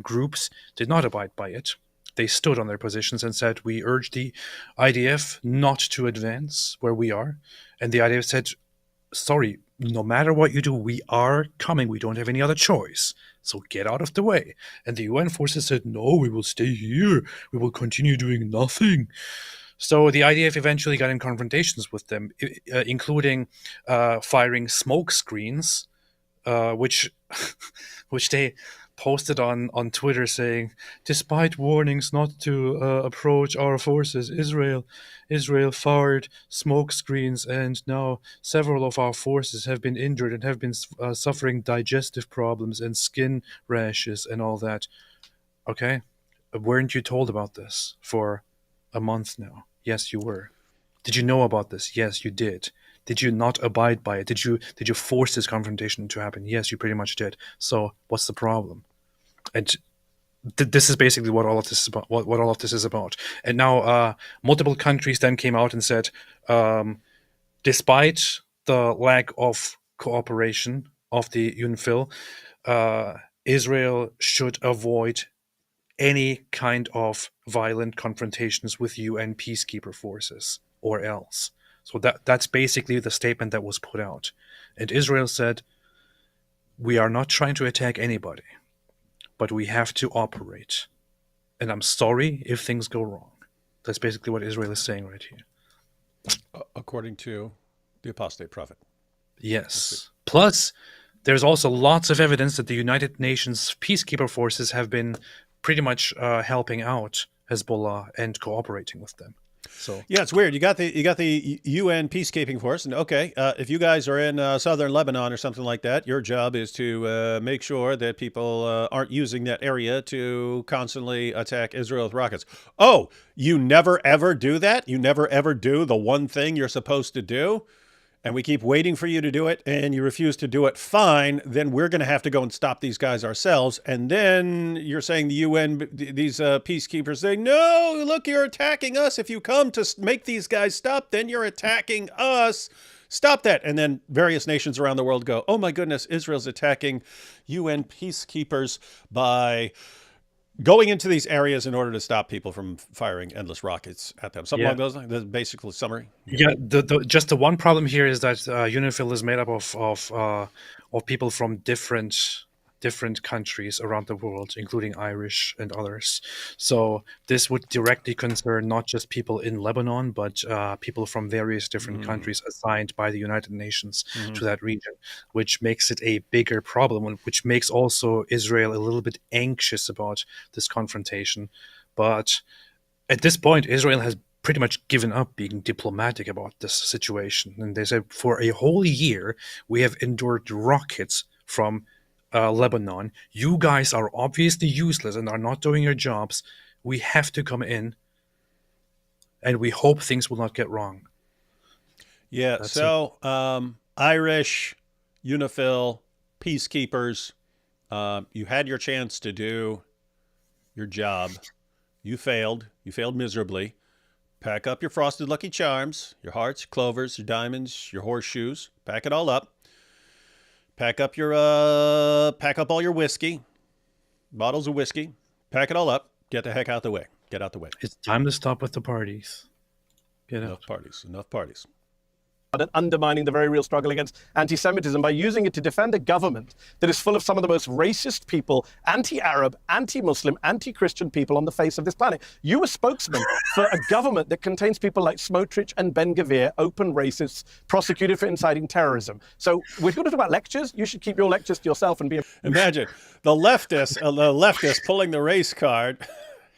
groups did not abide by it. They stood on their positions and said, we urge the IDF not to advance where we are. And the IDF said, sorry, no matter what you do, we are coming. We don't have any other choice. So get out of the way. And the UN forces said, no, we will stay here. We will continue doing nothing. So the IDF eventually got in confrontations with them, including firing smoke screens, which they posted on Twitter saying, despite warnings not to approach our forces, Israel fired smoke screens, and now several of our forces have been injured and have been suffering digestive problems and skin rashes and all that. Okay, weren't you told about this for a month now? Yes, you were. Did you know about this? Yes, you did. Did you not abide by it? Did you force this confrontation to happen? Yes, you pretty much did. So what's the problem? And this is basically what all of this is about. What all of this is about. And now multiple countries then came out and said, despite the lack of cooperation of the UNIFIL, Israel should avoid any kind of violent confrontations with UN peacekeeper forces or else. So that's basically the statement that was put out. And Israel said, we are not trying to attack anybody, but we have to operate. And I'm sorry if things go wrong. That's basically what Israel is saying right here. According to the Apostate Prophet. Yes. Plus, there's also lots of evidence that the United Nations peacekeeper forces have been pretty much helping out Hezbollah and cooperating with them. So yeah, it's weird. You got the UN peacekeeping force, and okay, if you guys are in southern Lebanon or something like that, your job is to make sure that people aren't using that area to constantly attack Israel with rockets. Oh, you never ever do that? You never ever do the one thing you're supposed to do? And we keep waiting for you to do it, and you refuse to do it, fine, then we're going to have to go and stop these guys ourselves. And then you're saying the UN, these peacekeepers say, no, look, you're attacking us. If you come to make these guys stop, then you're attacking us. Stop that. And then various nations around the world go, oh my goodness, Israel's attacking UN peacekeepers by going into these areas in order to stop people from firing endless rockets at them. Something along those lines. That's basically summary. Yeah, just the one problem here is that UNIFIL is made up of people from different countries around the world, including Irish and others. So this would directly concern not just people in Lebanon, but people from various different countries assigned by the United Nations to that region, which makes it a bigger problem, which makes also Israel a little bit anxious about this confrontation. But at this point, Israel has pretty much given up being diplomatic about this situation. And they said for a whole year, we have endured rockets from Lebanon. You guys are obviously useless and are not doing your jobs. We have to come in, and we hope things will not get wrong. Yeah. That's so Irish, UNIFIL, peacekeepers, you had your chance to do your job. You failed. You failed miserably. Pack up your frosted Lucky Charms, your hearts, your clovers, your diamonds, your horseshoes. Pack it all up. Pack up all your whiskey, bottles of whiskey. Pack it all up. Get the heck out the way. Get out the way. It's time to stop with the parties. Enough parties. Enough parties. And undermining the very real struggle against anti-Semitism by using it to defend a government that is full of some of the most racist people, anti-Arab, anti-Muslim, anti-Christian people on the face of this planet. You a spokesman for a government that contains people like Smotrich and Ben-Gvir, open racists, prosecuted for inciting terrorism. So we're going to talk about lectures. You should keep your lectures to yourself and be... Imagine the leftist pulling the race card.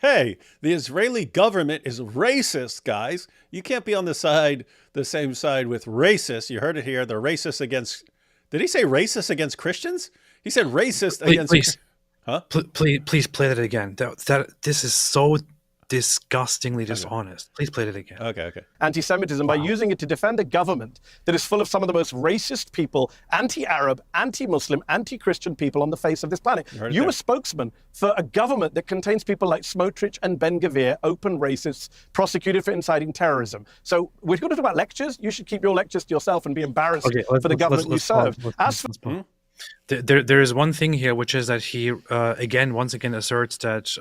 Hey, the Israeli government is racist, guys. You can't be on the same side with racists. You heard it here. They're racist against. Did he say racist against Christians? He said racist against. Please, huh? Please play that again. This is so disgustingly dishonest. Please play it again. Okay. Anti-Semitism by using it to defend a government that is full of some of the most racist people, anti-Arab, anti-Muslim, anti-Christian people on the face of this planet. You a spokesman for a government that contains people like Smotrich and Ben-Gvir, open racists, prosecuted for inciting terrorism. So we're going to talk about lectures. You should keep your lectures to yourself and be embarrassed for the government you serve. There is one thing here, which is that he once again asserts that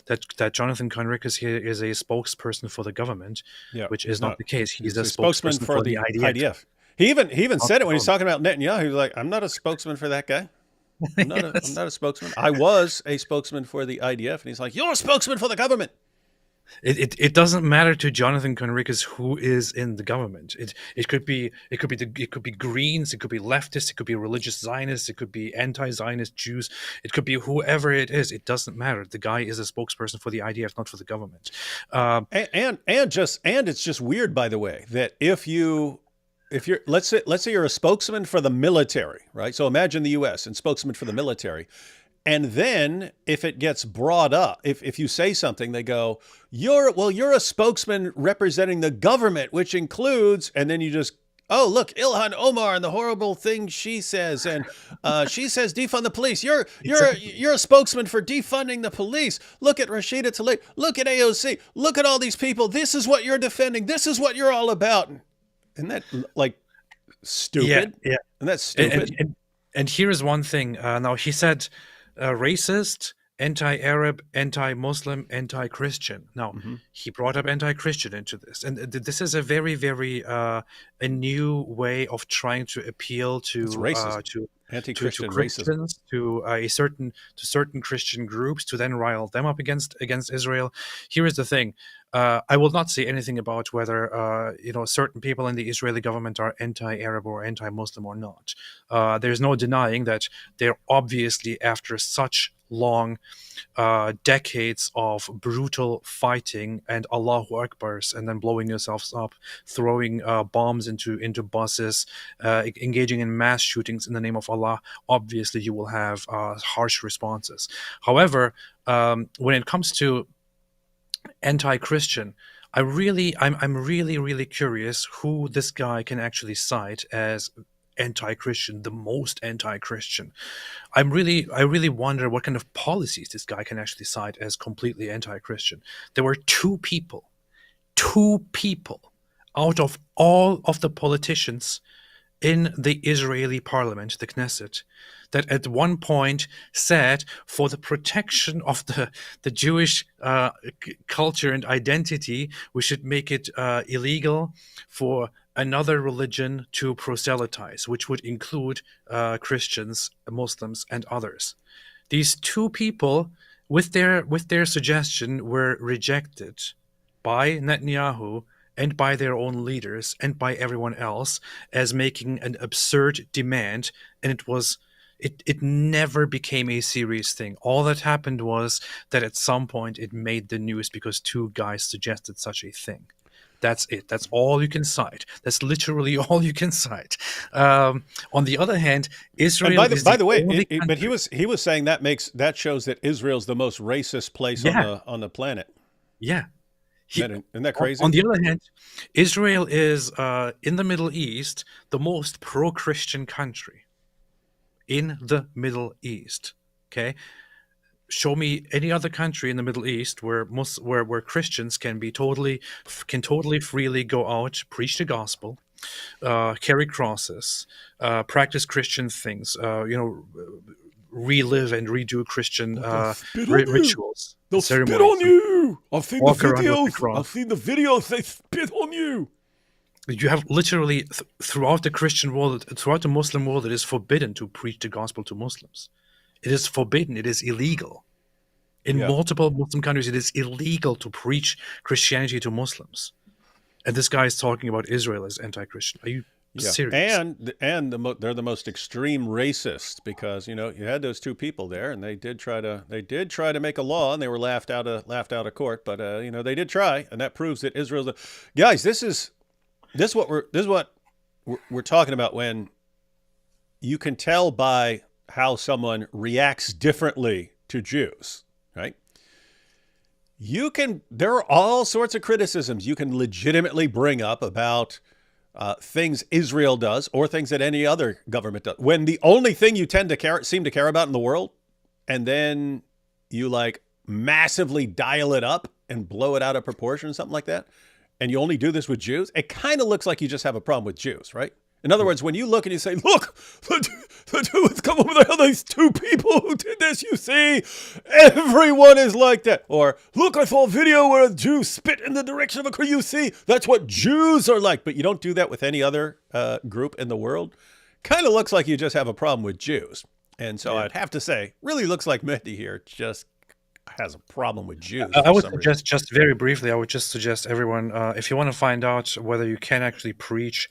that Jonathan Conricus here is a spokesperson for the government, which is not the case. He's a spokesman for the IDF. He even said it when he's talking about Netanyahu. He was like, "I'm not a spokesman for that guy. I'm not a spokesman. I was a spokesman for the IDF," and he's like, "You're a spokesman for the government." It doesn't matter to Jonathan Conricus who is in the government. It could be Greens, it could be leftists, it could be religious Zionists, it could be anti-Zionist Jews, it could be whoever it is. It doesn't matter. The guy is a spokesperson for the IDF, not for the government. And it's just weird, by the way, that if you're let's say you're a spokesman for the military, right? So imagine the U.S. and spokesman for the military. And then if it gets brought up, if you say something, they go, you're a spokesman representing the government, which includes, and then you just, oh, look, Ilhan Omar and the horrible things she says. And she says defund the police. You're a spokesman for defunding the police. Look at Rashida Tlaib. Look at AOC. Look at all these people. This is what you're defending. This is what you're all about. Isn't that like stupid? Yeah. And that's stupid. And here is one thing. Now he said, racist anti-Arab, anti-Muslim, anti-Christian. Now, he brought up anti-Christian into this, and this is a very, very a new way of trying to appeal to It's racism. to Anti-Christian racism. Christians, to certain Christian groups, to then rile them up against Israel. Here is the thing: I will not say anything about whether certain people in the Israeli government are anti-Arab or anti-Muslim or not. There's no denying that they're obviously, after such long decades of brutal fighting and Allahu Akbars, and then blowing yourselves up, throwing bombs into buses, engaging in mass shootings in the name of Allah, obviously you will have harsh responses. However, when it comes to anti-Christian, I'm really curious who this guy can actually cite as anti-Christian, the most anti-Christian. I really wonder what kind of policies this guy can actually cite as completely anti-Christian. There were two people out of all of the politicians in the Israeli parliament, the Knesset, that at one point said, for the protection of the Jewish culture and identity, we should make it illegal for another religion to proselytize, which would include Christians, Muslims, and others. These two people, with their suggestion, were rejected by Netanyahu and by their own leaders and by everyone else as making an absurd demand, and it never became a serious thing. All that happened was that at some point it made the news because two guys suggested such a thing. That's it. That's all you can cite. That's literally all you can cite. On the other hand, Israel. And by the way, but he was saying that shows that Israel's the most racist place on the planet. Yeah. Isn't that crazy? On the other hand, Israel is in the Middle East the most pro-Christian country in the Middle East. Okay. Show me any other country in the Middle East where Christians can totally freely go out, preach the gospel, carry crosses, practice Christian things, relive and redo Christian rituals. They'll spit on you. I've seen the videos. They spit on you. You have literally throughout the Christian world, throughout the Muslim world, it is forbidden to preach the gospel to Muslims. It is forbidden. It is illegal. In multiple Muslim countries, it is illegal to preach Christianity to Muslims. And this guy is talking about Israel as anti-Christian. Are you serious? And they're the most extreme racist because you had those two people there, and they did try to make a law, and they were laughed out of court. But they did try, and that proves that Israel's guys. This is what we're talking about when you can tell by how someone reacts differently to Jews, right? There are all sorts of criticisms you can legitimately bring up about things Israel does or things that any other government does. When the only thing you seem to care about in the world, and then you massively dial it up and blow it out of proportion or something like that, and you only do this with Jews, it kind of looks like you just have a problem with Jews, right? In other words, when you look and you say, look, the Jews come over there, these two people who did this, you see, everyone is like that. Or, look, I saw a video where a Jew spit in the direction of a Christian. You see, that's what Jews are like. But you don't do that with any other group in the world. Kind of looks like you just have a problem with Jews. And so I'd have to say, really looks like Mehdi here just has a problem with Jews. I would suggest, just very briefly, suggest everyone, if you want to find out whether you can actually preach,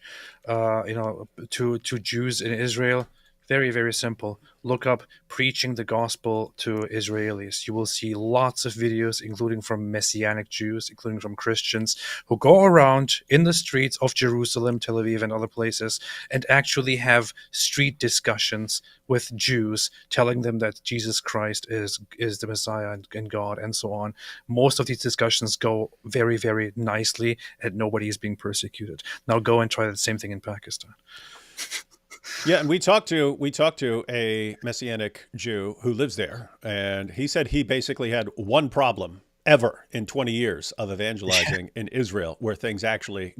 to Jews in Israel, very, very simple. Look up preaching the gospel to Israelis. You will see lots of videos, including from Messianic Jews, including from Christians, who go around in the streets of Jerusalem, Tel Aviv, and other places, and actually have street discussions with Jews, telling them that Jesus Christ is the Messiah and God, and so on. Most of these discussions go very, very nicely, and nobody is being persecuted. Now go and try the same thing in Pakistan. Yeah, and we talked to a Messianic Jew who lives there, and he said he basically had one problem ever in 20 years of evangelizing in Israel where things actually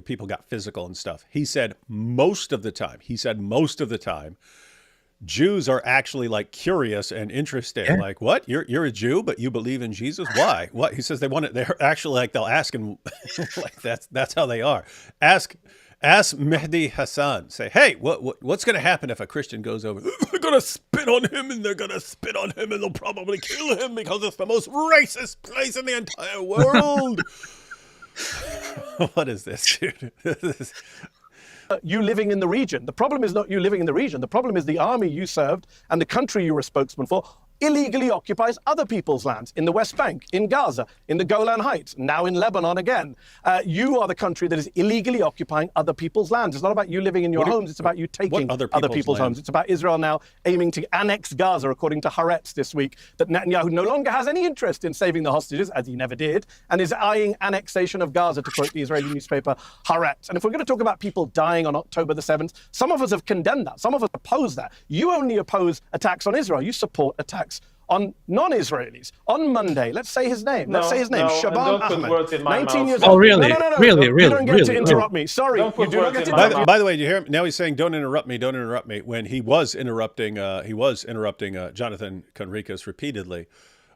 people got physical and stuff. He said most of the time, Jews are actually like curious and interested. Yeah. Like, what? You're a Jew, but you believe in Jesus? Why? What? He says they want it. They're actually like, they'll ask him like that's how they are. Ask Mehdi Hassan. Say, hey, what's going to happen if a Christian goes over? They're going to spit on him, and they're going to spit on him, and they'll probably kill him because it's the most racist place in the entire world. What is this, dude? You living in the region. The problem is not you living in the region. The problem is the army you served and the country you were spokesman for illegally occupies other people's lands in the West Bank, in Gaza, in the Golan Heights, now in Lebanon again. You are the country that is illegally occupying other people's lands. It's not about you living in your homes. It's about you taking other people's homes. It's about Israel now aiming to annex Gaza, according to Haaretz this week, that Netanyahu no longer has any interest in saving the hostages, as he never did, and is eyeing annexation of Gaza, to quote the Israeli newspaper Haaretz. And if we're going to talk about people dying on October the 7th, some of us have condemned that. Some of us oppose that. You only oppose attacks on Israel. You support attacks on non-Israelis. On Monday, let's say his name. Shaban Ahmed, 19 years old. Oh, really? No. Really? You don't get to interrupt me. Sorry. Don't put You do not words get to in my interrupt me. By the way, do you hear him? Now he's saying, don't interrupt me, don't interrupt me. When he was interrupting Jonathan Conricus repeatedly.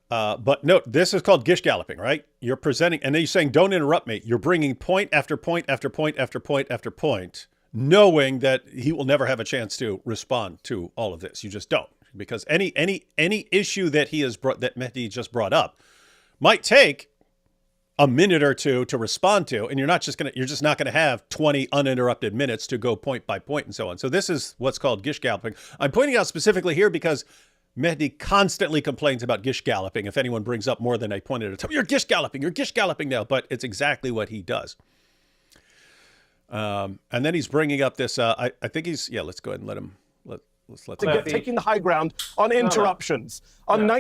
But no, this is called gish galloping, right? You're presenting, and then you're saying, don't interrupt me. You're bringing point after point after point after point after point, knowing that he will never have a chance to respond to all of this. You just don't. Because any issue that that Mehdi just brought up might take a minute or two to respond to, and you're just not gonna have 20 uninterrupted minutes to go point by point and so on. So this is what's called gish galloping. I'm pointing out specifically here because Mehdi constantly complains about gish galloping. If anyone brings up more than a point at a time, you're gish galloping now. But it's exactly what he does. And then he's bringing up this. I think let's go ahead and let him. Taking the high ground on interruptions.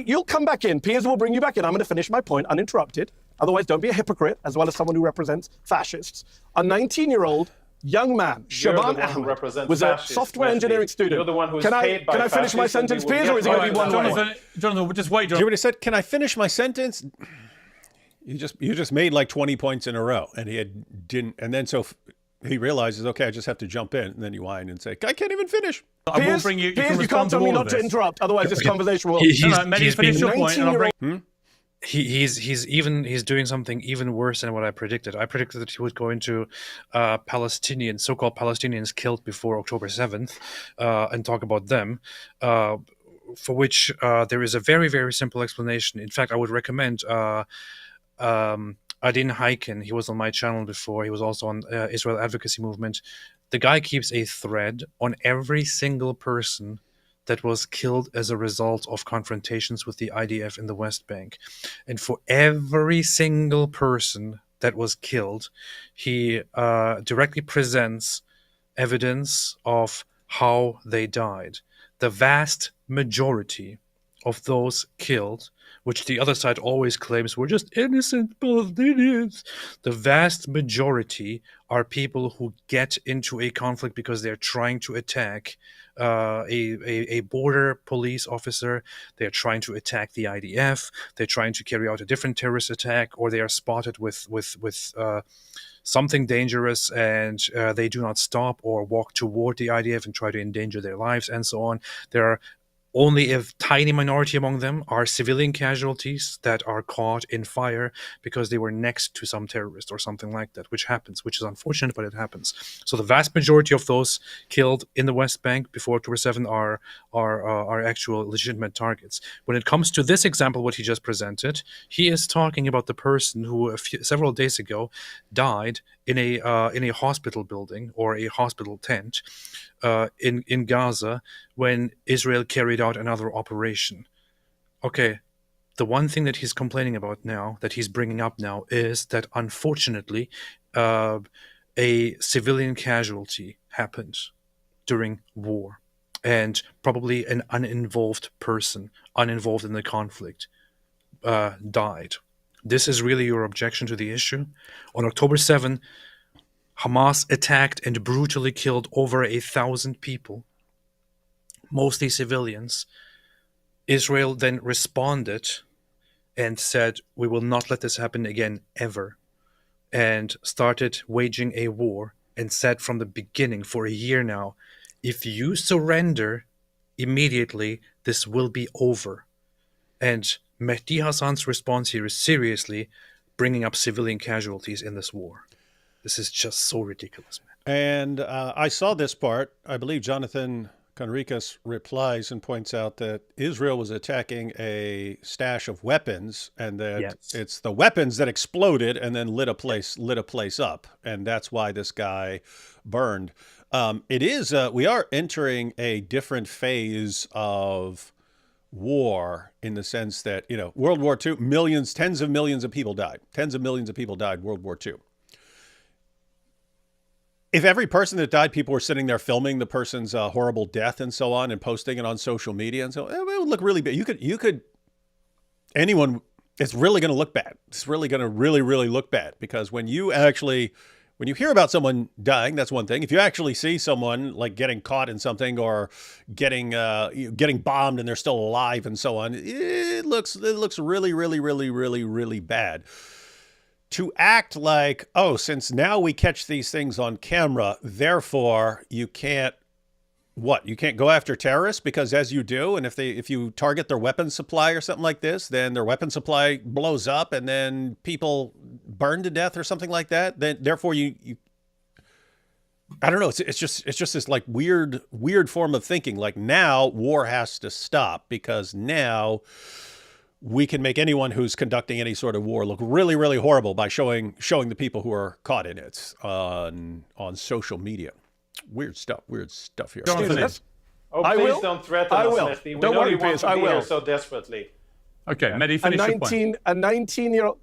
You'll come back in. Piers will bring you back in. I'm going to finish my point uninterrupted. Otherwise, don't be a hypocrite, as well as someone who represents fascists. A 19 year-old young man, Shaban Ahmed, was a software engineering student. You're the one who's can paid by I finish my sentence, Piers, or is it going to be one way? Jonathan, just wait. Did you hear what he said? Can I finish my sentence? You just made like 20 points in a row, and didn't. And then so he realizes, okay, I just have to jump in, and then you whine and say, I can't even finish. Piers, you can't tell me not to interrupt, otherwise this conversation will... Finish your point, and I'll bring... He's doing something even worse than what I predicted. I predicted that he would go into so-called Palestinians killed before October 7th and talk about them, for which there is a very, very simple explanation. In fact, I would recommend Adin Haikin. He was on my channel before. He was also on Israel Advocacy Movement. The guy keeps a thread on every single person that was killed as a result of confrontations with the IDF in the West Bank. And for every single person that was killed, he directly presents evidence of how they died. The vast majority of those killed, which the other side always claims were just innocent Palestinians, the vast majority are people who get into a conflict because they're trying to attack a border police officer, they're trying to attack the IDF, they're trying to carry out a different terrorist attack, or they are spotted with something dangerous and they do not stop or walk toward the IDF and try to endanger their lives and so on. There are only a tiny minority among them are civilian casualties that are caught in fire because they were next to some terrorist or something like that, which happens, which is unfortunate, but it happens. So the vast majority of those killed in the West Bank before October 7 are actual legitimate targets. When it comes to this example, what he just presented, he is talking about the person who several days ago died in a hospital building or a hospital tent in Gaza when Israel carried out another operation. Okay, the one thing that he's complaining about now, that he's bringing up now, is that unfortunately a civilian casualty happened during war, and probably an uninvolved person, uninvolved in the conflict, died. This is really your objection to the issue? On October 7, Hamas attacked and brutally killed over 1,000 people, mostly civilians. Israel then responded and said, we will not let this happen again ever, and started waging a war and said from the beginning, for a year now, if you surrender immediately this will be over. And Mehdi Hassan's response here is seriously bringing up civilian casualties in this war. This is just so ridiculous, man. And I saw this part. I believe Jonathan Conricus replies and points out that Israel was attacking a stash of weapons, and that it's the weapons that exploded and then lit a place up, and that's why this guy burned. It is we are entering a different phase of war in the sense that, you know, World War II, tens of millions of people died. Tens of millions of people died World War II. If every person that died, people were sitting there filming the person's horrible death and so on and posting it on social media and so, it would look really bad. Anyone, it's really going to look bad. It's really going to really look bad, because when you hear about someone dying, that's one thing. If you actually see someone like getting caught in something or getting bombed and they're still alive and so on, it looks really bad. To act like, oh, since now we catch these things on camera, therefore you can't go after terrorists, because as you do, and if you target their weapons supply or something like this, then their weapon supply blows up and then people burn to death or something like that, then therefore you I don't know, it's just this like weird form of thinking, like now war has to stop because now we can make anyone who's conducting any sort of war look really horrible by showing the people who are caught in it on social media. Weird stuff here. Jonathan, please don't threaten us, Mehdi. We don't know worry, you want Piers, to I be will. here so desperately. Okay, Mehdi, finish your point. A 19-year-old...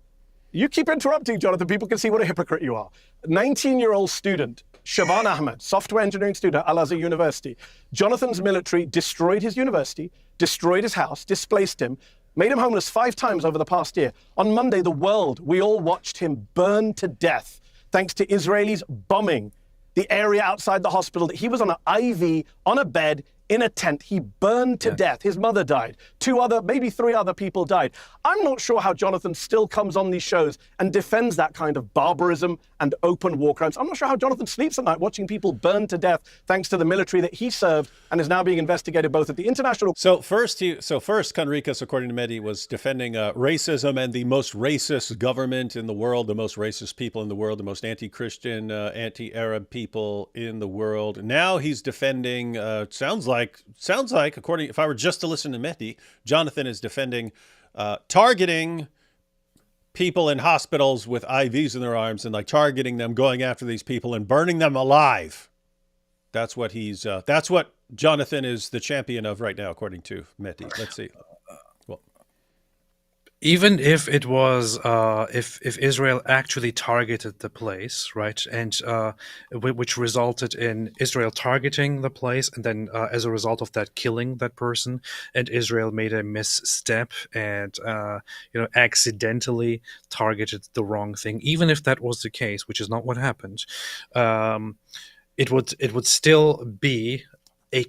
You keep interrupting, Jonathan. People can see what a hypocrite you are. 19-year-old student, Shaban Ahmed, software engineering student at Al-Azhar University. Jonathan's military destroyed his university, destroyed his house, displaced him, made him homeless 5 times over the past year. On Monday, we all watched him burn to death thanks to Israelis bombing the area outside the hospital. He was on an IV, on a bed, in a tent. He burned to death. His mother died. 3 other people died. I'm not sure how Jonathan still comes on these shows and defends that kind of barbarism and open war crimes. I'm not sure how Jonathan sleeps at night watching people burn to death thanks to the military that he served and is now being investigated both at the international... So first, Conricus, according to Mehdi, was defending racism and the most racist government in the world, the most racist people in the world, the most anti-Christian, anti-Arab people in the world. Now he's defending, sounds like, according, if I were just to listen to Mehdi, Jonathan is defending targeting people in hospitals with IVs in their arms and like targeting them, going after these people and burning them alive. That's what that's what Jonathan is the champion of right now, according to Mehdi. Let's see. Even if it was, if Israel actually targeted the place, right, and which resulted in Israel targeting the place, and then as a result of that, killing that person, and Israel made a misstep and accidentally targeted the wrong thing. Even if that was the case, which is not what happened, it would still be a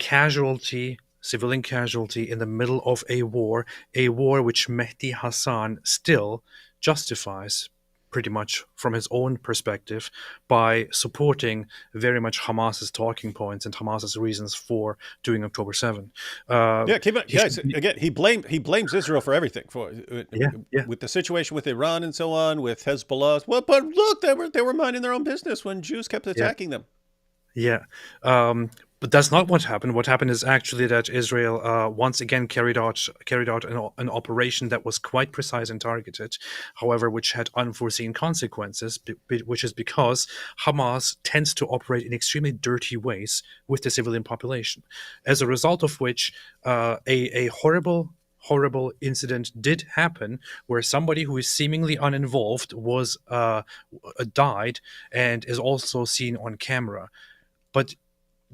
civilian casualty in the middle of a war which Mehdi Hassan still justifies pretty much from his own perspective by supporting very much Hamas's talking points and Hamas's reasons for doing October 7. Guys, again, he blames Israel for everything, with the situation with Iran and so on, with Hezbollah. Well, but look, they were minding their own business when Jews kept attacking them. Yeah. But that's not what happened. What happened is actually that Israel once again carried out an operation that was quite precise and targeted, however, which had unforeseen consequences, which is because Hamas tends to operate in extremely dirty ways with the civilian population. As a result of which, a horrible incident did happen where somebody who is seemingly uninvolved was died and is also seen on camera. But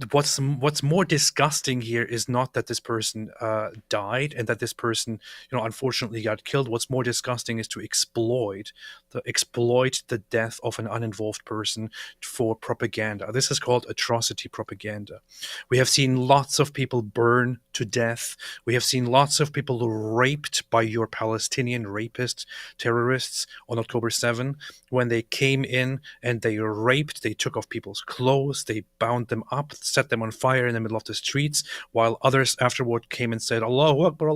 what's more disgusting here is not that this person died and that this person, unfortunately got killed. What's more disgusting is to exploit the death of an uninvolved person for propaganda. This is called atrocity propaganda. We have seen lots of people burn to death. We have seen lots of people raped by your Palestinian rapist terrorists on October 7 when they came in and they raped, they took off people's clothes, they bound them up, set them on fire in the middle of the streets, while others afterward came and said, Allahu Akbar,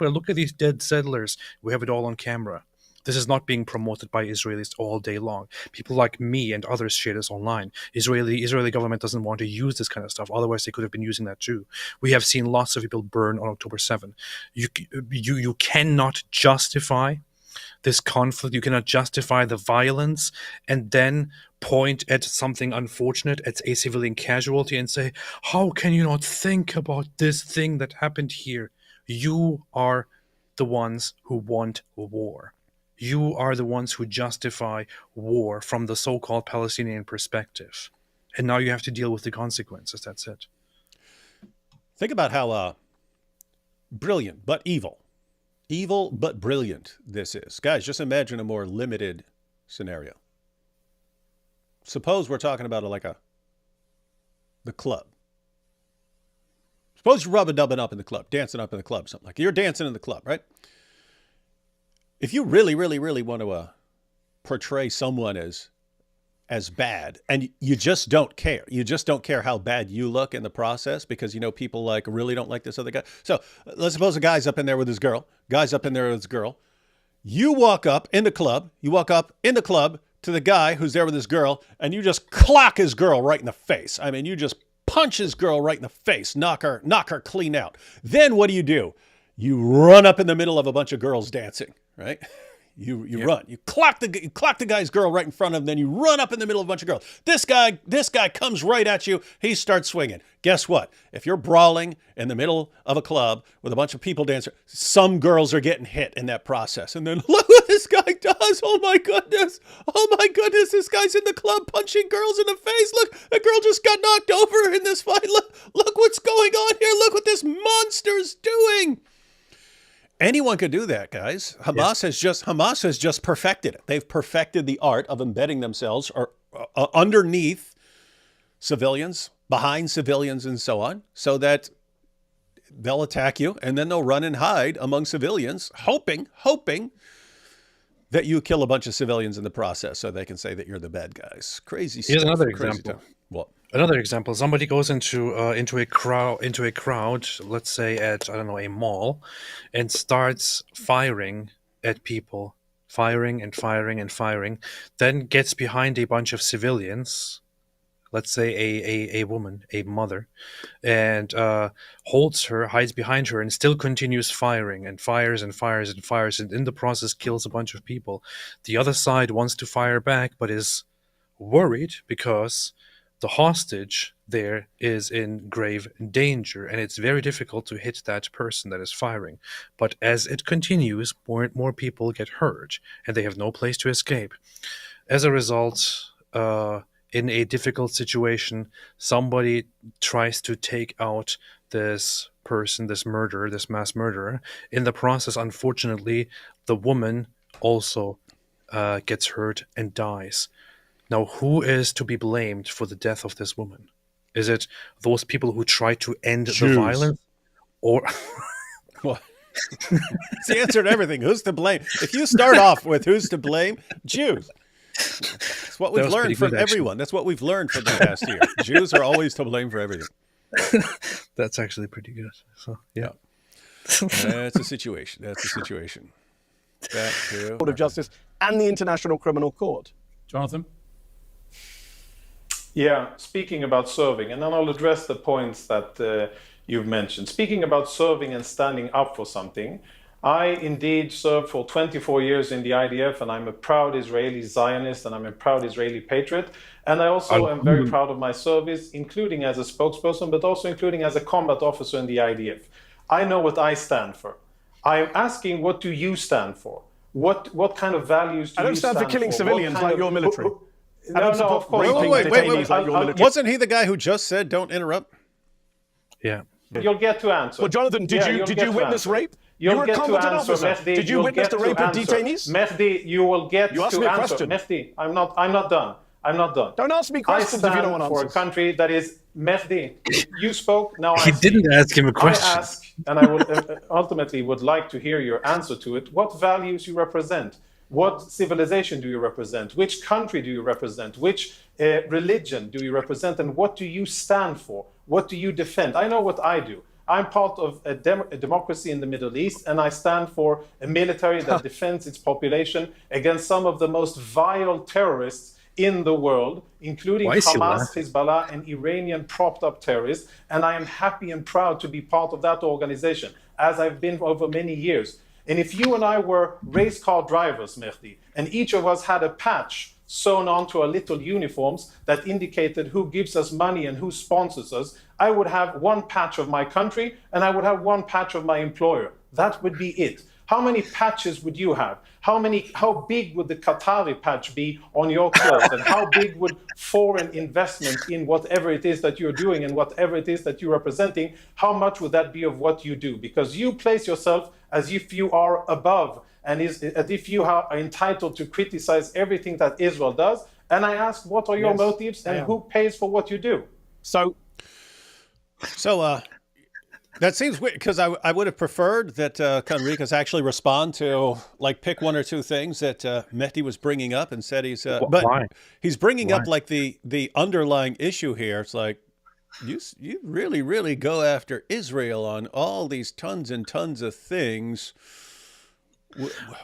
look at these dead settlers. We have it all on camera. This is not being promoted by Israelis all day long. People like me and others share this online. Israeli government doesn't want to use this kind of stuff. Otherwise, they could have been using that too. We have seen lots of people burn on October 7. You cannot justify this conflict. You cannot justify the violence and then point at something unfortunate, at a civilian casualty, and say, how can you not think about this thing that happened here? You are the ones who want war. You are the ones who justify war from the so-called Palestinian perspective. And now you have to deal with the consequences. That's it. Think about how brilliant but evil but brilliant this is. Guys, just imagine a more limited scenario. Suppose we're talking about the club. Suppose you're rubbing up in the club, dancing up in the club, something like that. You're dancing in the club, right? If you really, really, really want to portray someone as bad, and you just don't care. You just don't care how bad you look in the process because, people really don't like this other guy. So let's suppose a guy's up in there with his girl. You walk up in the club to the guy who's there with his girl, and you just clock his girl right in the face. I mean, you just punch his girl right in the face, knock her clean out. Then what do? You run up in the middle of a bunch of girls dancing, right? You run. You clock the guy's girl right in front of him, then you run up in the middle of a bunch of girls. This guy comes right at you. He starts swinging. Guess what? If you're brawling in the middle of a club with a bunch of people dancing, some girls are getting hit in that process. And then look what this guy does. Oh my goodness. This guy's in the club punching girls in the face. Look, a girl just got knocked over in this fight. Look what's going on here. Look what this monster's doing. Anyone could do that, guys. Hamas has just perfected it. They've perfected the art of embedding themselves or underneath civilians, behind civilians, and so on, so that they'll attack you and then they'll run and hide among civilians, hoping that you kill a bunch of civilians in the process, so they can say that you're the bad guys. Crazy stuff. Here's another Crazy example. Stuff. What? Another example, somebody goes into a crowd, let's say at, a mall, and starts firing at people, firing, then gets behind a bunch of civilians, let's say a woman, a mother, and hides behind her and still continues firing and fires, and in the process kills a bunch of people. The other side wants to fire back, but is worried because the hostage there is in grave danger, and it's very difficult to hit that person that is firing. But as it continues, more and more people get hurt, and they have no place to escape. As a result, in a difficult situation, somebody tries to take out this person, this mass murderer. In the process, unfortunately, the woman also gets hurt and dies. Now, who is to be blamed for the death of this woman? Is it those people who try to end the violence? Or What? It's the answer to everything. Who's to blame? If you start off with who's to blame, Jews. That's what we've learned from everyone. That's what we've learned from the past year. Jews are always to blame for everything. That's actually pretty good. So, yeah. That's a situation. Back to Court of Justice and the International Criminal Court. Jonathan? Yeah, speaking about serving, and then I'll address the points that you've mentioned. Speaking about serving and standing up for something, I indeed served for 24 years in the IDF, and I'm a proud Israeli Zionist, and I'm a proud Israeli patriot. And I also am very proud of my service, including as a spokesperson, but also including as a combat officer in the IDF. I know what I stand for. I'm asking, what do you stand for? What kind of values do you stand for? I don't stand for killing civilians like your military. No, of course. Wait. Wasn't he the guy who just said don't interrupt? Yeah. You'll get to answer. Well, Jonathan, did you witness rape? You were a combatant officer. Mehdi, did you witness the rape of detainees? Mehdi, you will get you asked to me a answer. question. Mehdi, I'm not done. Don't ask me questions if you don't want answers. For a country that is Mehdi. You spoke. Now he didn't ask him a question. I ask, and I would ultimately would like to hear your answer to it. What values you represent? What civilization do you represent? Which country do you represent? Which religion do you represent? And what do you stand for? What do you defend? I know what I do. I'm part of a democracy in the Middle East, and I stand for a military that defends its population against some of the most vile terrorists in the world, including Hamas, Hezbollah, and Iranian propped-up terrorists. And I am happy and proud to be part of that organization, as I've been over many years. And if you and I were race car drivers, Mehdi, and each of us had a patch sewn onto our little uniforms that indicated who gives us money and who sponsors us, I would have one patch of my country and I would have one patch of my employer. That would be it. How many patches would you have? How big would the Qatari patch be on your clothes? And how big would foreign investment in whatever it is that you're doing and whatever it is that you're representing, how much would that be of what you do? Because you place yourself as if you are above and as if you are entitled to criticize everything that Israel does. And I ask, what are your motives and who pays for what you do? So that seems weird, because I would have preferred that Conricus actually respond to, like, pick one or two things that Mehdi was bringing up and said he's but he's bringing up like the underlying issue here. It's like you really go after Israel on all these tons and tons of things.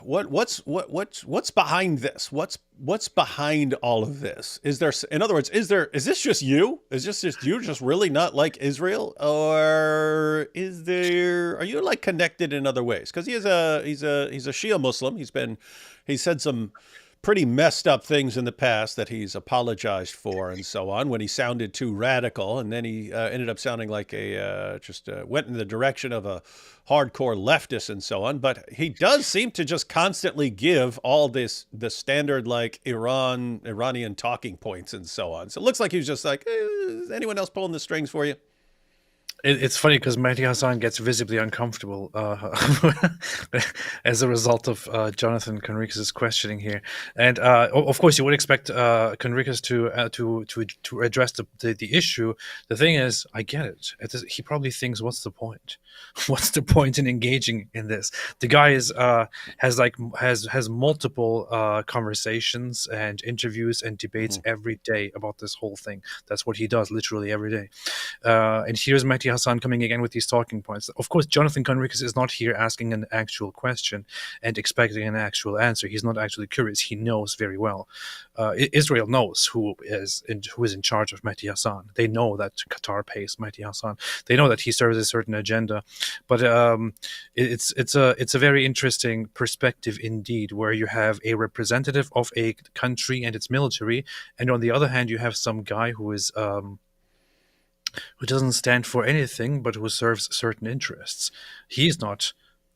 What's behind this? What's behind all of this? Is there, in other words, is this just you? Is this just you just really not like Israel, or are you like connected in other ways? Because he's a Shia Muslim. He's said some pretty messed up things in the past that he's apologized for and so on, when he sounded too radical, and then he ended up sounding like went in the direction of a hardcore leftist and so on. But he does seem to just constantly give all the standard, like, Iranian talking points and so on. So it looks like he was just like, is anyone else pulling the strings for you? It's funny because Mehdi Hassan gets visibly uncomfortable as a result of Jonathan Conricus' questioning here, and of course you would expect Conricus to address the issue. The thing is, I get it. He probably thinks, "What's the point? What's the point in engaging in this?" The guy has multiple conversations and interviews and debates every day about this whole thing. That's what he does, literally every day. And here's Mehdi Hassan coming again with these talking points. Of course, Jonathan Conricus is not here asking an actual question and expecting an actual answer. He's not actually curious. He knows very well. Israel knows who is in charge of Mehdi Hassan. They know that Qatar pays Mehdi Hassan. They know that he serves a certain agenda. But it's a very interesting perspective indeed, where you have a representative of a country and its military, and on the other hand, you have some guy who is who doesn't stand for anything, but who serves certain interests. He's not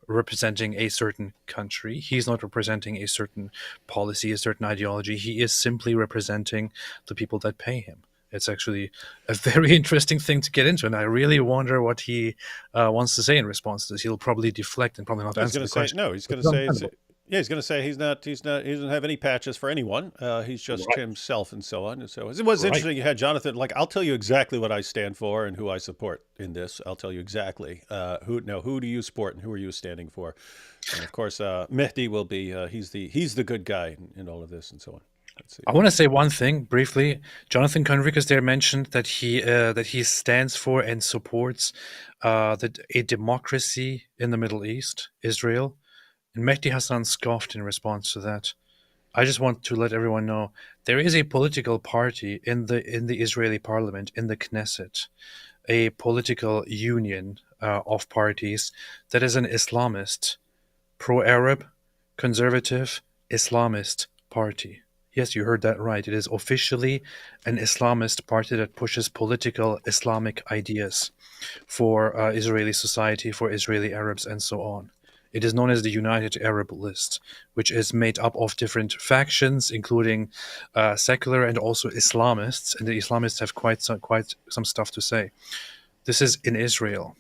representing a certain country. He's not representing a certain policy, a certain ideology. He is simply representing the people that pay him. It's actually a very interesting thing to get into, and I really wonder what he wants to say in response to this. He'll probably deflect and probably not answer the question. No, he's going to say... Yeah, he's going to say he doesn't have any patches for anyone. He's just himself and so on. And so it was interesting. You had Jonathan, like, I'll tell you exactly what I stand for and who I support in this. I'll tell you exactly who do you support and who are you standing for? And of course, Mehdi will be, he's the good guy in all of this and so on. I want to say one thing briefly. Jonathan Conricus there mentioned that he stands for and supports a democracy in the Middle East, Israel. And Mehdi Hassan scoffed in response to that. I just want to let everyone know there is a political party in the Israeli parliament, in the Knesset, a political union of parties that is an Islamist, pro-Arab, conservative, Islamist party. Yes, you heard that right. It is officially an Islamist party that pushes political Islamic ideas for Israeli society, for Israeli Arabs, and so on. It is known as the United Arab List, which is made up of different factions, including secular and also Islamists. And the Islamists have quite some stuff to say. This is in Israel.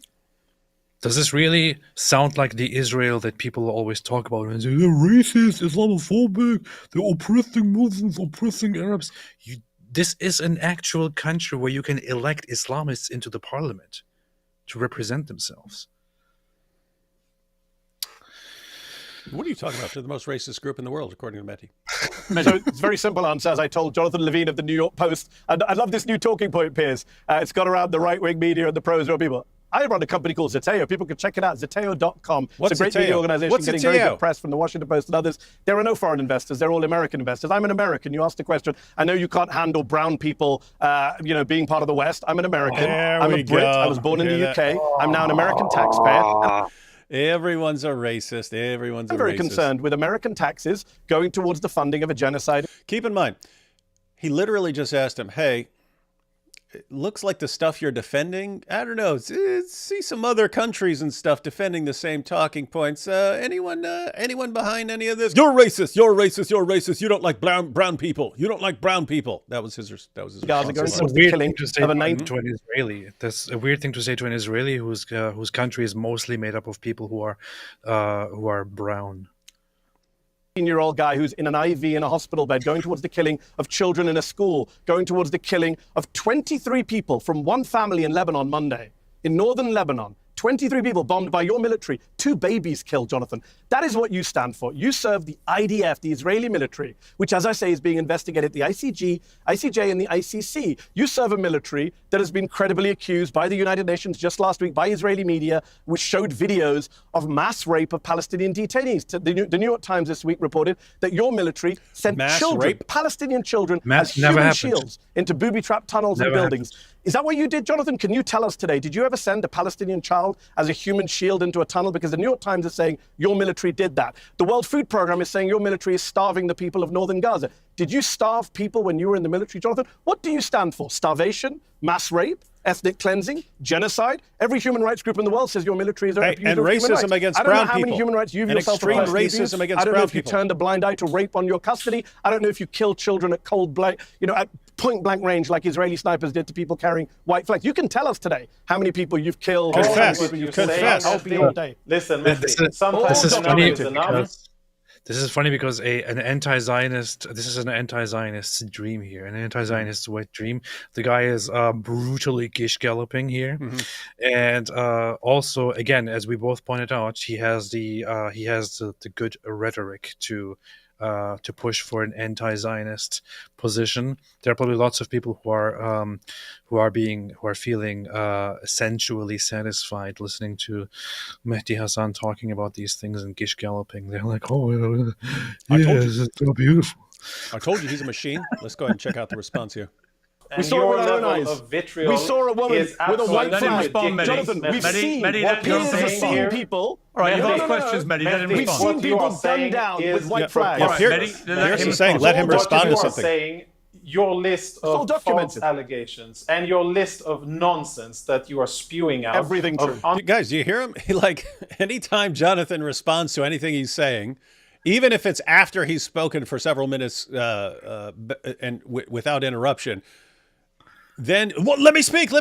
Does this really sound like the Israel that people always talk about and say, they're racist, Islamophobic, they're oppressing Muslims, oppressing Arabs? This is an actual country where you can elect Islamists into the parliament to represent themselves. What are you talking about? They're the most racist group in the world, according to Mehdi. So it's a very simple answer, as I told Jonathan Levine of the New York Post. And I love this new talking point, Piers. It's got around the right-wing media and the pros people. I run a company called Zeteo. People can check it out, Zeteo.com. It's a great media organization getting very good press from the Washington Post and others. There are no foreign investors. They're all American investors. I'm an American. You asked the question. I know you can't handle brown people, being part of the West. I'm an American. I'm a Brit. I was born in the UK. I'm now an American taxpayer. Everyone's a racist. Everyone's a racist. I'm very concerned with American taxes going towards the funding of a genocide. Keep in mind, he literally just asked him, hey, it looks like the stuff you're defending, I don't know, see some other countries and stuff defending the same talking points. Anyone behind any of this? You're racist, you're racist, you're racist. You don't like brown people. You don't like brown people. That was his response. That's a weird thing to say to an Israeli. That's a weird thing to say to an Israeli whose country is mostly made up of people who are brown. 18-year-old guy who's in an IV in a hospital bed, going towards the killing of children in a school, going towards the killing of 23 people from one family in Lebanon Monday, in northern Lebanon. 23 people bombed by your military, 2 babies killed, Jonathan. That is what you stand for. You serve the IDF, the Israeli military, which, as I say, is being investigated, the ICJ, and the ICC. You serve a military that has been credibly accused by the United Nations just last week, by Israeli media, which showed videos of mass rape of Palestinian detainees. The New York Times this week reported that your military sent Palestinian children, as human shields into booby-trapped tunnels and buildings. Is that what you did, Jonathan? Can you tell us today, did you ever send a Palestinian child as a human shield into a tunnel? Because the New York Times is saying your military did that. The World Food Program is saying your military is starving the people of northern Gaza. Did you starve people when you were in the military, Jonathan? What do you stand for? Starvation? Mass rape? Ethnic cleansing? Genocide? Every human rights grup in the world says your military is and racism against brown people. I don't know how many human rights you've yourself extreme racism against brown people. I don't know if you turned a blind eye to rape on your custody. I don't know if you killed children at at point-blank range like Israeli snipers did to people carrying white flags. You can tell us today how many people you've killed. Confess. Confess. I'll be all day. Listen, sometimes enough is enough. This is funny because this is an anti-Zionist's dream here, an anti-Zionist's wet dream. The guy is brutally gish galloping here, and also, again, as we both pointed out, he has the good rhetoric to push for an anti-Zionist position. There are probably lots of people who are feeling sensually satisfied listening to Mehdi Hassan talking about these things and gish galloping. They're like, oh, yes, it's so beautiful. I told you he's a machine. Let's go ahead and check out the response here. And we saw your level of vitriol. We saw a woman with a white flag. Jonathan, we've seen people. All right, you've asked questions, Mehdi. Let him respond. We've seen people gunned down with white flags. Piers is saying, let him respond to something. Saying your list of false allegations and your list of nonsense that you are spewing out. Everything true. Guys, do you hear him? Anytime Jonathan responds to anything he's saying, even if it's after he's spoken for several minutes and without interruption, then, let me speak.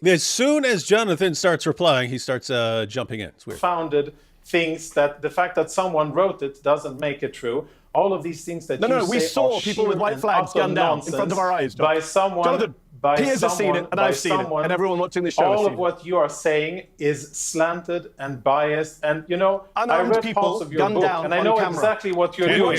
As soon as Jonathan starts replying, he starts jumping in. It's weird. Founded things that the fact that someone wrote it doesn't make it true. All of these things that we saw people with white flags gunned down in front of our eyes. By someone. Jonathan, Piers has seen it, and I've seen it, and everyone watching the show all of what you are saying is slanted and biased, and I read parts of your book, and I know exactly what you're doing.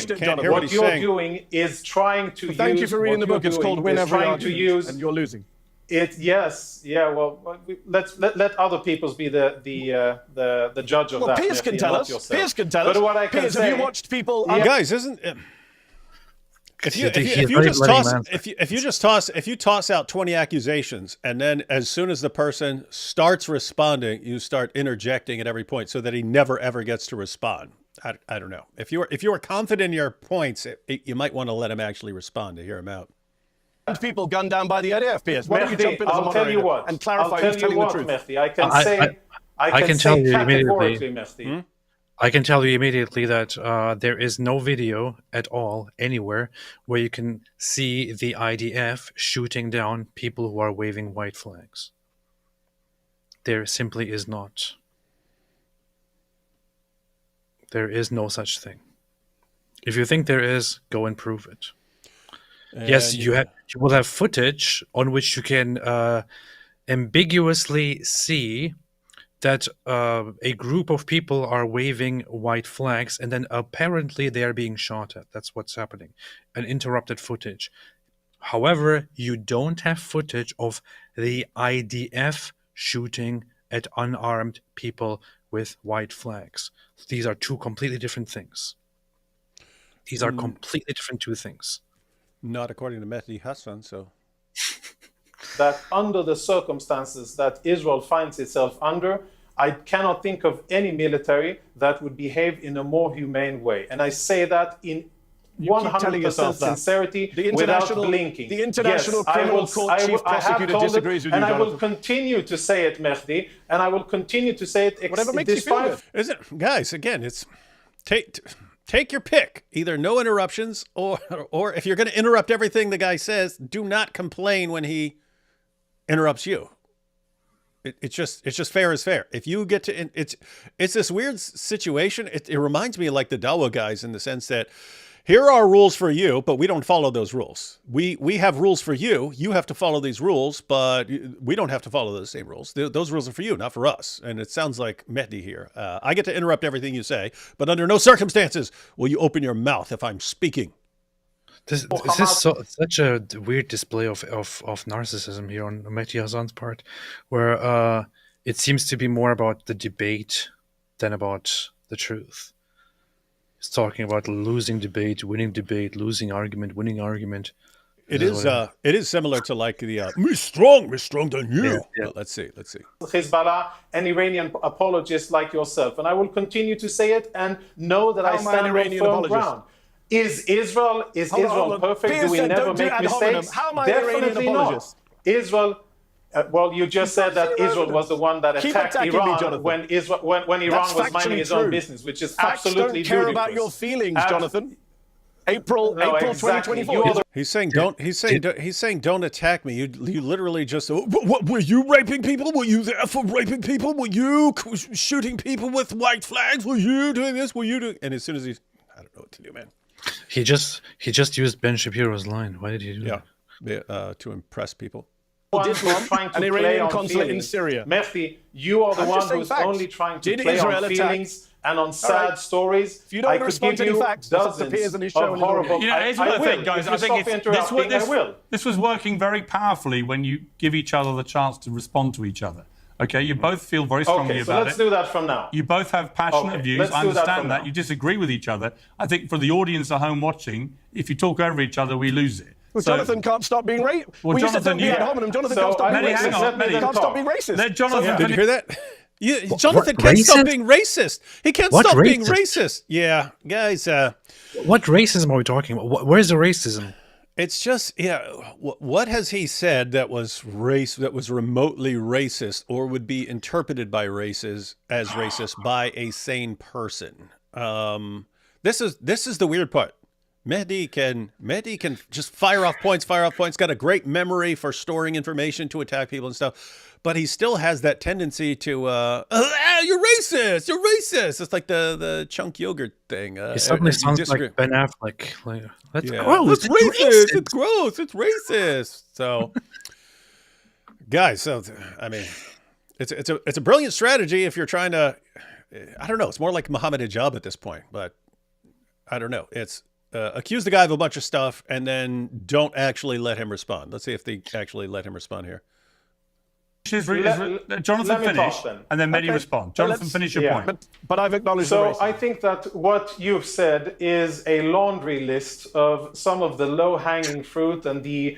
What you're doing is trying to use. Thank you for reading the book. It's called Win Every Argument, and you're losing. Well, let other peoples be the judge of that. Piers can tell us. Piers can tell us. But what I can say, have you watched people? Guys, isn't if you toss out 20 accusations, and then as soon as the person starts responding, you start interjecting at every point, so that he never ever gets to respond. I don't know. If you are confident in your points, you might want to let him actually respond to hear him out. People gunned down by the IDF, Piers. Why don't you jump in as a moderator and clarify who's telling the truth? Mehdi, I can tell you immediately, Mehdi. I can tell you immediately that there is no video at all anywhere where you can see the IDF shooting down people who are waving white flags. There simply is not. There is no such thing. If you think there is, go and prove it. Yes, you will have footage on which you can ambiguously see that a group of people are waving white flags and then apparently they are being shot at. That's what's happening. An interrupted footage. However, you don't have footage of the IDF shooting at unarmed people with white flags. These are two completely different things. These are completely different two things. Not according to Mehdi Hassan, so. That under the circumstances that Israel finds itself under, I cannot think of any military that would behave in a more humane way. And I say that in 100% sincerity, without blinking. The International Criminal Court Chief Prosecutor disagrees with you, and Jonathan. I will continue to say it, Mehdi, and I will continue to say it. Whatever makes you feel good. Is it, guys? Again, it's take your pick. Either no interruptions, or if you're going to interrupt everything the guy says, do not complain when he interrupts you. It's just fair is fair. If you get to, it's this weird situation. It reminds me of like the Dawa guys in the sense that here are rules for you, but we don't follow those rules. We have rules for you. You have to follow these rules, but we don't have to follow those same rules. Those rules are for you, not for us. And it sounds like Mehdi here. I get to interrupt everything you say, but under no circumstances will you open your mouth if I'm speaking. This is such a weird display of narcissism here on Mehdi Hassan's part, where it seems to be more about the debate than about the truth. He's talking about losing debate, winning debate, losing argument, winning argument. It is similar to like the me strong than you. Yeah. But let's see. Hezbollah and Iranian apologists like yourself, and I will continue to say it and know that I stand on firm ground. Is Israel perfect? Piers Do we said, never don't do make ad hominem. mistakes? How am I an Iranian Definitely apologist? not. Israel. Well, you just said that Israel was the one that Keep attacked attacking me, Iran Jonathan. when Iran That's was minding factually its own true. business, which is Facts absolutely don't care ludicrous. about your feelings, Jonathan. April exactly. 2024. He's saying don't attack me. You literally just what were you raping people? Were you there for raping people? Were you shooting people with white flags? Were you doing this? Were you doing? And as soon as I don't know what to do, man. He just used Ben Shapiro's line. Why did he do that? Yeah, to impress people. Trying to An play Iranian on consulate in feelings. Syria. Mehdi, you are the I'm one just saying who's facts. only trying to Did play Israel on attack? feelings and on sad stories. If you don't I could respond give to any you facts, that's up to dozens Piers and his show of and his horrible. audience. You know, here's what I will. think, guys. If you I think stop interrupting, I will. this was working very powerfully when you give each other the chance to respond to each other. Okay, you both feel very strongly Okay, so about let's it. do that from now. You both have passionate Okay, views. let's I do that understand from that. now. You disagree with each other. I think for the audience at home watching, if you talk over each other, we lose it. Well, So- Jonathan can't stop being racist. Well, you said Jonathan, don't be you- ad hominem. Jonathan So, can't stop being Mehdi, hang racist. on, Mehdi. He can't stop being racist. Let Jonathan Did you hear that? Jonathan What, can't stop racist? being racist. He can't What stop being racist? racist. Yeah, guys. What racism are we talking about? Where's the racism? It's just, what has he said that was remotely racist or would be interpreted by races as racist by a sane person? This is the weird part. Mehdi can just fire off points, got a great memory for storing information to attack people and stuff, but he still has that tendency to, you're racist. It's like the chunk yogurt thing. He suddenly sounds like Ben Affleck. Like, that's Yeah. gross. It's racist. It's gross. It's racist. So, guys, I mean, it's a brilliant strategy if you're trying to. I don't know. It's more like Muhammad Hijab at this point, but I don't know. It's accuse the guy of a bunch of stuff and then don't actually let him respond. Let's see if they actually let him respond here. Jonathan let me finish, talk then. and then Mehdi Okay. respond. Jonathan, finish your Yeah. point. But I've acknowledged the So racism. I think that what you've said is a laundry list of some of the low-hanging fruit and the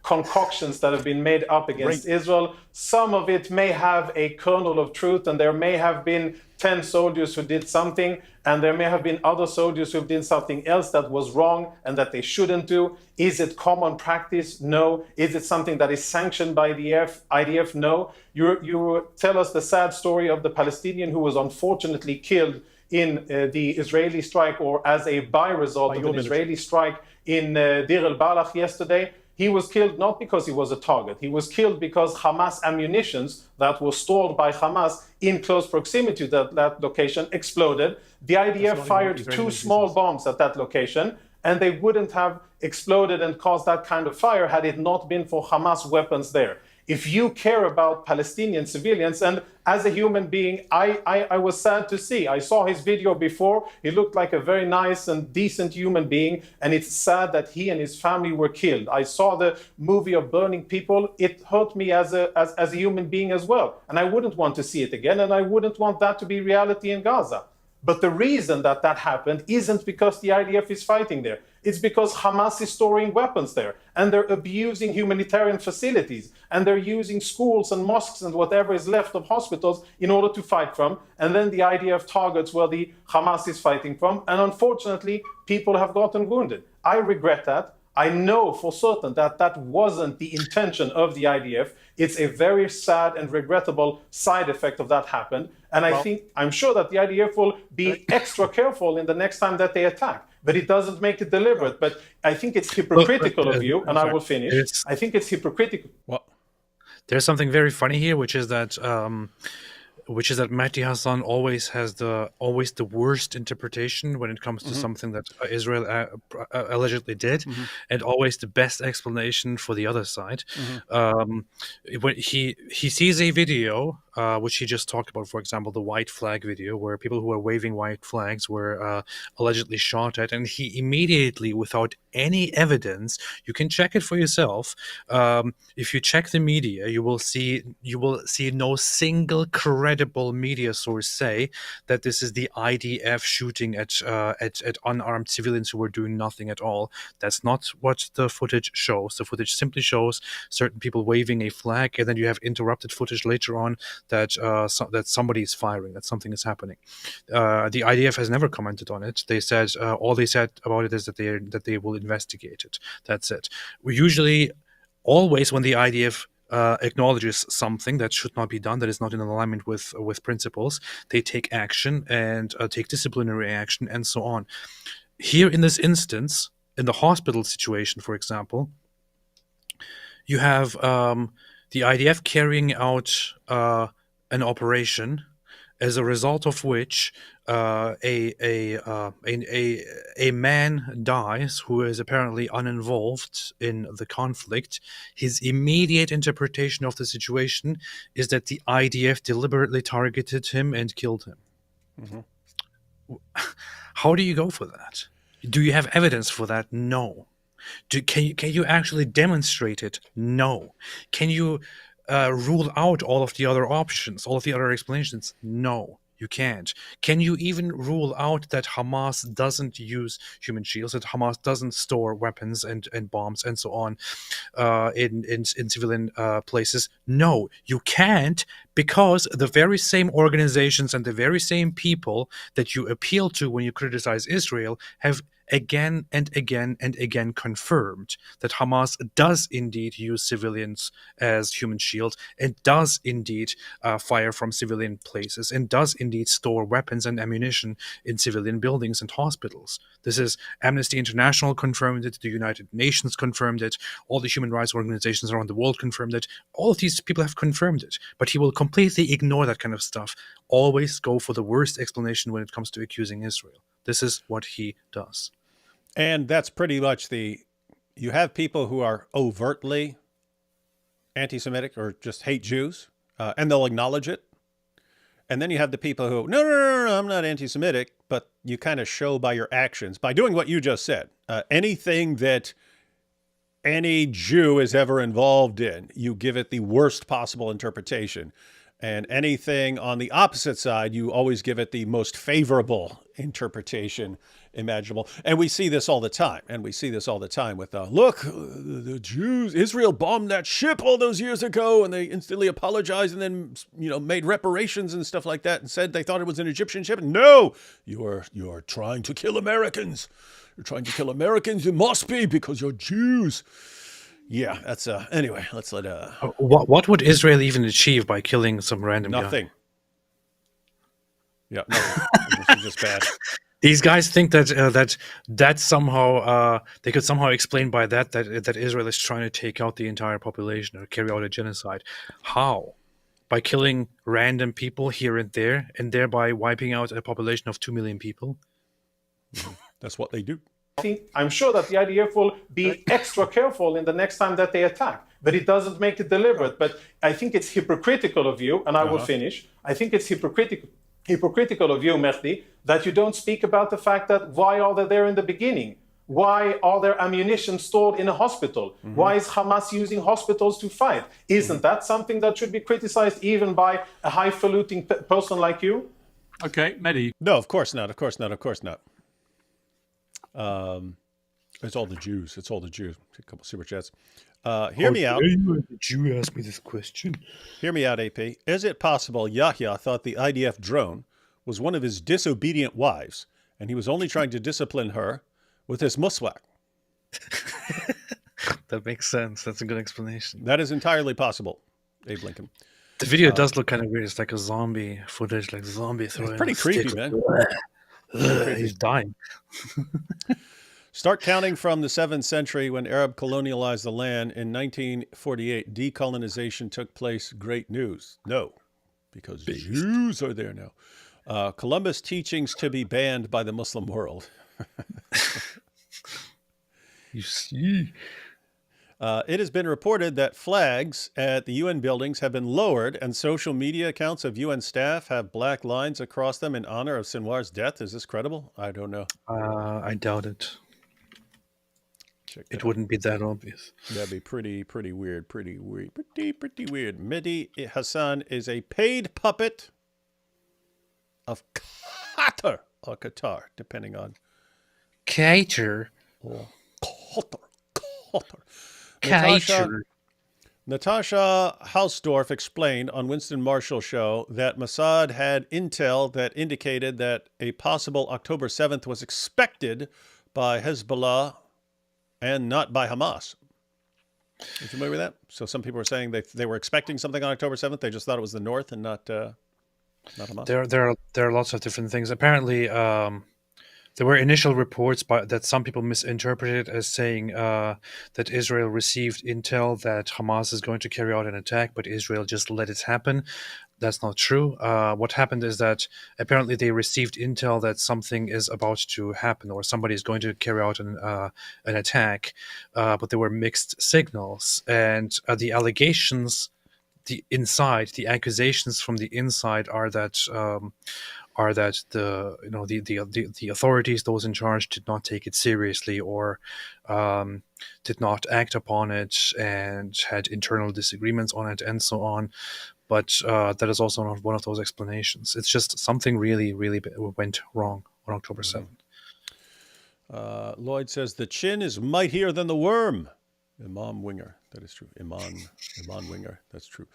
concoctions that have been made up against Israel. Some of it may have a kernel of truth, and there may have been 10 soldiers who did something, and there may have been other soldiers who did something else that was wrong and that they shouldn't do. Is it common practice? No. Is it something that is sanctioned by the IDF? No. You tell us the sad story of the Palestinian who was unfortunately killed in the Israeli strike, or as a by-result of an Israeli strike in Deir el-Balach yesterday. He was killed not because he was a target. He was killed because Hamas ammunitions that were stored by Hamas in close proximity to that location exploded. The IDF fired two small bombs at that location, and they wouldn't have exploded and caused that kind of fire had it not been for Hamas weapons there. if you care about Palestinian civilians. And as a human being, I was sad to see. I saw his video before. He looked like a very nice and decent human being. And it's sad that he and his family were killed. I saw the movie of burning people. It hurt me as a human being as well. And I wouldn't want to see it again. And I wouldn't want that to be reality in Gaza. But the reason that happened isn't because the IDF is fighting there. It's because Hamas is storing weapons there, and they're abusing humanitarian facilities, and they're using schools and mosques and whatever is left of hospitals in order to fight from. And then the IDF targets where the Hamas is fighting from. And unfortunately, people have gotten wounded. I regret that. I know for certain that wasn't the intention of the IDF. It's a very sad and regrettable side effect of that happened. And I'm sure that the IDF will be extra careful in the next time that they attack. But it doesn't make it deliberate. But I think it's hypocritical of you, and I will finish. I think it's hypocritical. Well, there's something very funny here, which is that Mehdi Hassan always has the worst interpretation when it comes to something that Israel allegedly did, and always the best explanation for the other side. When he sees a video, which he just talked about, for example, the white flag video, where people who were waving white flags were allegedly shot at, and he immediately, without any evidence, you can check it for yourself. If you check the media, you will see no single credible media source say that this is the IDF shooting at unarmed civilians who were doing nothing at all. That's not what the footage shows. The footage simply shows certain people waving a flag, and then you have interrupted footage later on that that somebody is firing, that something is happening. The IDF has never commented on it. They said all they said about it is that they will investigate it. That's it. We usually, always when the IDF acknowledges something that should not be done, that is not in alignment with principles, they take action and take disciplinary action and so on. Here in this instance, in the hospital situation, for example, you have the IDF carrying out an operation, as a result of which a man dies who is apparently uninvolved in the conflict. His immediate interpretation of the situation is that the IDF deliberately targeted him and killed him. How do you go for that? Do you have evidence for that? No. Can you actually demonstrate it? No. Can you rule out all of the other options, all of the other explanations? No, you can't. Can you even rule out that Hamas doesn't use human shields, that Hamas doesn't store weapons and bombs and so on in civilian places? No, you can't, because the very same organizations and the very same people that you appeal to when you criticize Israel have again and again and again confirmed that Hamas does indeed use civilians as human shields, and does indeed fire from civilian places, and does indeed store weapons and ammunition in civilian buildings and hospitals. This is Amnesty International confirmed it, the United Nations confirmed it, all the human rights organizations around the world confirmed it. All of these people have confirmed it, but he will completely ignore that kind of stuff. Always go for the worst explanation when it comes to accusing Israel. This is what he does. And that's pretty much you have people who are overtly anti-Semitic or just hate Jews, and they'll acknowledge it. And then you have the people who, no, I'm not anti-Semitic, but you kind of show by your actions, by doing what you just said. Anything that any Jew is ever involved in, you give it the worst possible interpretation. And anything on the opposite side, you always give it the most favorable interpretation imaginable. And we see this all the time. And we see this all the time with, look, the Jews, Israel bombed that ship all those years ago, and they instantly apologized and then, made reparations and stuff like that and said they thought it was an Egyptian ship. No, you're trying to kill Americans. You're trying to kill Americans. It must be because you're Jews. Yeah, that's anyway, let's let what would Israel even achieve by killing some random nothing. guy? Yeah, nothing. It's just bad. These guys think that somehow they could somehow explain by that Israel is trying to take out the entire population or carry out a genocide. How? By killing random people here and there, and thereby wiping out a population of 2 million people? That's what they do. I'm sure that the IDF will be extra careful in the next time that they attack. but it doesn't make it deliberate. But I think it's hypocritical of you, and I will finish. I think it's hypocritical of you, Mehdi, that you don't speak about the fact that why are they there in the beginning? Why are there ammunition stored in a hospital? Why is Hamas using hospitals to fight? Isn't that something that should be criticized even by a highfalutin person like you? Okay, Mehdi. No, of course not. Of course not. Of course not. It's all the Jews. It's all the Jews. A couple super chats. Hear me out. Did you ask me this question? Hear me out, AP. Is it possible Yahya thought the IDF drone was one of his disobedient wives, and he was only trying to discipline her with his muswak? That makes sense. That's a good explanation. That is entirely possible, Abe Lincoln. The video does look kind of weird. It's like a zombie footage, like zombie throwing. It's pretty creepy, man. He's dying. Start counting from the 7th century when Arab colonialized the land. In 1948, decolonization took place. Great news. No, because Jews are there now. Columbus teachings to be banned by the Muslim world. You see. It has been reported that flags at the UN buildings have been lowered and social media accounts of UN staff have black lines across them in honor of Sinwar's death. Is this credible? I don't know. I doubt it. Check It wouldn't be that obvious. That'd be pretty weird. Pretty weird. Mehdi Hassan is a paid puppet of Qatar or Qatar, depending on Qatar. Qatar. Natasha Hausdorff explained on Winston Marshall's show that Mossad had intel that indicated that a possible October 7th was expected by Hezbollah and not by Hamas. Are you familiar with that? So some people were saying they were expecting something on October 7th. They just thought it was the North and not Hamas. There are lots of different things. Apparently, there were initial reports that some people misinterpreted as saying that Israel received intel that Hamas is going to carry out an attack, but Israel just let it happen. That's not true. What happened is that apparently they received intel that something is about to happen or somebody is going to carry out an attack, but there were mixed signals. And the allegations, the accusations from the inside are that the authorities, those in charge, did not take it seriously or did not act upon it and had internal disagreements on it and so on. But that is also not one of those explanations. It's just something really, really went wrong on October 7th. Lloyd says the chin is mightier than the worm. Imam Winger, that is true. Iman Winger, that's true.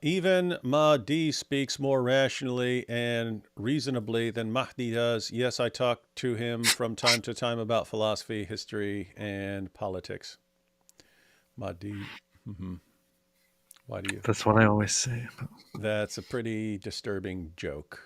Even Mehdi speaks more rationally and reasonably than Mehdi does. Yes, I talk to him from time to time about philosophy, history, and politics. Mehdi, why do you? That's what I always say. That's a pretty disturbing joke.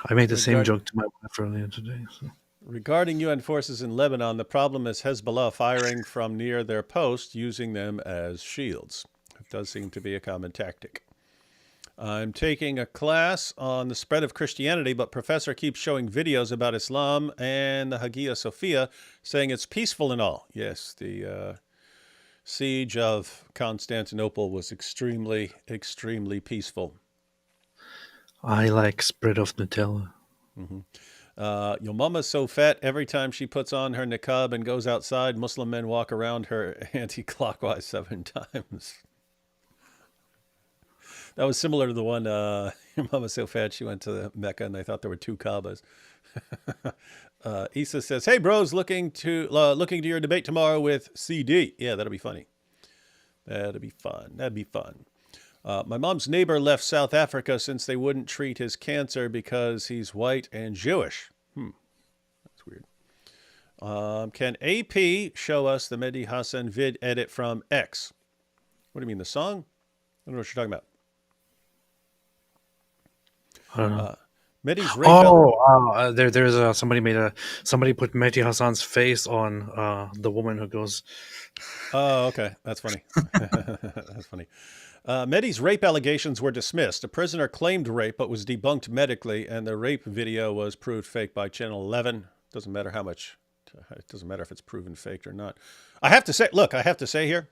I made the same joke to my wife earlier today. So. Regarding UN forces in Lebanon, the problem is Hezbollah firing from near their post, using them as shields. It does seem to be a common tactic. I'm taking a class on the spread of Christianity, but professor keeps showing videos about Islam and the Hagia Sophia, saying it's peaceful and all. Yes, the siege of Constantinople was extremely, extremely peaceful. I like spread of Nutella. Your mama's so fat, every time she puts on her niqab and goes outside, Muslim men walk around her anti-clockwise 7 times. That was similar to the one, your mama's so fat, she went to Mecca and they thought there were 2 Kaabas. Issa says, hey bros, looking to your debate tomorrow with CD. Yeah, that'll be funny. That'd be fun. My mom's neighbor left South Africa since they wouldn't treat his cancer because he's white and Jewish. That's weird. Can AP show us the Mehdi Hassan vid edit from X? What do you mean, the song? I don't know what you're talking about. I don't know. Mehdi's rape. There's somebody put Mehdi Hassan's face on the woman who goes. Oh, okay, that's funny. That's funny. Mehdi's rape allegations were dismissed. A prisoner claimed rape but was debunked medically, and the rape video was proved fake by Channel 11. Doesn't matter how much It doesn't matter if it's proven faked or not. I have to say here.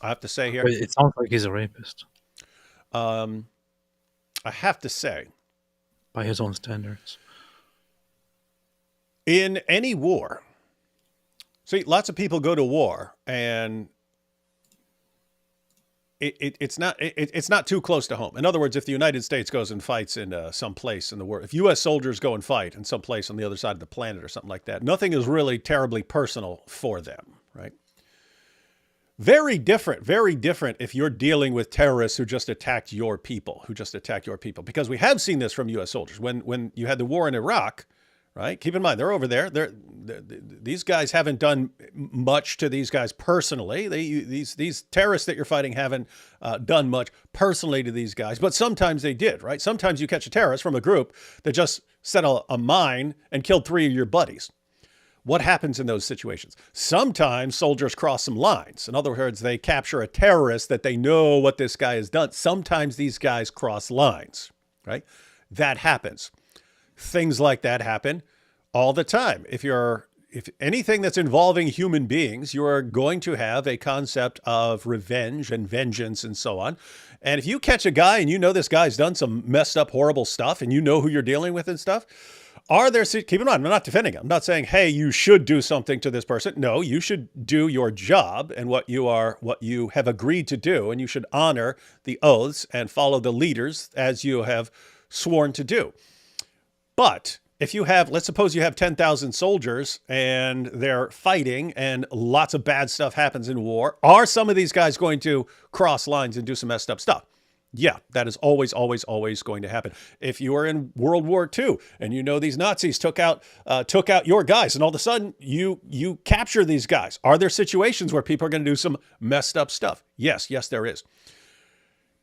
But it sounds like he's a rapist I have to say, by his own standards. in any war, see, lots of people go to war and it's not too close to home. In other words, if the United States goes and fights in some place in the world, if U.S. soldiers go and fight in some place on the other side of the planet or something like that, nothing is really terribly personal for them, right? Very different if you're dealing with terrorists who just attacked your people, because we have seen this from U.S. soldiers. When you had the war in Iraq, right? Keep in mind, they're over there. These guys haven't done much to these guys personally. These terrorists that you're fighting haven't done much personally to these guys, but sometimes they did, right? Sometimes you catch a terrorist from a group that just set a mine and killed 3 of your buddies. What happens in those situations? Sometimes soldiers cross some lines. In other words, they capture a terrorist that they know what this guy has done. Sometimes these guys cross lines, right? That happens. Things like that happen all the time. If anything that's involving human beings, you are going to have a concept of revenge and vengeance and so on. And if you catch a guy and you know this guy's done some messed up, horrible stuff and you know who you're dealing with and stuff, keep in mind, I'm not defending him. I'm not saying, hey, you should do something to this person. No, you should do your job and what you have agreed to do, and you should honor the oaths and follow the leaders as you have sworn to do. But if let's suppose you have 10,000 soldiers and they're fighting and lots of bad stuff happens in war, are some of these guys going to cross lines and do some messed up stuff? Yeah, that is always, always, always going to happen. If you are in World War II and you know these Nazis took out your guys and all of a sudden you capture these guys, are there situations where people are going to do some messed up stuff? Yes, there is.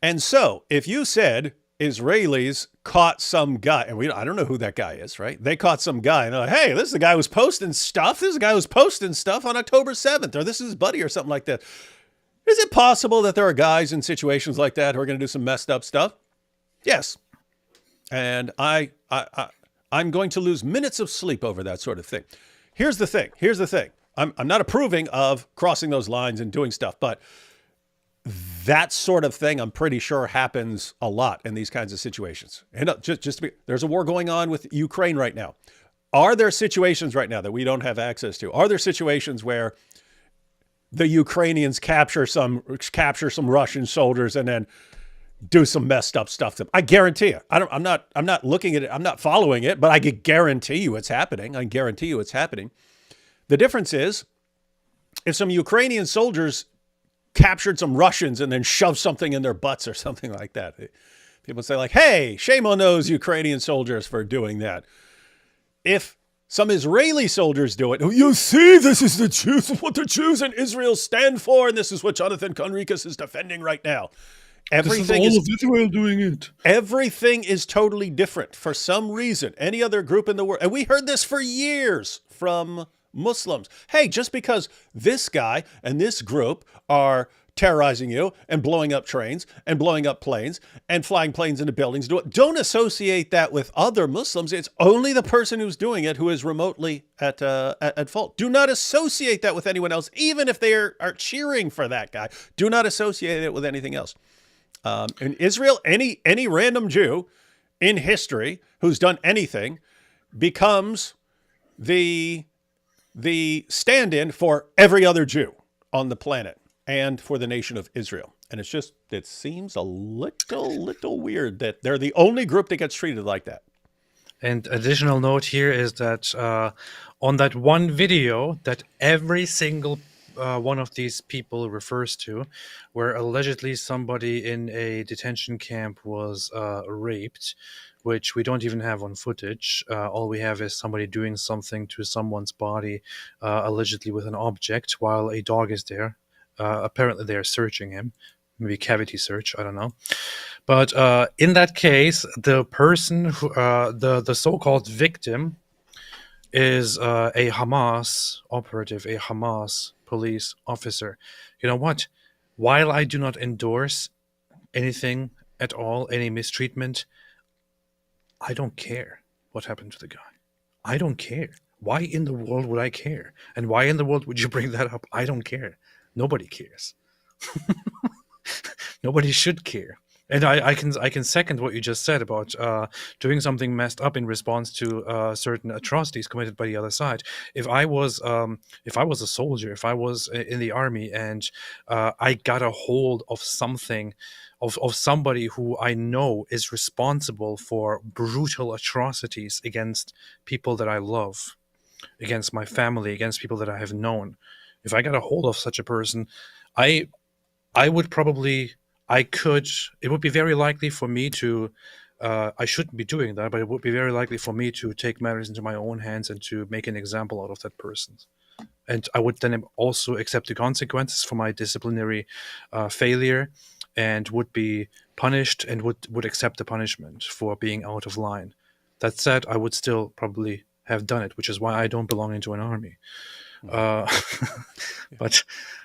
And so if you said Israelis caught some guy, and I don't know who that guy is, right? They caught some guy and they're like, hey, this is the guy who's posting stuff. This is the guy who's posting stuff on October 7th, or this is his buddy or something like that. Is it possible that there are guys in situations like that who are going to do some messed up stuff? Yes. And I'm going to lose minutes of sleep over that sort of thing. Here's the thing. I'm not approving of crossing those lines and doing stuff, but that sort of thing, I'm pretty sure, happens a lot in these kinds of situations. And there's a war going on with Ukraine right now. Are there situations right now that we don't have access to? Are there situations where the Ukrainians capture some Russian soldiers and then do some messed up stuff to them? I guarantee you. I'm not looking at it. I'm not following it, but I can guarantee you it's happening. The difference is, if some Ukrainian soldiers captured some Russians and then shoved something in their butts or something like that, people say like, hey, shame on those Ukrainian soldiers for doing that. If some Israeli soldiers do it, you see, this is the Jews, what the Jews in Israel stand for, and this is what Jonathan Conricus is defending right now. Everything this is all of Israel doing it. Everything is totally different for some reason. Any other group in the world, and we heard this for years from Muslims. Hey, just because this guy and this group are terrorizing you and blowing up trains and blowing up planes and flying planes into buildings, don't associate that with other Muslims. It's only the person who's doing it who is remotely at fault. Do not associate that with anyone else, even if they are cheering for that guy. Do not associate it with anything else. In Israel, any random Jew in history who's done anything becomes the stand-in for every other Jew on the planet and for the nation of Israel. And it seems a little weird that they're the only group that gets treated like that. And additional note here is that on that one video that every single one of these people refers to, where allegedly somebody in a detention camp was raped, which we don't even have on footage. All we have is somebody doing something to someone's body, allegedly with an object, while a dog is there. Apparently they're searching him, maybe cavity search, I don't know. But in that case, the person, the so-called victim, is a Hamas operative, a Hamas police officer. You know what? While I do not endorse anything at all, any mistreatment, I don't care what happened to the guy. I don't care. Why in the world would I care? And why in the world would you bring that up? I don't care. Nobody cares. Nobody should care. And I can second what you just said about doing something messed up in response to certain atrocities committed by the other side. If I was a soldier, if I was in the army, and I got a hold of something, of somebody who I know is responsible for brutal atrocities against people that I love, against my family, against people that I have known, if I got a hold of such a person, I would probably, it would be very likely for me to, I shouldn't be doing that, but it would be very likely for me to take matters into my own hands and to make an example out of that person. And I would then also accept the consequences for my disciplinary failure, and would be punished, and would accept the punishment for being out of line. That said, I would still probably have done it, which is why I don't belong into an army. But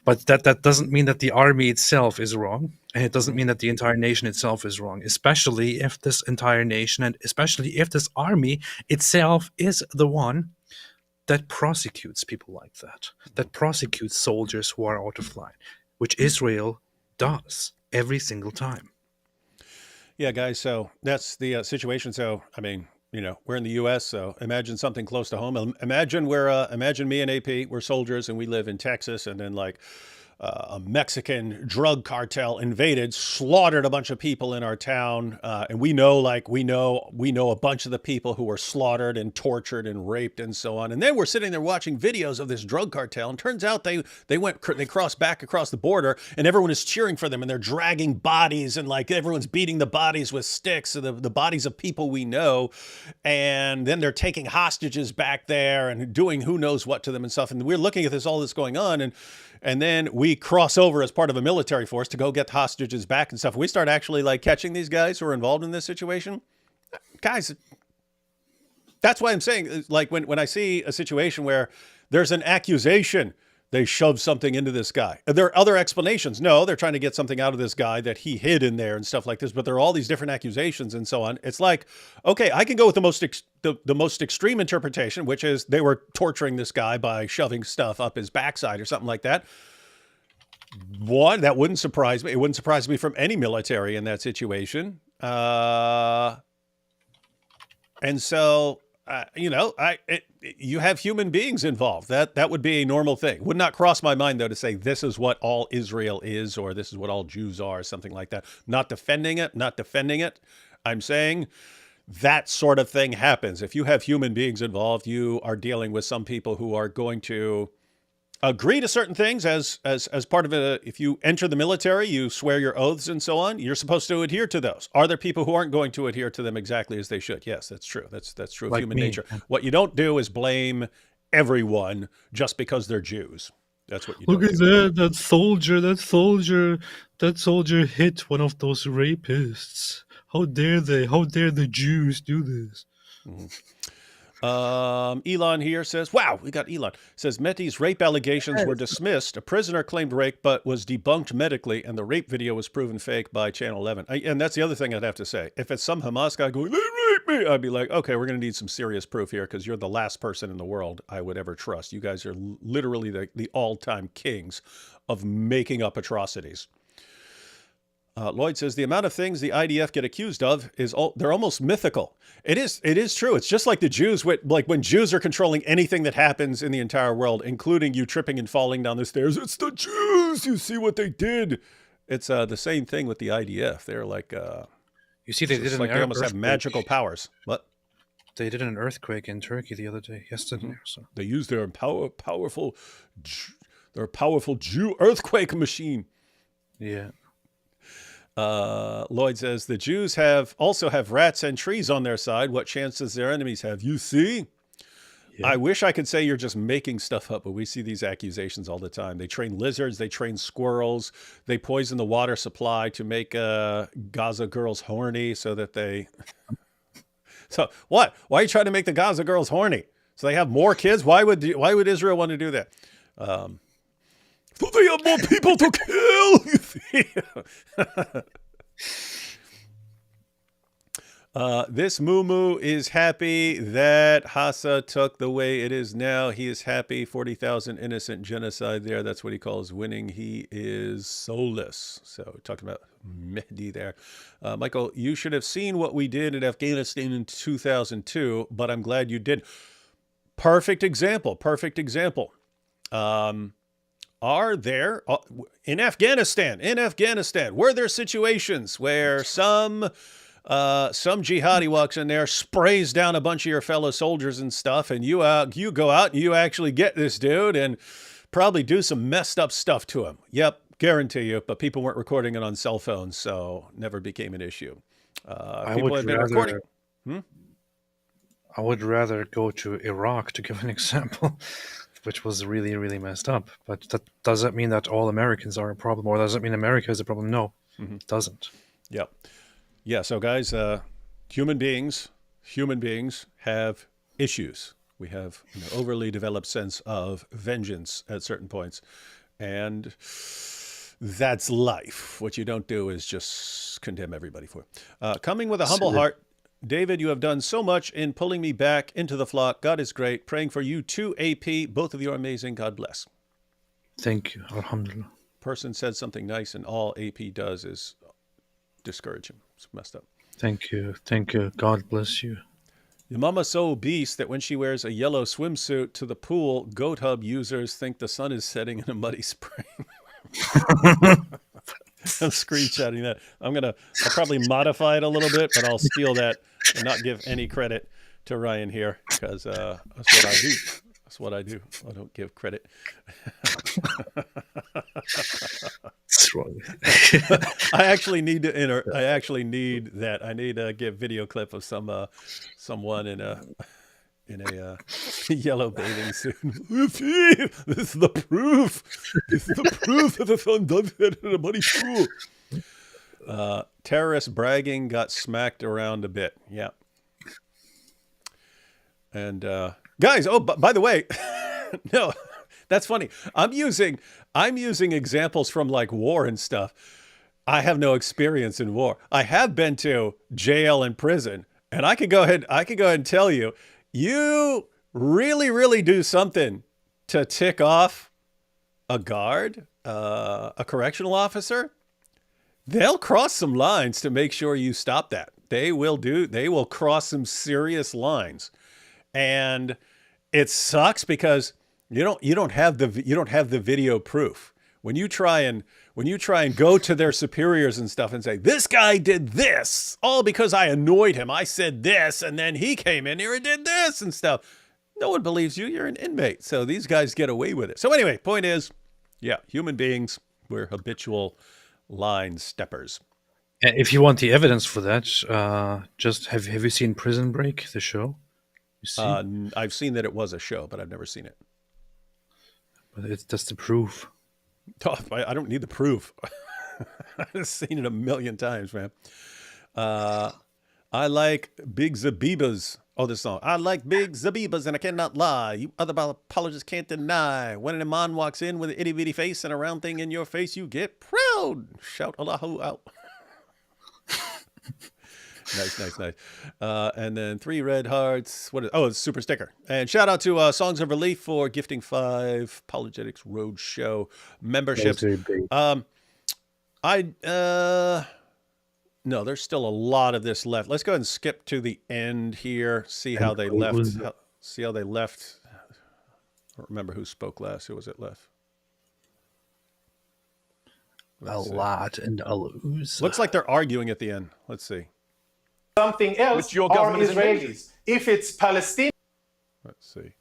that doesn't mean that the army itself is wrong, and it doesn't mean that the entire nation itself is wrong, especially if this entire nation, and especially if this army itself, is the one that prosecutes people like that prosecutes soldiers who are out of line, which Israel does every single time. Yeah, guys, so that's the situation. So, I mean, we're in the U.S., so imagine something close to home. Imagine imagine me and AP, we're soldiers, and we live in Texas, and then like a Mexican drug cartel invaded, slaughtered a bunch of people in our town, and we know a bunch of the people who were slaughtered and tortured and raped and so on. And then we're sitting there watching videos of this drug cartel, and turns out they crossed back across the border, and everyone is cheering for them, and they're dragging bodies, and like everyone's beating the bodies with sticks, the bodies of people we know, and then they're taking hostages back there and doing who knows what to them and stuff. And we're looking at all this going on, and then we cross over as part of a military force to go get hostages back and stuff. We start actually like catching these guys who are involved in this situation. Guys, that's why I'm saying, like, when I see a situation where there's an accusation, they shove something into this guy. Are there other explanations? No, they're trying to get something out of this guy that he hid in there and stuff like this. But there are all these different accusations and so on. It's like, okay, I can go with the most extreme interpretation, which is they were torturing this guy by shoving stuff up his backside or something like that. One, that wouldn't surprise me. It wouldn't surprise me from any military in that situation. And so, you have human beings involved. That would be a normal thing. Would not cross my mind, though, to say this is what all Israel is, or this is what all Jews are, something like that. Not defending it. I'm saying that sort of thing happens. If you have human beings involved, you are dealing with some people who are going to agree to certain things as part of it. If you enter the military, you swear your oaths and so on. You're supposed to adhere to those. Are there people who aren't going to adhere to them exactly as they should? Yes, that's true. That's true of human nature. What you don't do is blame everyone just because they're Jews. That's what you Look don't at do. that soldier hit one of those rapists. How dare they? How dare the Jews do this? Mm-hmm. Elon here says, wow, we got Elon. Says Mehdi's rape allegations were dismissed. A prisoner claimed rape, but was debunked medically, and the rape video was proven fake by Channel 11. And that's the other thing I'd have to say. If it's some Hamas guy going, they raped me, I'd be like, okay, we're going to need some serious proof here, because you're the last person in the world I would ever trust. You guys are literally the all-time kings of making up atrocities. Lloyd says the amount of things the IDF get accused of they're almost mythical. It is true. It's just like the Jews, like when Jews are controlling anything that happens in the entire world, including you tripping and falling down the stairs. It's the Jews. You see what they did. It's the same thing with the IDF. They're like, you see, they almost have magical powers. What? They did an earthquake in Turkey the other day, yesterday or so. They used their powerful Jew earthquake machine. Yeah. Lloyd says the Jews also have rats and trees on their side. What chance does their enemies have? You see? Yeah. I wish I could say you're just making stuff up, but we see these accusations all the time. They train lizards, they train squirrels, they poison the water supply to make Gaza girls horny so that they... So what? Why are you trying to make the Gaza girls horny? So they have more kids? Why would Israel want to do that? So they have more people to kill. This Moo is happy that Hassa took the way it is now. He is happy. 40,000 innocent genocide there. That's what he calls winning. He is soulless. So talking about Mehdi there. Michael, you should have seen what we did in Afghanistan in 2002, but I'm glad you did. Perfect example. Perfect example. Are there in Afghanistan, were there situations where some jihadi walks in there, sprays down a bunch of your fellow soldiers and stuff, and you go out and you actually get this dude and probably do some messed up stuff to him? Yep, guarantee you. But people weren't recording it on cell phones, so never became an issue. I People have been recording. I would rather go to Iraq, to give an example, which was really, really messed up. But does that mean that all Americans are a problem, or does it mean America is a problem? No, it doesn't. Yep. Yeah, so guys, human beings have issues. We have an overly developed sense of vengeance at certain points, and that's life. What you don't do is just condemn everybody for it. Coming with a humble heart, David, you have done so much in pulling me back into the flock. God is great. Praying for you too, AP. Both of you are amazing. God bless. Thank you. Alhamdulillah. Person said something nice, and all AP does is discourage him. It's messed up. Thank you. Thank you. God bless you. Your mama's so obese that when she wears a yellow swimsuit to the pool, Goat Hub users think the sun is setting in a muddy spring. I'm screenshotting that. I'll probably modify it a little bit, but I'll steal that and not give any credit to Ryan here, because that's what I do. That's what I do. I don't give credit. That's wrong. I actually need to I actually need that. I need to give video clip of someone in a yellow bathing suit. This is the proof. This is the proof that the sun does it in a muddy pool. Terrorist bragging got smacked around a bit. Yeah. And guys, by the way, no, that's funny. I'm using examples from like war and stuff. I have no experience in war. I have been to jail and prison, and I could go ahead and tell you, you really, really do something to tick off a guard, a correctional officer, they'll cross some lines to make sure you stop that. They will cross some serious lines. And it sucks because you don't have the video proof. When you try and go to their superiors and stuff and say, this guy did this all because I annoyed him. I said this, and then he came in here and did this and stuff. No one believes you. You're an inmate. So these guys get away with it. So anyway, point is, yeah, human beings, we're habitual line steppers. If you want the evidence for that, just have you seen Prison Break, the show? I've seen that it was a show, but I've never seen it. But that's the proof. Oh, I don't need the proof. I've seen it a million times, man. I like Big Zabibas. Oh, this song. I like Big Zabibas, and I cannot lie. You other apologists can't deny. When an imam walks in with an itty-bitty face and a round thing in your face, you get proud. Shout Allahu out. Nice. And then 3 red hearts. It's super sticker. And shout out to Songs of Relief for gifting 5 Apologetics Roadshow memberships. No, there's still a lot of this left. Let's go ahead and skip to the end here. See how they left. I don't remember who spoke last. Who was it left? Lot and a lose. Looks like they're arguing at the end. Let's see. Something else your are government is Israelis. If it's Palestinian, Let's see.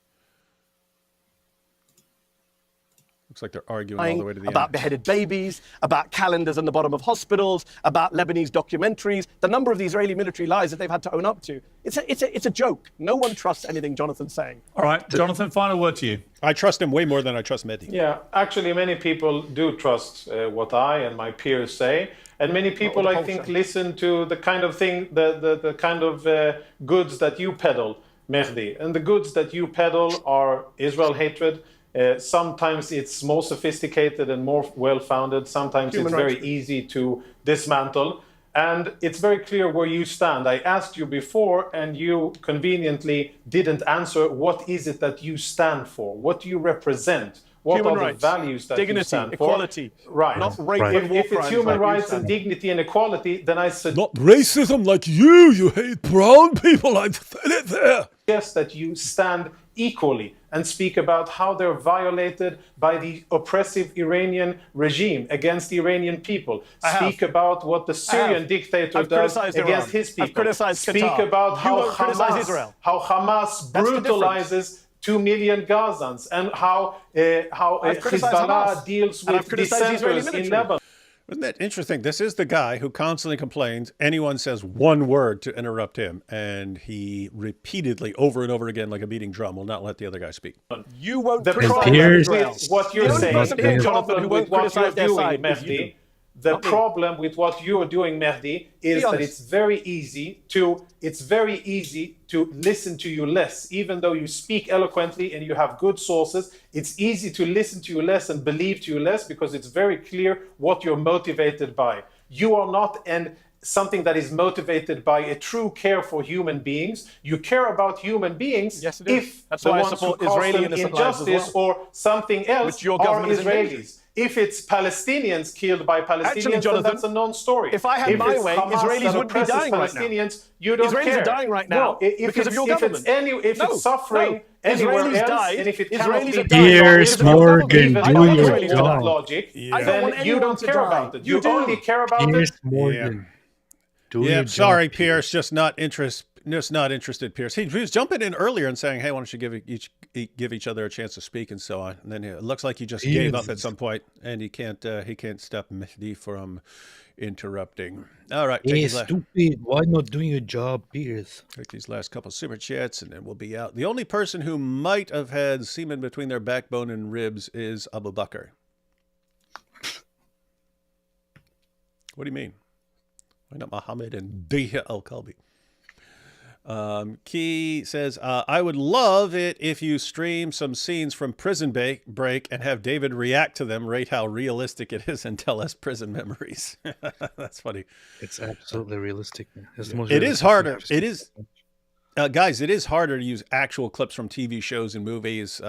Looks like they're arguing all the way to the about end. beheaded babies, about calendars in the bottom of hospitals, about Lebanese documentaries, the number of the Israeli military lies that they've had to own up to. It's a joke. No one trusts anything Jonathan's saying. All right, Jonathan, final word to you. I trust him way more than I trust Mehdi. yeah, actually many people do trust what I and my peers say. And many people, I think, listen to the kind of thing, the kind of goods that you peddle, Mehdi. And the goods that you peddle are Israel hatred. Sometimes it's more sophisticated and more well-founded. Sometimes it's very easy to dismantle. And it's very clear where you stand. I asked you before, and you conveniently didn't answer. What is it that you stand for? What do you represent? What Human are rights, the values that dignity, you stand equality, for? Right. not rape Right. and war If it's crimes human like you rights stand and for. dignity and equality, then I suggest Not racism like you hate brown people. I've said it there. that you stand equally and speak about how they're violated by the oppressive Iranian regime against the Iranian people. Speak about what the Syrian dictator I've does criticized against Iran. his people. I've criticized Speak Qatar. about You how won't criticize Israel. Hamas That's the difference. brutalizes 2 million Gazans, and how criticized Hezbollah Hamas. deals And I've with criticized the Israeli dissenters in military. Lebanon. Isn't that interesting? This is the guy who constantly complains anyone says one word to interrupt him, and he repeatedly, over and over again, like a beating drum, will not let the other guy speak. You won't The criticize problem Piers- Israel. with what you're The only saying, person here, the Jonathan, who problem won't with what you're criticize their doing, side is you. Mehdi, the Not me. problem with what you're doing, Mehdi, is that honest. it's very easy to listen to you less. Even though you speak eloquently and you have good sources, it's easy to listen to you less and believe to you less because it's very clear what you're motivated by. You are not something that is motivated by a true care for human beings. You care about human beings Yes, it is. if That's the why I ones who support cause Israeli them innocent lives as injustice well. or something else Which your are government is endangering. Israelis. If it's Palestinians killed by Palestinians, Actually, then Jonathan, that's a non-story. if I had my it's way, Hamas Israelis that wouldn't be oppresses dying right now. Palestinians, you don't Israelis care. are dying right now No, if because of your if government. it's suffering anywhere Israelis else, died. and if it cannot Israelis be are done dying by Piers Israel, Morgan, even I don't want under Israelis to world die. logic, I don't want then you anyone don't to care die. about it. You You do. only care about Piers it. Morgan. Do Yeah, your sorry, job, Piers, just not interested, Piers. He was jumping in earlier and saying, hey, why don't you give each other a chance to speak and so on. And then it looks like he just gave up at some point, and he can't stop Mehdi from interrupting. All right, Hey, stupid. Why not doing your job, Piers? take these last couple super chats, and then we'll be out. The only person who might have had semen between their backbone and ribs is Abu Bakr. What do you mean? Why not Muhammad and Diya al-Kalbi? Key says, I would love it if you stream some scenes from Prison Break and have David react to them, rate how realistic it is, and tell us prison memories. That's funny. It's absolutely realistic. It's the most It is realistic thing harder. I've seen. It is, guys, it is harder to use actual clips from TV shows and movies.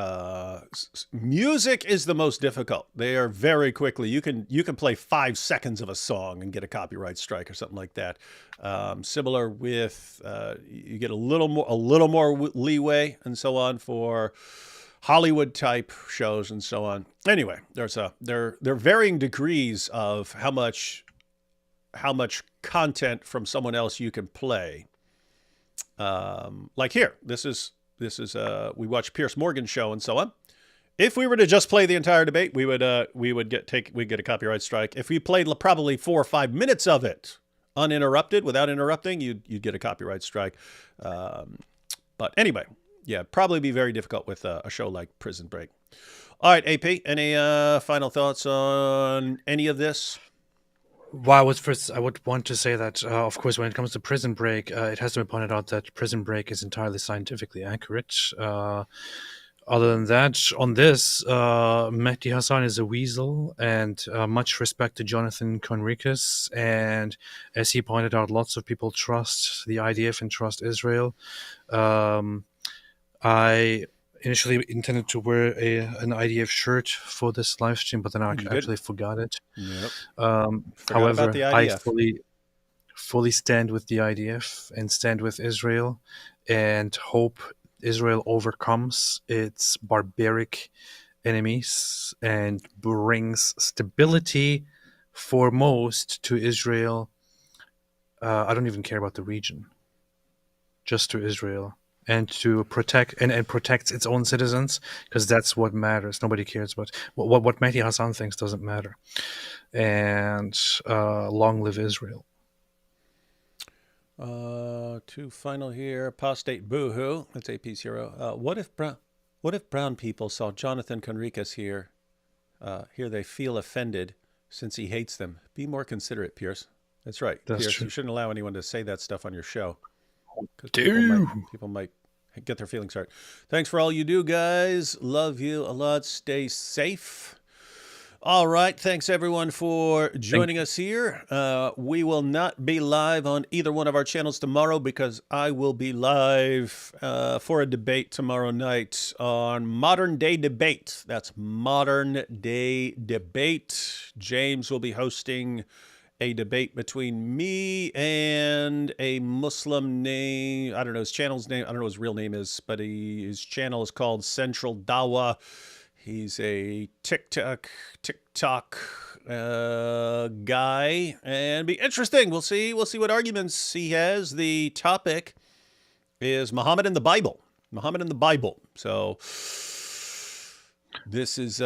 Music is the most difficult. They are very quickly. You can play 5 seconds of a song and get a copyright strike or something like that. Similar with you get a little more leeway and so on for Hollywood type shows and so on. Anyway, there are varying degrees of how much content from someone else you can play. Like here, this is we watch Piers Morgan's show and so on. If we were to just play the entire debate, we'd get a copyright strike. If we played probably 4 or 5 minutes of it uninterrupted without interrupting, you'd get a copyright strike. But anyway, yeah, probably be very difficult with a show like Prison Break. All right, AP, any final thoughts on any of this? Well, I would want to say that, of course, when it comes to Prison Break, it has to be pointed out that Prison Break is entirely scientifically accurate. Other than that, on this, Mehdi Hassan is a weasel, and much respect to Jonathan Conricus. And as he pointed out, lots of people trust the IDF and trust Israel. I initially intended to wear an IDF shirt for this live stream, but then I actually forgot it. Yep. However, about the I IDF. fully stand with the IDF and stand with Israel and hope Israel overcomes its barbaric enemies and brings stability foremost to Israel. I don't even care about the region, just to Israel, and to protect and protects its own citizens, because that's what matters. Nobody cares about what Mehdi Hassan thinks doesn't matter. And long live Israel. Two final here. Apostate Boohoo. That's AP's hero. What if brown people saw Jonathan Conricus here? Here they feel offended since he hates them. Be more considerate, Piers. That's right. That's Piers, true. you shouldn't allow anyone to say that stuff on your show. People might get their feelings hurt. Thanks for all you do, guys. Love you a lot. Stay safe. All right. Thanks, everyone, for joining us here. We will not be live on either one of our channels tomorrow because I will be live for a debate tomorrow night on Modern Day Debate. That's Modern Day Debate. James will be hosting a debate between me and a Muslim name. I don't know his channel's name. I don't know what his real name is, but his channel is called Central Dawah. He's a TikTok guy, and be interesting. We'll see what arguments he has. The topic is Muhammad and the Bible. Muhammad and the Bible. So this is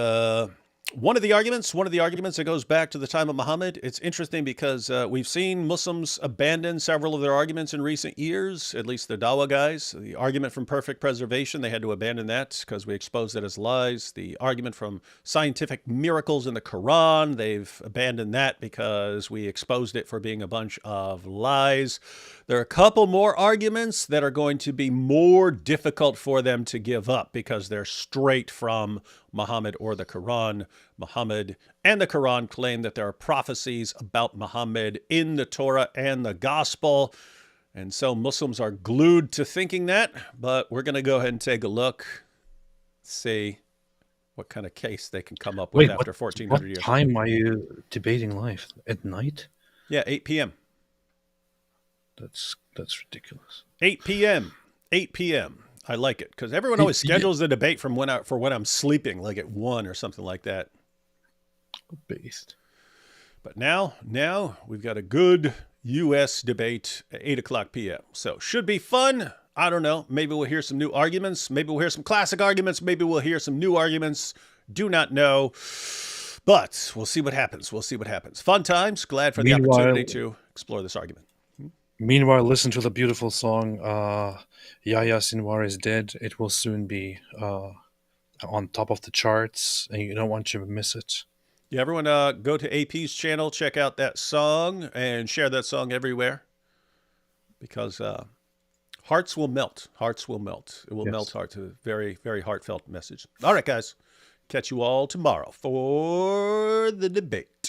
one of the arguments that goes back to the time of Muhammad. It's interesting because we've seen Muslims abandon several of their arguments in recent years, at least the Dawah guys. The argument from perfect preservation, they had to abandon that because we exposed it as lies. The argument from scientific miracles in the Quran, they've abandoned that because we exposed it for being a bunch of lies. There are a couple more arguments that are going to be more difficult for them to give up because they're straight from Muhammad or the Quran. Muhammad and the Quran claim that there are prophecies about Muhammad in the Torah and the Gospel. And so Muslims are glued to thinking that, but we're going to go ahead and take a look, see what kind of case they can come up with after 1,400 years. What time are you debating live? At night? Yeah, 8 p.m. That's ridiculous. 8 p.m. 8 p.m. I like it because everyone always schedules the debate from when I'm sleeping, like at 1 or something like that. Based. But now we've got a good U.S. debate at 8 o'clock p.m. So should be fun. I don't know. Maybe we'll hear some new arguments. Maybe we'll hear some classic arguments. Maybe we'll hear some new arguments. Do not know. But we'll see what happens. We'll see what happens. Fun times. Glad for the opportunity to explore this argument. Meanwhile, listen to the beautiful song, Yahya Sinwar is Dead. It will soon be on top of the charts, and you don't want to miss it. Yeah, everyone go to AP's channel, check out that song, and share that song everywhere. Because hearts will melt. Hearts will melt. It will melt hearts. A very, very heartfelt message. All right, guys. Catch you all tomorrow for the debate.